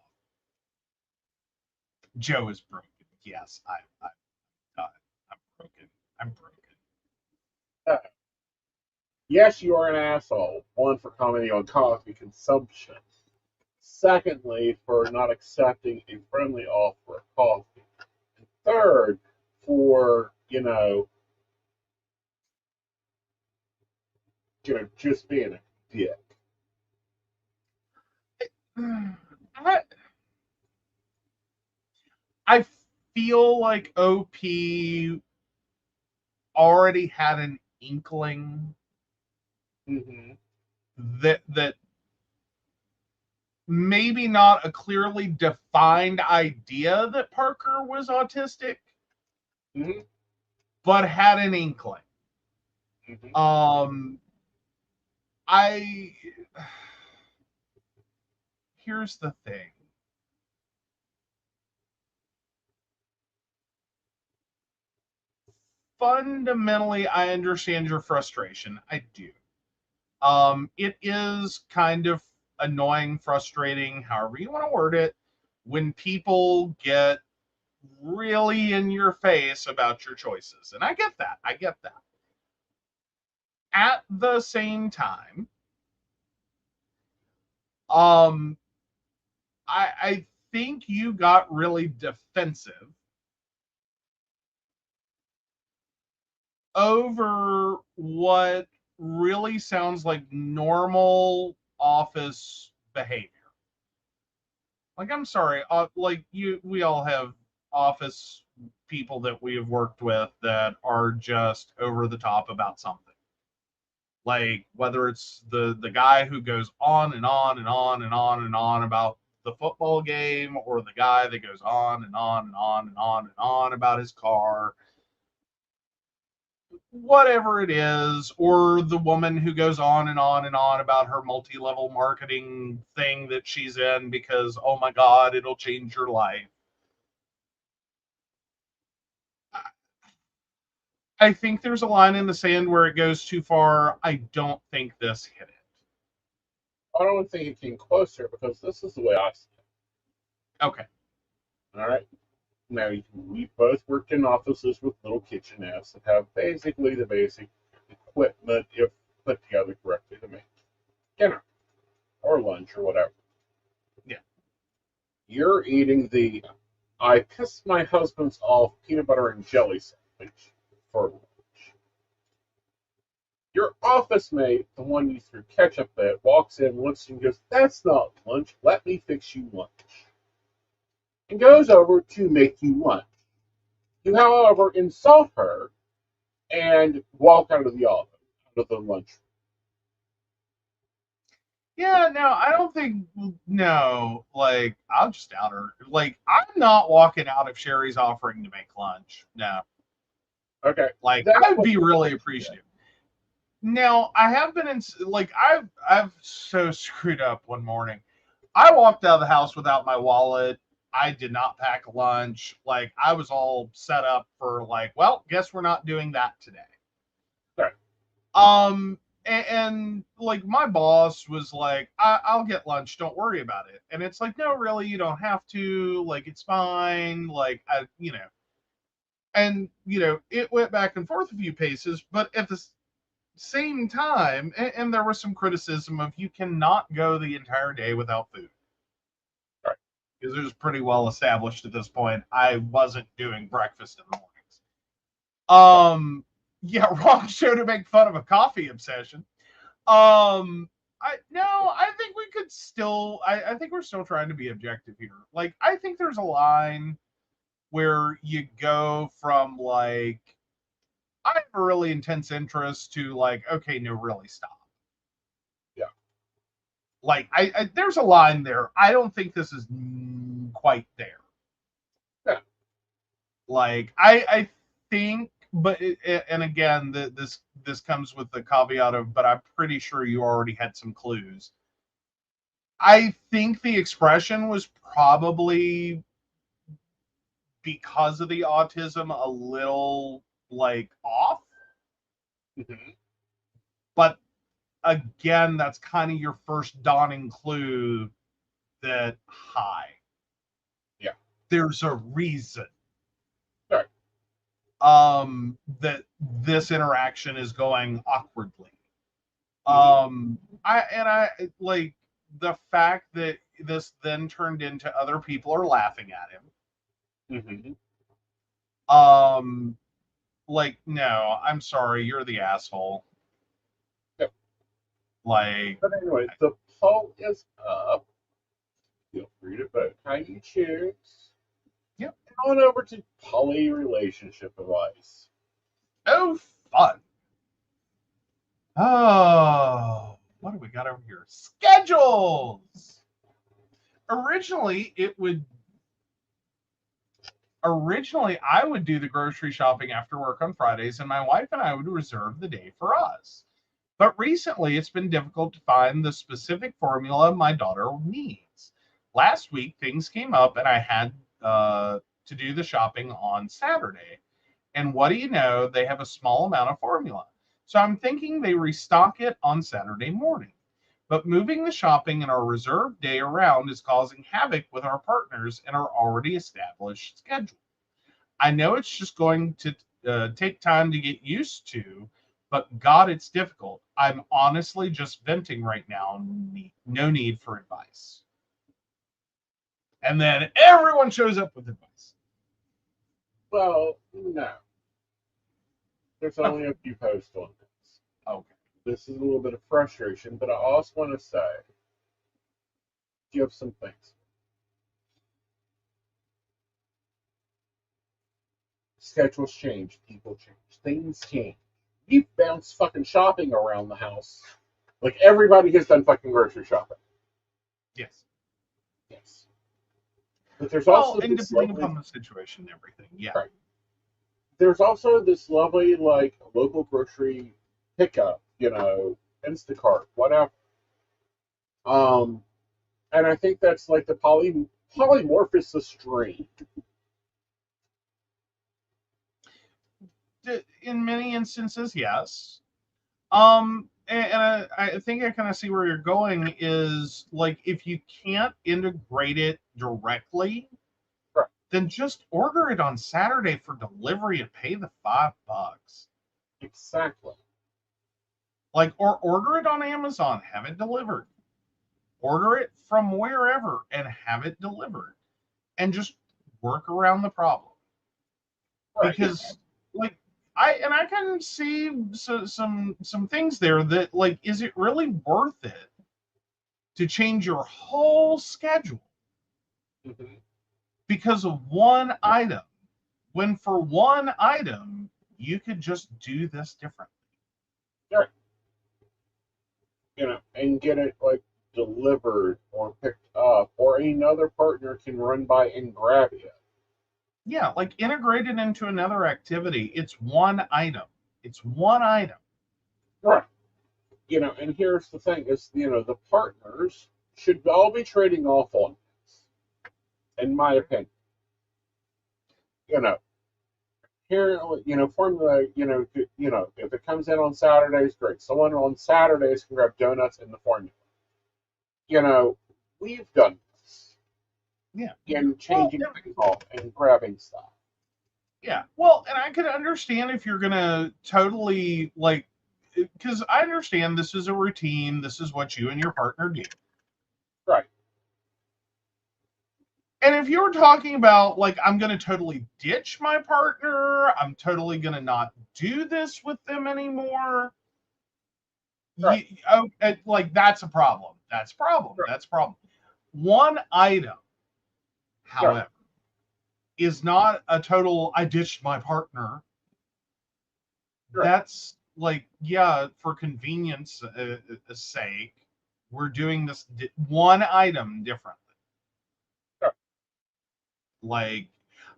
Joe is broken. Yes, I'm broken. I'm broken. Yes, you are an asshole. One, for commenting on coffee consumption. Secondly, for not accepting a friendly offer of coffee. And third, for, just being a dick. I feel like OP already had an inkling Mm-hmm. that maybe not a clearly defined idea that Parker was autistic, Mm-hmm. but had an inkling. Mm-hmm. I Here's the thing. Fundamentally, I understand your frustration. I do. It is kind of annoying, frustrating, however you want to word it, when people get really in your face about your choices. And I get that. I get that. At the same time, um, I think you got really defensive over what really sounds like normal office behavior. Like, I'm sorry, like we all have office people that we have worked with that are just over the top about something. Like, whether it's the guy who goes on and on and on and on and on about the football game, or the guy that goes on and on and on and on and on about his car, whatever it is, or the woman who goes on and on and on about her multi-level marketing thing that she's in because, oh my God, it'll change your life. I think there's a line in the sand where it goes too far. I don't think this hit it. I don't think it came closer because this is the way I see it. Okay. All right. Now, we both worked in offices with little kitchenettes that have basically the basic equipment, if put together correctly, to make dinner or lunch or whatever. Yeah. You're eating the I pissed my husband's off peanut butter and jelly sandwich for lunch. Your office mate, the one you threw ketchup at, walks in, looks and goes, "That's not lunch. Let me fix you lunch." And goes over to make you lunch. You, however, insult her and walk out of the office, out of the lunch. Yeah, no, I don't think, no, like, I'll just out her. Like, I'm not walking out if Sherry's offering to make lunch. No. Okay. Like, That's I'd what be you really said. appreciative. Now, I have been in, like, I've so screwed up one morning. I walked out of the house without my wallet. I did not pack lunch. Like, I was all set up for, like, well, guess we're not doing that today. Right. and like my boss was like, I'll get lunch, don't worry about it. And it's like, no, really, you don't have to. Like, it's fine. Like, and it went back and forth a few paces, but at the same time, and there was some criticism of you cannot go the entire day without food. Right. Because it was pretty well established at this point. I wasn't doing breakfast in the mornings. Yeah, wrong show to make fun of a coffee obsession. I think we could still. I think we're still trying to be objective here. Like, I think there's a line where you go from like, I have a really intense interest to like, okay, no, really stop. Yeah. Like, I there's a line there. I don't think this is quite there. Yeah. Like, I think, but and again, this comes with the caveat of, but I'm pretty sure you already had some clues. I think the expression was probably because of the autism a little like off. Mm-hmm. But again, that's kind of your first dawning clue that, hi. Yeah. There's a reason. Right. That this interaction is going awkwardly. I like the fact that this then turned into other people are laughing at him. Mm-hmm. Like, no, I'm sorry, you're the asshole. Yep. Like, but anyway, the poll is up. Feel free to vote how you choose. Yep. On over to poly relationship advice. Oh, fun. Oh, what do we got over here? Schedules. Originally, I would do the grocery shopping after work on Fridays, and my wife and I would reserve the day for us. But recently, it's been difficult to find the specific formula my daughter needs. Last week, things came up, and I had to do the shopping on Saturday. And what do you know? They have a small amount of formula. So I'm thinking they restock it on Saturday morning. But moving the shopping and our reserved day around is causing havoc with our partners and our already established schedule. I know it's just going to take time to get used to, but God, it's difficult. I'm honestly just venting right now. No need for advice. And then everyone shows up with advice. Well, no. There's only a few posts on this. Okay. This is a little bit of frustration, but I also want to say, you have some things. Schedules change, people change, things change. You bounce fucking shopping around the house. Like, everybody has done fucking grocery shopping. Yes. Yes. But there's Well, also and this depending lovely, upon the situation and everything, yeah. Right. There's also this lovely, like, local grocery pickup, Instacart, whatever. And I think that's like the polymorphous stream. In many instances, yes. And I think I kind of see where you're going is like, if you can't integrate it directly, Right. then just order it on Saturday for delivery and pay the $5. Exactly. Like, or order it on Amazon, have it delivered. Order it from wherever and have it delivered, and just work around the problem. Right. Because, like, I can see some things there that, like, is it really worth it to change your whole schedule Mm-hmm. because of one item, when for one item you could just do this differently? Right. And get it like delivered or picked up, or another partner can run by and grab it. Yeah, like, integrate it into another activity. It's one item. It's one item. Right. And here's the thing is, the partners should all be trading off on this, in my opinion. apparently, formula, if it comes in on Saturdays, great. Someone on Saturdays can grab donuts in the formula. We've done this Yeah. in changing things off and grabbing stuff. Yeah. Well, and I could understand if you're going to totally, like, because I understand this is a routine. This is what you and your partner do. Right. And if you were talking about, like, I'm going to totally ditch my partner, I'm totally going to not do this with them anymore. Right. Like, that's a problem. That's a problem. Right. That's a problem. One item, however, is not a total, I ditched my partner. Right. That's like, yeah, for convenience sake, we're doing this one item differently. Right. Like,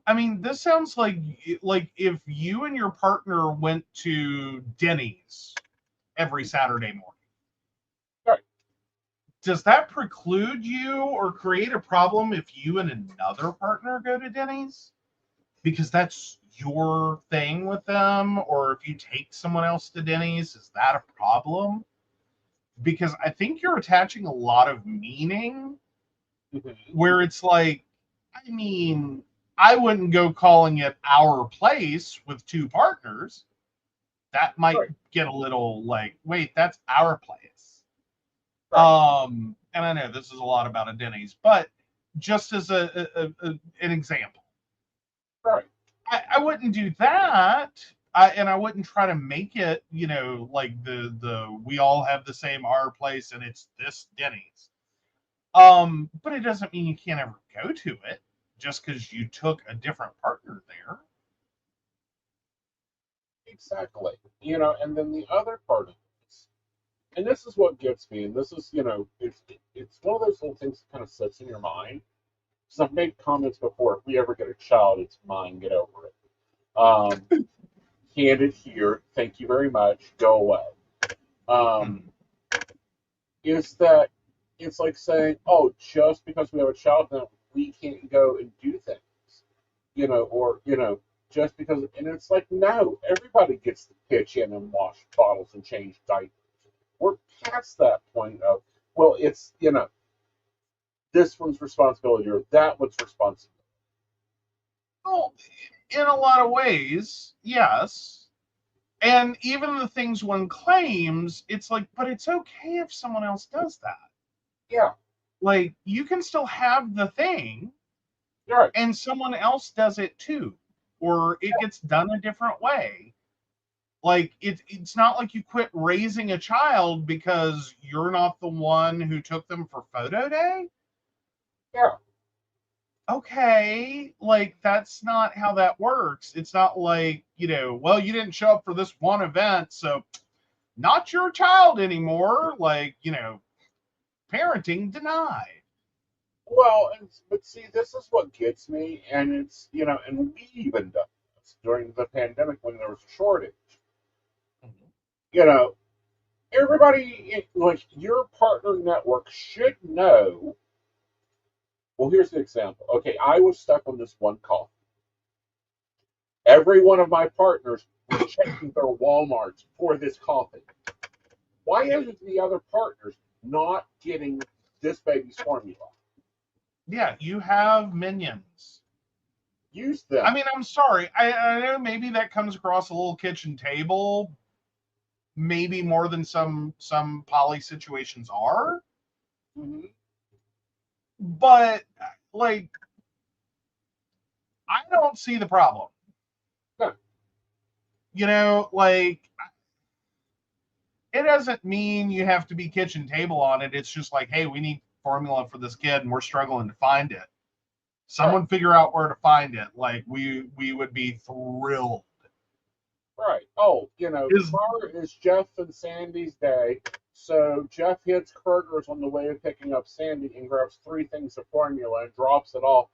I mean, this sounds like if you and your partner went to Denny's every Saturday morning. Right. Does that preclude you or create a problem if you and another partner go to Denny's? Because that's your thing with them, or if you take someone else to Denny's, is that a problem? Because I think you're attaching a lot of meaning where it's like, I mean, I wouldn't go calling it our place with two partners. That might get a little like, wait, that's our place. Right. And I know this is a lot about a Denny's, but just as an example. Right. I wouldn't do that. I wouldn't try to make it, like the we all have the same our place and it's this Denny's. But it doesn't mean you can't ever go to it just because you took a different partner there. Exactly. And then the other part of this, and this is what gets me, and this is, it's one of those little things that kind of sits in your mind. Because I've made comments before, if we ever get a child, it's mine, get over it. Candid here, thank you very much, go away. Is that it's like saying, oh, just because we have a child now, we can't go and do things, or, just because, and it's like, no, everybody gets to pitch in and wash bottles and change diapers. We're past that point of, well, it's, this one's responsibility or that one's responsibility. Well, in a lot of ways, yes. And even the things one claims, it's like, but it's okay if someone else does that. Yeah. Like, you can still have the thing, right, and someone else does it too, or it gets done a different way. Like, it's not like you quit raising a child because you're not the one who took them for photo day. Yeah. Okay, like, that's not how that works. It's not like, well, you didn't show up for this one event, so not your child anymore. Like, parenting denied. Well, but see, this is what gets me, and it's, and we even done this during the pandemic when there was a shortage. Everybody, like, your partner network should know. Well, here's the example. Okay, I was stuck on this one call. Every one of my partners was checking their Walmarts for this coffee. Why isn't the other partners not getting this baby's formula? Yeah, you have minions. Use them. I mean, I'm sorry. I know maybe that comes across a little kitchen table, maybe more than some poly situations are. Mm-hmm. But, like, I don't see the problem. No. Like, it doesn't mean you have to be kitchen table on it. It's just like, hey, we need formula for this kid and we're struggling to find it. Someone figure out where to find it. Like, we would be thrilled. Right. Oh, tomorrow is Jeff and Sandy's day. So Jeff hits Kroger's on the way of picking up Sandy and grabs 3 things of formula and drops it off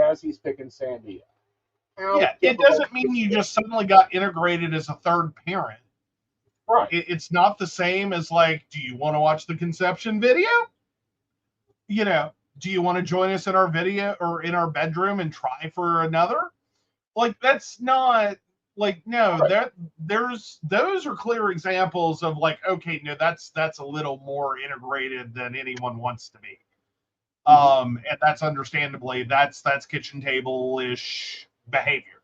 as he's picking Sandy up. Yeah, it doesn't mean you just suddenly got integrated as a third parent. Right. It's not the same as, like, do you want to watch the conception video? Do you want to join us in our video or in our bedroom and try for another? Like, that's not, Like, no, Right. those are clear examples of like, okay, no, that's a little more integrated than anyone wants to be. And that's understandably that's kitchen table-ish behavior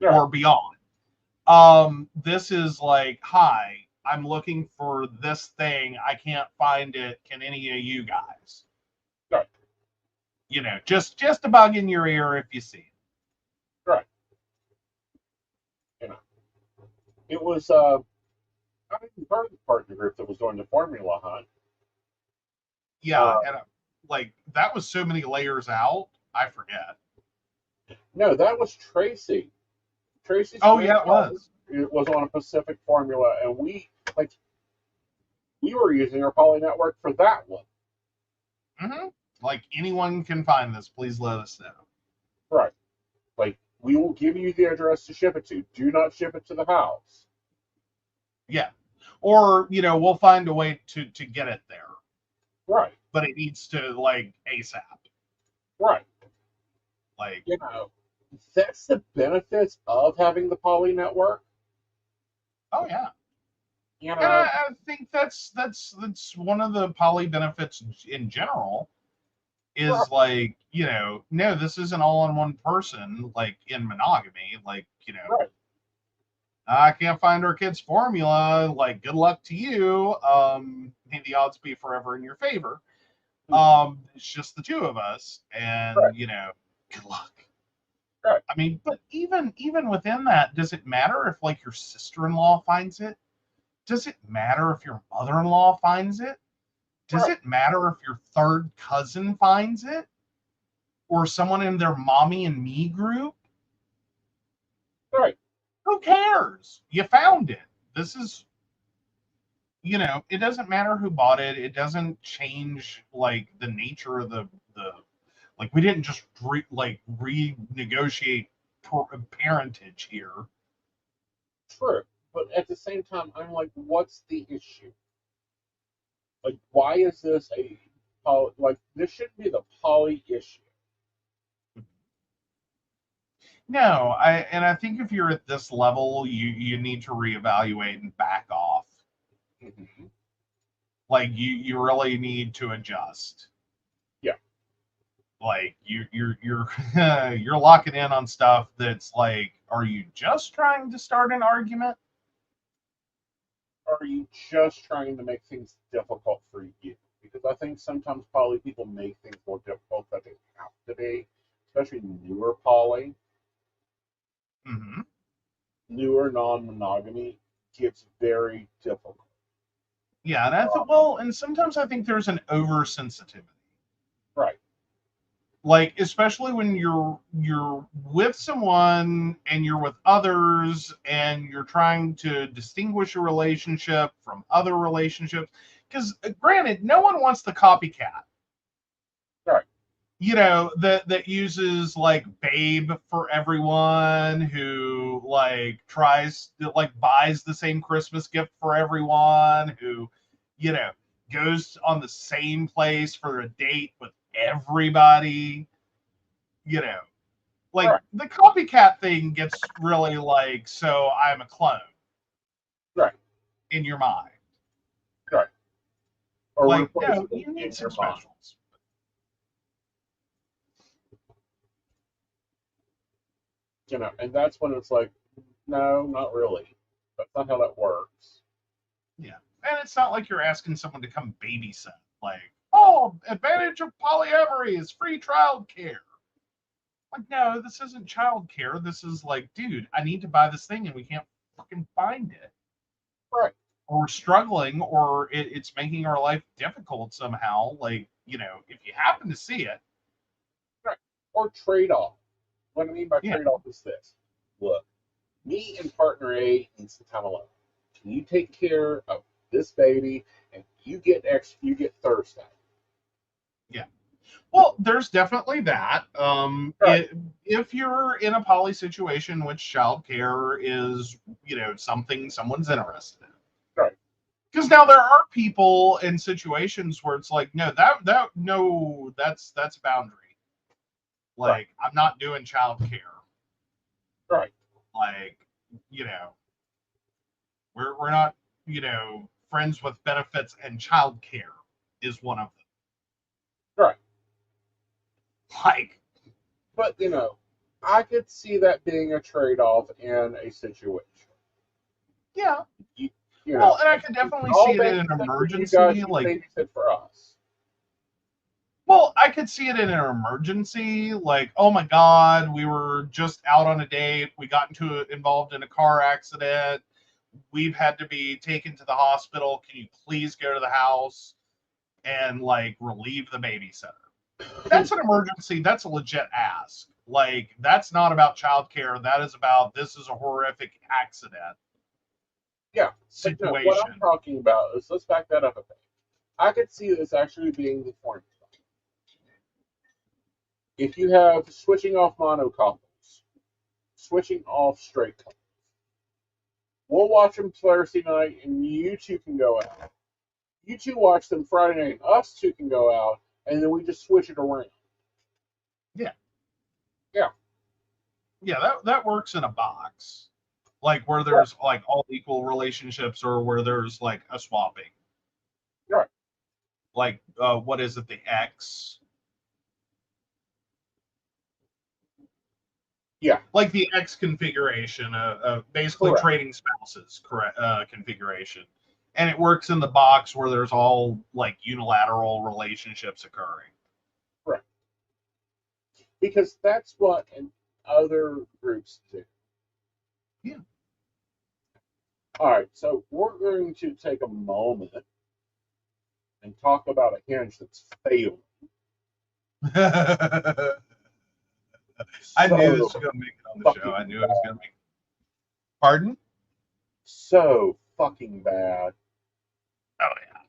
Right. or beyond. This is like, hi, I'm looking for this thing. I can't find it. Can any of you guys? Right. Just a bug in your ear if you see it. Right. You know, it was I think part of the partner group that was doing the formula hunt. Yeah, and like that was so many layers out. I forget. No, that was Tracy. Tracy's Oh friend yeah, it was. it was on a Pacific formula, and we were using our poly network for that one. Like anyone can find this. Please let us know. Right. Like, we will give you the address to ship it to. Do not ship it to the house. Yeah, or we'll find a way to get it there. Right. But it needs to like ASAP. Right. Like, that's the benefits of having the poly network. oh yeah. You know, And I think that's one of the poly benefits in general is right. like, no, this isn't all on one person, like in monogamy. Like, Right. I can't find our kid's formula. Like, good luck to you. May the odds be forever in your favor. It's just the two of us, and Right. good luck. Right. I mean, but even within that, does it matter if like your sister-in-law finds it? Does it matter if your mother-in-law finds it? Does Right. it matter if your third cousin finds it? Or someone in their mommy and me group? Right. Who cares? You found it. This is, it doesn't matter who bought it. It doesn't change like the nature of the like we didn't just renegotiate parentage here. True. But at the same time, I'm like, what's the issue? Like, why is this a poly? Like, this shouldn't be the poly issue. No, I think if you're at this level, you need to reevaluate and back off. Mm-hmm. Like you really need to adjust. Yeah. Like you're you're locking in on stuff that's like, are you just trying to start an argument? Are you just trying to make things difficult for you? Because I think sometimes poly people make things more difficult than they have to be, especially newer poly. Mm-hmm. Newer non-monogamy gets very difficult. Yeah, and I thought, well, and sometimes I think there's an oversensitivity. Right. Like, especially when you're with someone and you're with others and you're trying to distinguish a relationship from other relationships. Because granted, no one wants the copycat. Right. That uses like babe for everyone, who like tries to like buys the same Christmas gift for everyone, who goes on the same place for a date with everybody. Like Right. the copycat thing gets really like, so I'm a clone. Right. In your mind. Right. Or like, replace no, it you need in some your mind. specials. And that's when it's like, no, not really. That's not how that works. Yeah. And it's not like you're asking someone to come babysit. Like, oh, advantage of polyamory is free child care. Like, no, this isn't child care. This is like, dude, I need to buy this thing and we can't fucking find it. Right. Or we're struggling, or it's making our life difficult somehow. Like, if you happen to see it. Right. Or trade off. What I mean by Yeah. trade off is this. Look, me and partner A need some time alone. Can you take care of this baby and you get Thursday? Yeah. Well, there's definitely that. Right. If you're in a poly situation, which childcare is, something someone's interested in. Right. Because now there are people in situations where it's like, no, that's a boundary. Like, Right. I'm not doing childcare. Right. Like, you know, we're not, friends with benefits, and childcare is one of them. Right. Like, But, I could see that being a trade-off in a situation. yeah. You Well, and I could definitely all see it in an babysit for you guys, emergency. you Like, babysit for us. well, I could see it in an emergency. Like, oh my God, we were just out on a date. We got involved in a car accident. We've had to be taken to the hospital. Can you please go to the house and like relieve the babysitter? That's an emergency. That's a legit ask. Like, that's not about childcare. That is about, this is a horrific accident Yeah. But no, what I'm situation. talking about is, let's back that up a bit. I could see this actually being the formula. If you have switching off mono couples, switching off straight couples, we'll watch them Thursday night, and you two can go out. You two watch them Friday night, and us two can go out, and then we just switch it around. Yeah. Yeah. Yeah, that works in a box. Like where there's like all equal relationships, or where there's like a swapping. Right. Like, what is it? The X? Yeah. Like the X configuration, basically Correct. trading spouses configuration. And it works in the box where there's all like unilateral relationships occurring. Right. Because that's what other groups do. Yeah. All right, so we're going to take a moment and talk about a hinge that's failed. I knew this was going to make it on the show. I knew it was going to make it. Pardon? So fucking bad. Oh, yeah.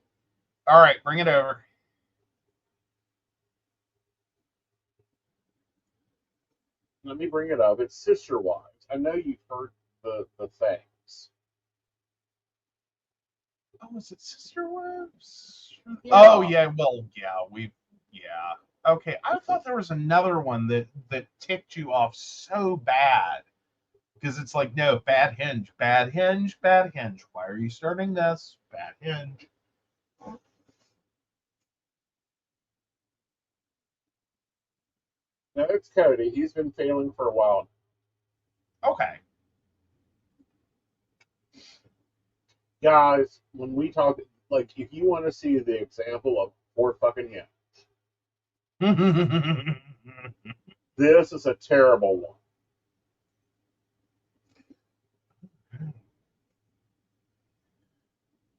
All right, bring it over. Let me bring it up. It's Sister Wives. I know you've heard the things. Oh, is it Sister Wives? Yeah. Oh, yeah. Well, yeah. Okay, I thought there was another one that ticked you off so bad. Because it's like, no, bad hinge, bad hinge, bad hinge. Why are you starting this? Bad hinge. No, it's Cody. He's been failing for a while. Okay. Guys, when we talk, like, if you want to see the example of poor fucking hinge, this is a terrible one.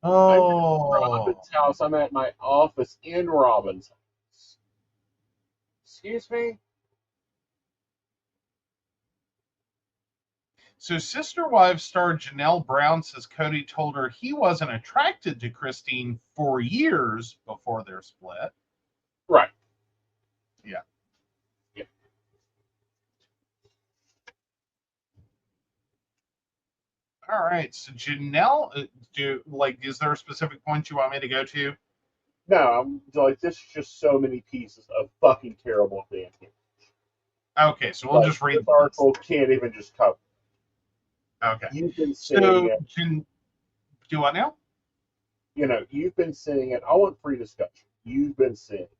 Oh. I'm at Robin's house. I'm at my office in Robin's house. Excuse me? So Sister Wives star Janelle Brown says Cody told her he wasn't attracted to Christine for years before their split. Right. Yeah. Yeah. All right. So Janelle, is there a specific point you want me to go to? No, I'm like, this is just so many pieces of fucking terrible damn here. Okay, so we'll just read this article. Can't even just cover. Okay. You've been saying it. Do I now? You've been saying it. I want free discussion. You've been saying it.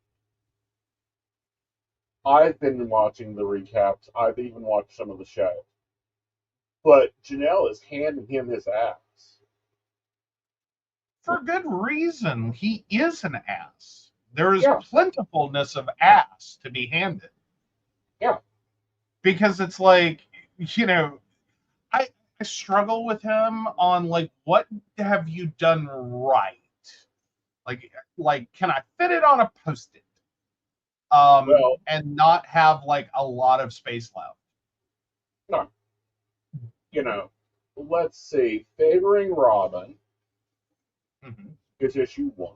I've been watching the recaps. I've even watched some of the show. But Janelle is handing him his ass. For good reason. He is an ass. There is plentifulness of ass to be handed. Yeah. Because it's like, I struggle with him on like, what have you done right? Like, can I fit it on a Post-it? And not have like a lot of space left. No. Let's see. Favoring Robin is issue 1.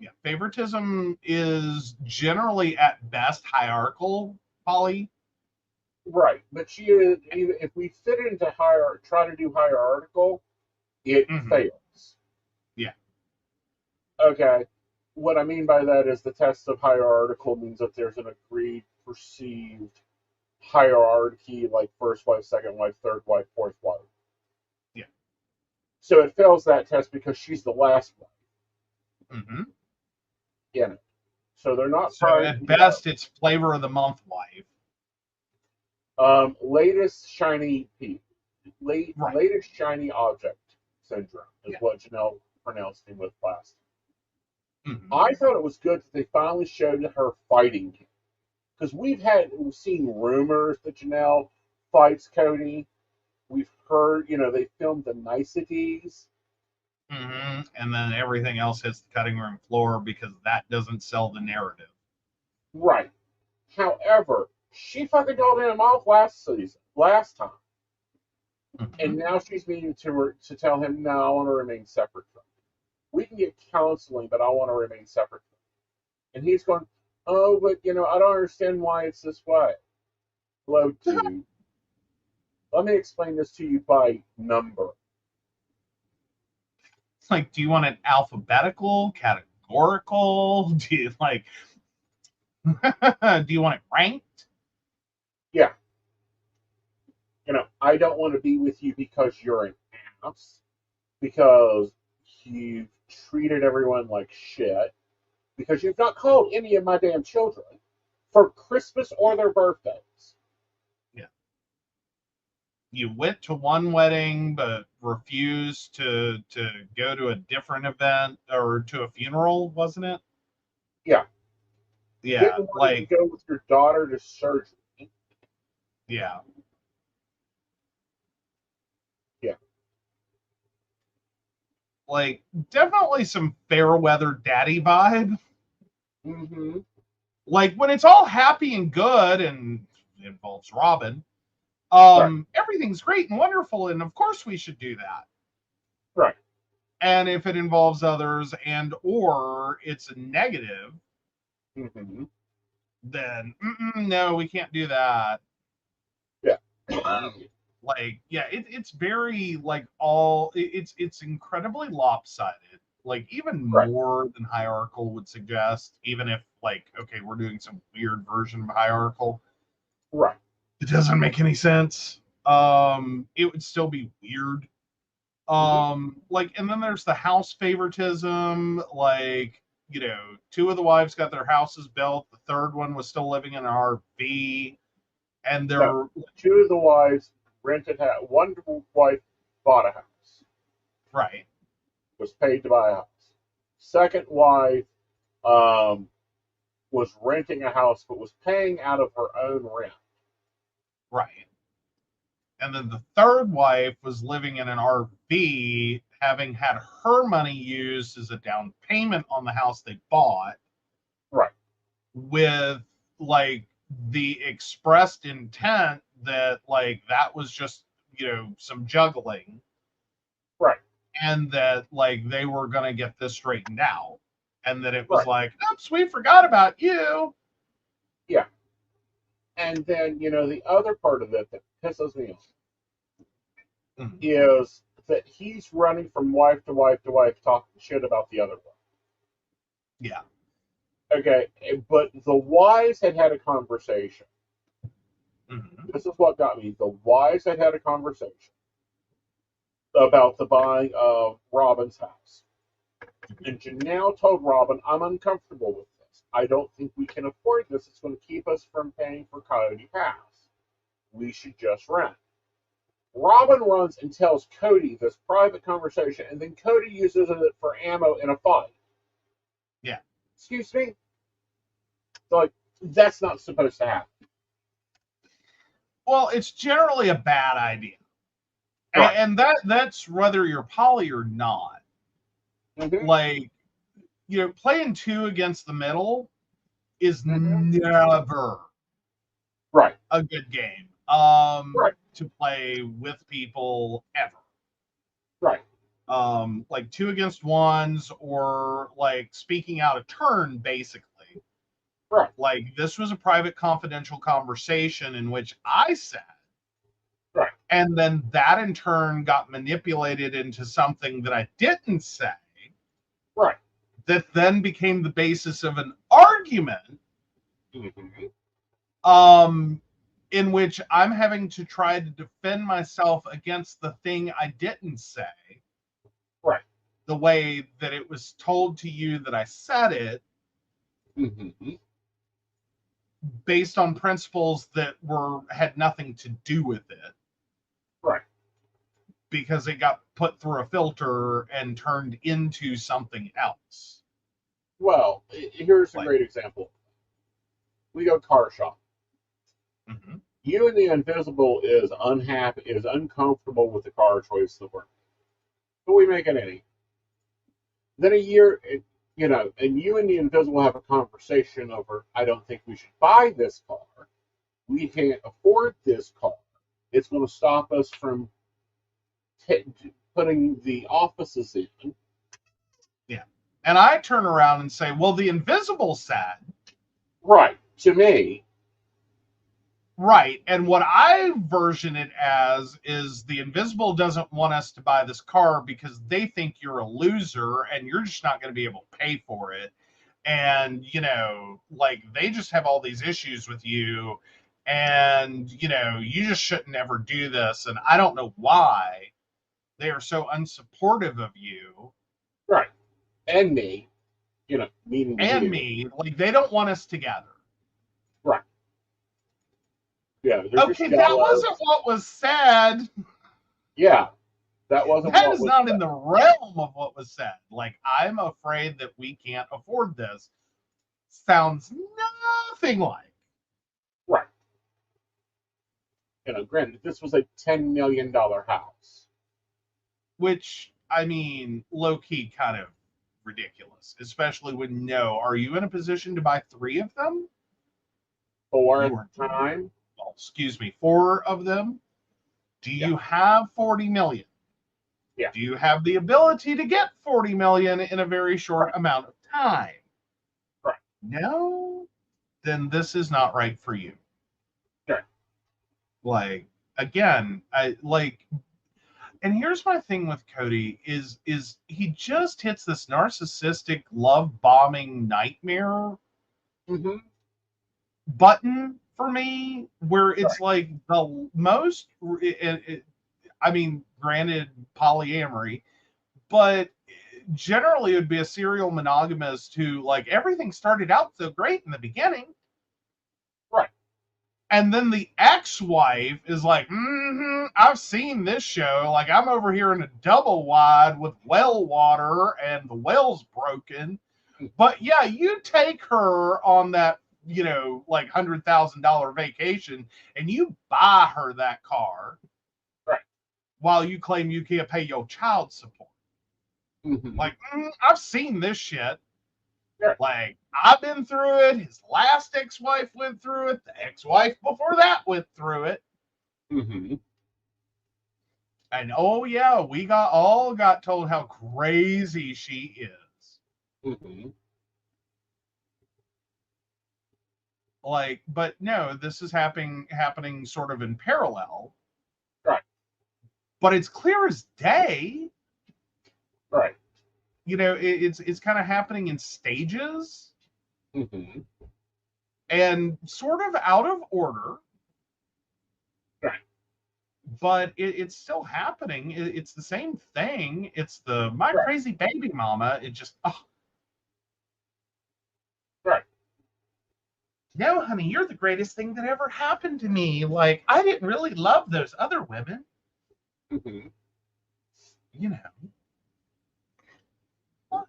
Yeah, favoritism is generally at best hierarchical, Polly. Right, but she is. If we fit it into try to do hierarchical, it fails. Yeah. Okay. What I mean by that is the test of hierarchical means that there's an agreed, perceived hierarchy, like first wife, second wife, third wife, fourth wife. Yeah. So it fails that test because she's the last one Mm-hmm. in it. So they're not So at best, it's flavor of the month wife. Latest shiny Right. latest shiny object syndrome is Yeah. what Janelle pronounced him with last. Mm-hmm. I thought it was good that they finally showed her fighting him. Because we've seen rumors that Janelle fights Cody. We've heard, they filmed the niceties. Mm-hmm. And then everything else hits the cutting room floor because that doesn't sell the narrative. Right. However, she fucking told him off last time. Mm-hmm. And now she's meaning to tell him, no, I want to remain separate from you. We can get counseling, but I want to remain separate from you. And he's going, oh, but, I don't understand why it's this way. Hello, dude. Let me explain this to you by number. It's like, do you want it alphabetical, categorical? Do you like? Do you want it ranked? Yeah. I don't want to be with you because you're an ass, because you've treated everyone like shit, because you've not called any of my damn children for Christmas or their birthdays. Yeah. You went to one wedding but refused to go to a different event or to a funeral, wasn't it? Yeah. Yeah, Didn't want to go with your daughter to surgery. Yeah. Yeah. Like, definitely some fair weather daddy vibe. Mm-hmm. Like, when it's all happy and good and it involves Robin, Right. everything's great and wonderful, and of course we should do that. Right. And if it involves others and or it's a negative, Mm-hmm. then no, we can't do that. Yeah. Like, yeah, it's very like it's incredibly lopsided. Like, even Right. more than hierarchical would suggest, even if, like, okay, we're doing some weird version of hierarchical. Right. It doesn't make any sense. It would still be weird. Like, and then there's the house favoritism. Like, two of the wives got their houses built. The third one was still living in an RV, and they're No. Two of the wives rented house. One wife bought a house. right. Was paid to buy a house. Second wife was renting a house, but was paying out of her own rent. Right. And then the third wife was living in an RV, having had her money used as a down payment on the house they bought. Right. With, like, the expressed intent that, like, that was just, some juggling. Right. And that, like, they were going to get this straightened out. And that it was Right. like, oops, we forgot about you. Yeah. And then, the other part of it that pisses me off is that he's running from wife to wife to wife talking shit about the other one. Yeah. Okay, but the wives had a conversation. Mm-hmm. This is what got me. The wives had a conversation about the buying of Robin's house. And Janelle told Robin, I'm uncomfortable with this. I don't think we can afford this. It's going to keep us from paying for Coyote Pass. We should just rent. Robin runs and tells Cody this private conversation, and then Cody uses it for ammo in a fight. Yeah. Excuse me? Like, that's not supposed to happen. Well, it's generally a bad idea. Right. And that's whether you're poly or not. Mm-hmm. Like, playing two against the middle is never right. a good game to play with people ever. Right. Like two against ones, or like speaking out of turn, basically. Right. Like, this was a private confidential conversation in which I said, right. And then that in turn got manipulated into something that I didn't say. Right. That then became the basis of an argument. Mm-hmm. in which I'm having to try to defend myself against the thing I didn't say. Right. The way that it was told to you that I said it, based on principles that had nothing to do with it. Right. Because it got put through a filter and turned into something else. Well, here's a great example. We go car shop. Mm-hmm. You and the invisible is unhappy, is uncomfortable with the car choice that we're. But we make it any. Then a year, you know, and you and the invisible have a conversation over, I don't think we should buy this car. We can't afford this car. It's going to stop us from putting the offices in. Yeah. And I turn around and say, well, the invisible said. Right. To me. Right. And what I version it as is the invisible doesn't want us to buy this car because they think you're a loser and you're just not going to be able to pay for it. And, you know, like they just have all these issues with you and, you know, you just shouldn't ever do this. And I don't know why they are so unsupportive of you. Right. And me, you know, meaning and you. Me, like they don't want us together. Right. Yeah. Okay, that wasn't what was said. Yeah. That wasn't that what is was not said. In the realm of what was said. Like, I'm afraid that we can't afford this. Sounds nothing like. Right. You know, granted, this was a $10 million house. Which, I mean, low-key kind of ridiculous. Especially when, are you in a position to buy 3 of them? 4 at the time? Oh, excuse me, 4 of them? Do you have 40 million? Yeah. Do you have the ability to get 40 million in a very short amount of time? Right. No? Then this is not right for you. Sure. Like, again, and here's my thing with Cody is he just hits this narcissistic love bombing nightmare button for me, where it's like the most, I mean, granted, polyamory, but generally it would be a serial monogamist who, like, everything started out so great in the beginning. Right. And then the ex-wife is like, I've seen this show. Like, I'm over here in a double wide with well water and the well's broken. But yeah, you take her on that, like $100,000 vacation and you buy her that car. Right. While you claim you can't pay your child support. Like, I've seen this shit. Sure. Like, I've been through it. His last ex-wife went through it. The ex-wife before that went through it. And oh yeah, we got told how crazy she is. Like, but no, this is happening sort of in parallel. Right. But it's clear as day. Right. It's kind of happening in stages. And sort of out of order. Right. But it's still happening. It's the same thing. It's my crazy baby mama. It just, Right. No, honey, you're the greatest thing that ever happened to me. Like, I didn't really love those other women. What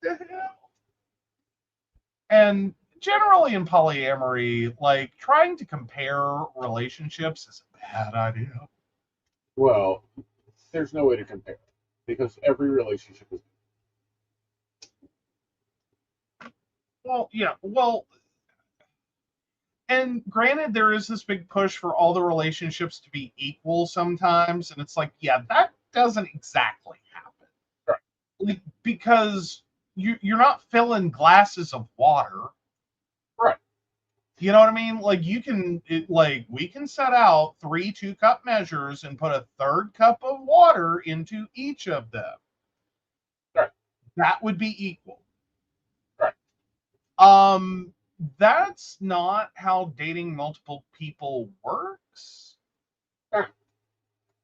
the hell? And generally in polyamory, like, trying to compare relationships is a bad idea. Well, there's no way to compare because every relationship is. Well, yeah, and granted, there is this big push for all the relationships to be equal sometimes, and it's like, yeah, that doesn't exactly happen. Right. Like, because you're not filling glasses of water. Right. You know what I mean? Like, we can set out 3 2-cup measures and put a 3rd cup of water into each of them. Right. That would be equal. Right. that's not how dating multiple people works. Ah,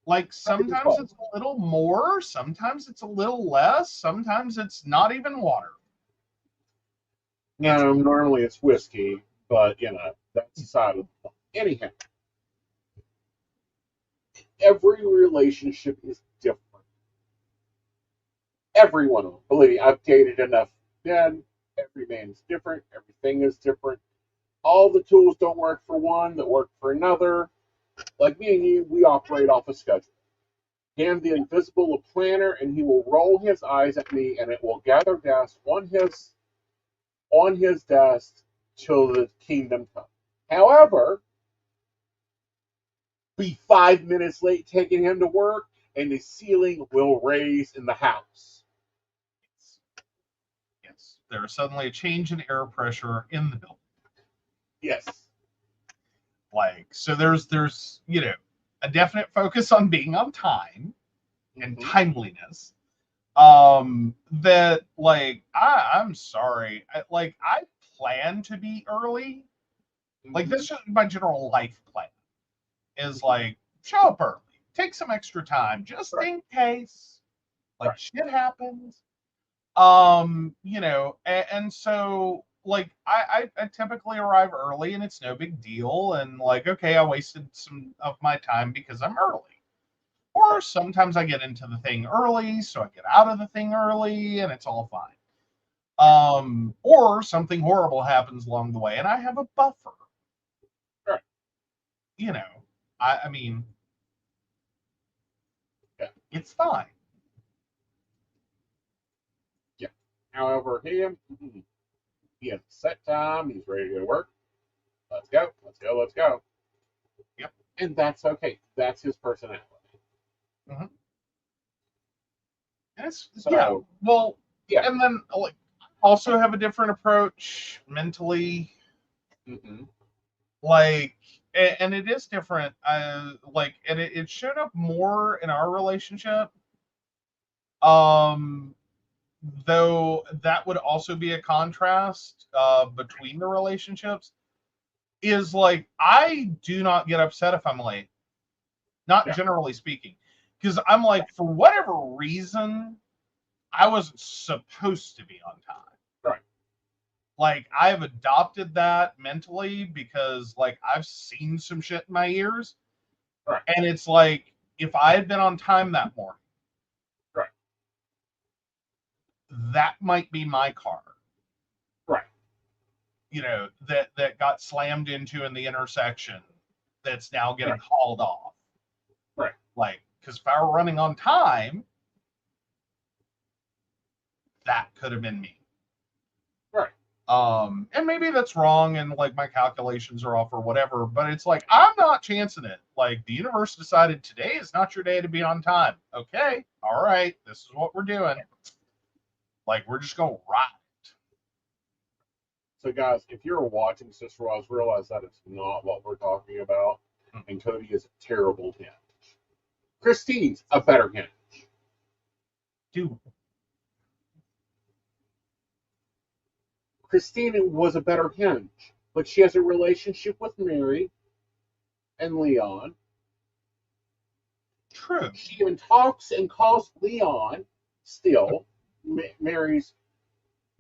Like sometimes it's a little more, sometimes it's a little less, sometimes it's not even water. no, normally it's whiskey, but you know, that's the side of the point. Anyhow, every relationship is different. Every one of them. Believe me, I've dated enough men. Every man is different. Everything is different. All the tools don't work for one that work for another. Like me and you, we operate off a schedule. Hand the invisible a planner, and he will roll his eyes at me, and it will gather dust on his desk till the kingdom come. However, be 5 minutes late taking him to work, and the ceiling will raise in the house. Yes, there's suddenly a change in air pressure in the building. Yes. Like, so there's a definite focus on being on time and timeliness. That like I'm sorry, I plan to be early. Like this is my general life plan. Is like show up early, take some extra time just in case like shit happens. And so like I typically arrive early and it's no big deal. And like, okay, I wasted some of my time because I'm early. Or sometimes I get into the thing early, so I get out of the thing early and it's all fine. Or something horrible happens along the way and I have a buffer. Right. You know, I mean, it's fine. Yeah. However, him, he has a set time. He's ready to go to work. Let's go. Let's go. Let's go. Yep. And that's okay. That's his personality. Mm-hmm. So, yeah. Well, yeah. And then like also have a different approach mentally. Mm-hmm. Like, and it is different. And it showed up more in our relationship. Though that would also be a contrast between the relationships. Is like I do not get upset if I'm late. Not generally speaking, because I'm like for whatever reason I wasn't supposed to be on time. Right. Like I've adopted that mentally because like I've seen some shit in my ears. Right. And it's like if I had been on time that morning, right, that might be my car. Right. That got slammed into in the intersection that's now getting hauled off. Right. Like, because if I were running on time, that could have been me. Right. And maybe that's wrong and like my calculations are off or whatever, but it's like I'm not chancing it. Like the universe decided today is not your day to be on time. Okay, all right, this is what we're doing. Like we're just gonna ride it. So guys, if you're watching Sister Wives, realize that it's not what we're talking about. And Cody is a terrible hinge. Christine's a better hinge. Dude. Christina was a better hinge, but she has a relationship with Mary and Leon. True. She even talks and calls Leon still Mary's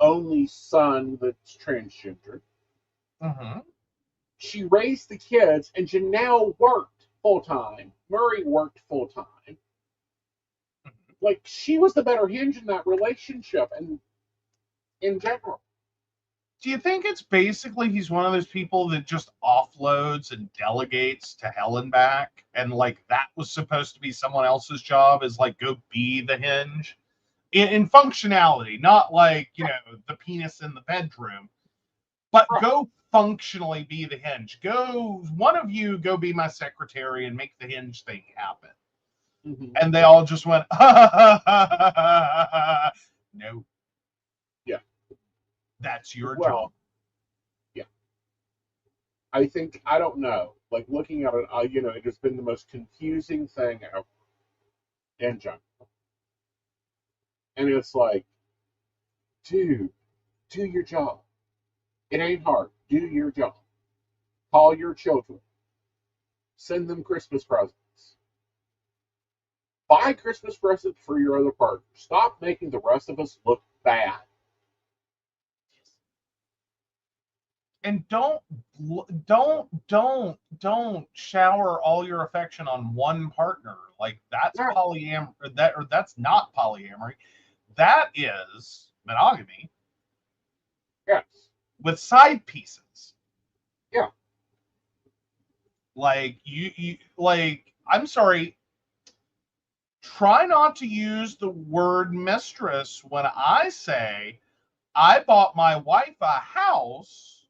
only son that's transgender. Mm-hmm. She raised the kids, and Janelle worked full time. Murray worked full time. Like she was the better hinge in that relationship, and in general. Do you think it's basically he's one of those people that just offloads and delegates to hell and back? And like that was supposed to be someone else's job, is like go be the hinge in functionality, not like, the penis in the bedroom, but go functionally be the hinge. Go, one of you go be my secretary and make the hinge thing happen. Mm-hmm. And they all just went, no. Yeah. That's your job. Yeah. I think, I don't know, like looking at it, it has been the most confusing thing ever in general. And it's like, dude, do your job. It ain't hard. do your job. Call your children. Send them Christmas presents. Buy Christmas presents for your other partner. Stop making the rest of us look bad. And don't shower all your affection on one partner. Like that's polyamory. That's not polyamory. That is monogamy. Yes. With side pieces. Yeah. Like you like, I'm sorry. Try not to use the word mistress when I say I bought my wife a house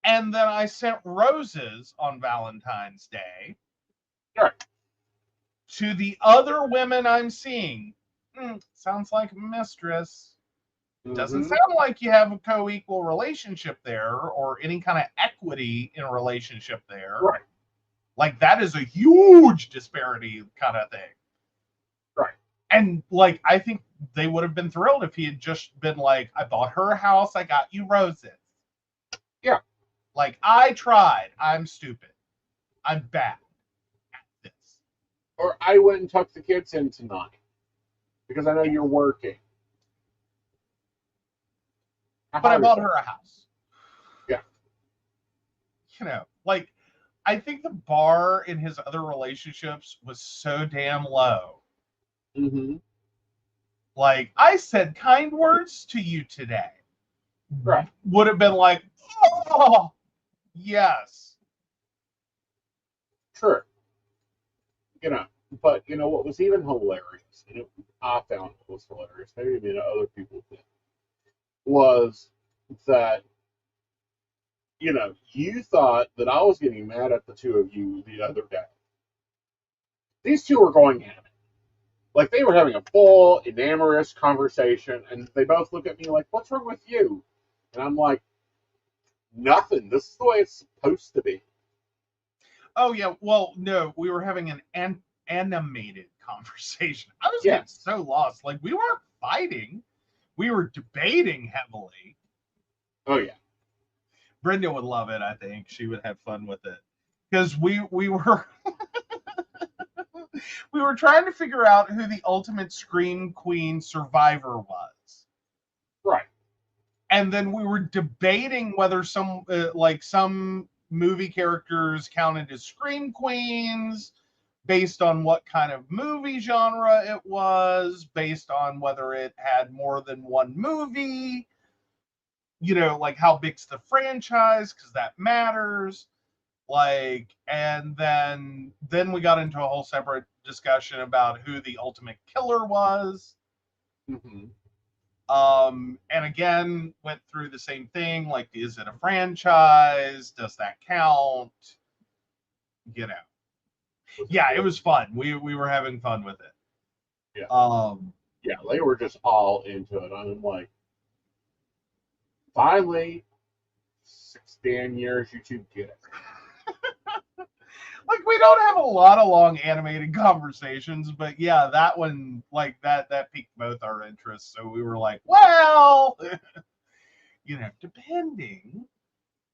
and then I sent roses on Valentine's Day. Right. To the other women I'm seeing. Sounds like mistress. Doesn't sound like you have a co-equal relationship there or any kind of equity in a relationship there. Right. Like that is a huge disparity kind of thing. Right. And like, I think they would have been thrilled if he had just been like, I bought her a house, I got you roses. Yeah. Like, I tried. I'm stupid. I'm bad at this. Or I went and tucked the kids in tonight because I know you're working. But I bought her a house. Yeah. You know, like, I think the bar in his other relationships was so damn low. Mm-hmm. Like, I said kind words to you today. Right. Would have been like, oh, yes. True. You know, but you know what was even hilarious, and I found it was hilarious, maybe other people did, was that, you know, you thought that I was getting mad at the two of you the other day. These two were going at it. Like they were having a full, enamorous conversation, and they both look at me like, what's wrong with you? And I'm like, nothing. This is the way it's supposed to be. Oh, yeah. Well, no, we were having an animated conversation. I was Yeah. getting so lost. Like, we weren't fighting. We were debating heavily. Oh, yeah. Brenda would love it, I think. She would have fun with it. Because we were we were trying to figure out who the ultimate Scream Queen survivor was. Right. And then we were debating whether some movie characters counted as Scream Queens based on what kind of movie genre it was, based on whether it had more than one movie. You know, like how big's the franchise, because that matters. Like, and then we got into a whole separate discussion about who the ultimate killer was. Mm-hmm. And again, went through the same thing. Like, is it a franchise? Does that count? You know. Yeah, it was fun. We were having fun with it. Yeah. Yeah, they were just all into it. I'm like, finally, 6 damn years, you two get it. Like, we don't have a lot of long animated conversations, but yeah, that one, like, that piqued both our interests. So we were like, well, you know, depending.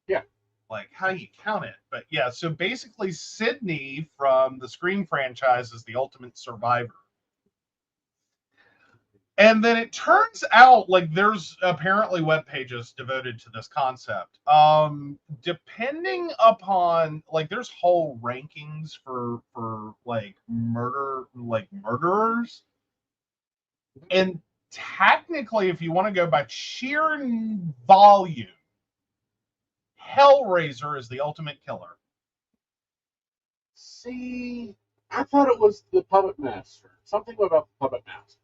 Yeah. Like, how you count it. But yeah, so basically, Sydney from the Scream franchise is the ultimate survivor. And then it turns out, like, there's apparently web pages devoted to this concept. Depending upon, like, there's whole rankings for like murderers. And technically, if you want to go by sheer volume, Hellraiser is the ultimate killer. See, I thought it was the Puppet Master. Something about the Puppet Master.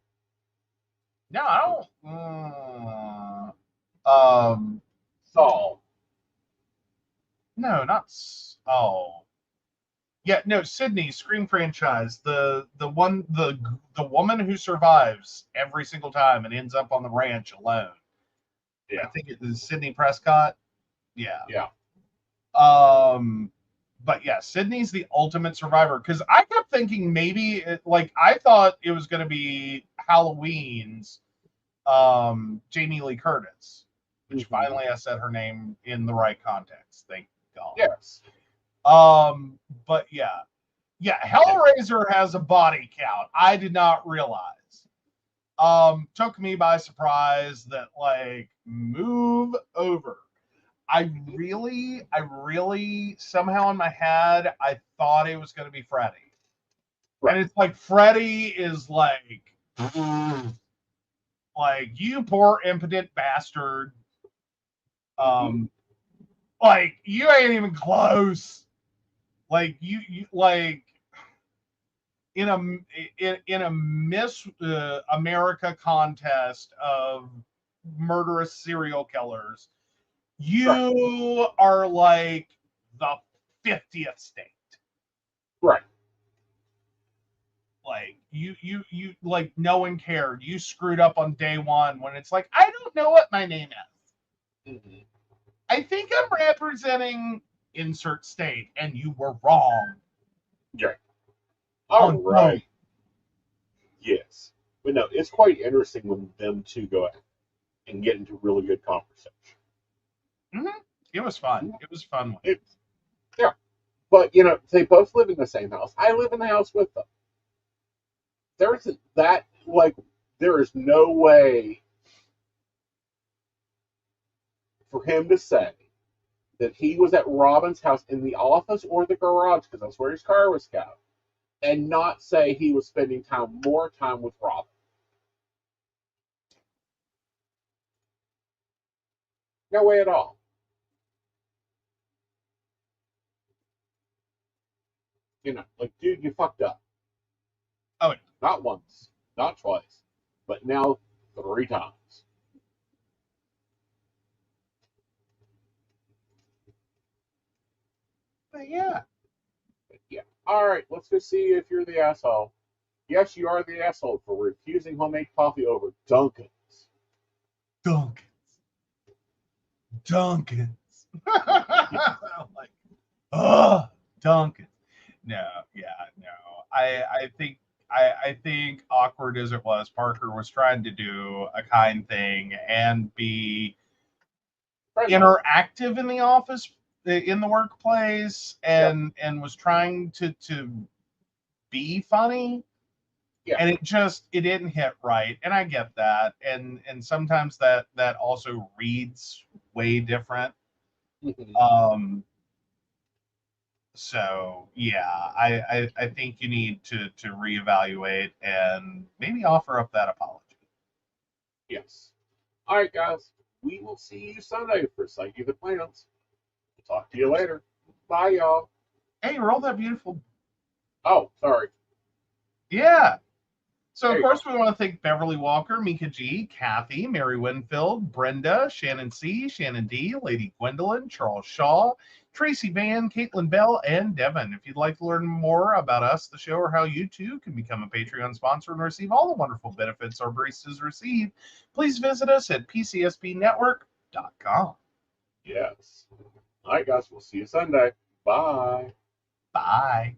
No, I don't. Saul. No, not. Oh, yeah, no. Sydney Scream franchise. The woman who survives every single time and ends up on the ranch alone. Yeah. I think it is Sydney Prescott. Yeah. Yeah. But yeah, Sydney's the ultimate survivor, because I kept thinking maybe I thought it was going to be Halloween's Jamie Lee Curtis, which finally I said her name in the right context. Thank God. Yes. But yeah, Hellraiser has a body count. I did not realize. Took me by surprise that, like, move over. I really somehow in my head I thought it was going to be Freddy. Right. And it's like Freddy is like you poor impotent bastard. Like you ain't even close. Like you like in a Miss America contest of murderous serial killers, you are like the 50th state. Right. Like you like no one cared. You screwed up on day one when it's like, I don't know what my name is. I think I'm representing insert state, and you were wrong. Yeah. All right. Yes. But no, it's quite interesting when them two go out and get into really good conversation. It was fun. It was fun. Yeah. But, you know, they both live in the same house. I live in the house with them. There isn't that, like, there is no way for him to say that he was at Robin's house in the office or the garage, because that's where his car was kept, and not say he was spending more time with Robin. No way at all. You know, like, dude, you fucked up. Oh, yeah. Not once, not twice, but now 3 times. But yeah. All right, let's go see if you're the asshole. Yes, you are the asshole for refusing homemade coffee over Dunkin's. Like, Dunkin'. No. I think awkward as it was, Parker was trying to do a kind thing and be interactive in the office, in the workplace, and was trying to be funny. Yeah. And it didn't hit right. And I get that. And sometimes that also reads way different. So yeah, I think you need to reevaluate and maybe offer up that apology. Yes. All right, guys. We will see you Sunday for Psyche the Plants. We'll talk to you later. Bye, y'all. Hey, roll that beautiful. Oh, sorry. Yeah. So, of course, we want to thank Beverly Walker, Mika G, Kathy, Mary Winfield, Brenda, Shannon C, Shannon D, Lady Gwendolyn, Charles Shaw, Tracy Van, Caitlin Bell, and Devin. If you'd like to learn more about us, the show, or how you too can become a Patreon sponsor and receive all the wonderful benefits our baristas receive, please visit us at pcsbnetwork.com. Yes. All right, guys. We'll see you Sunday. Bye. Bye.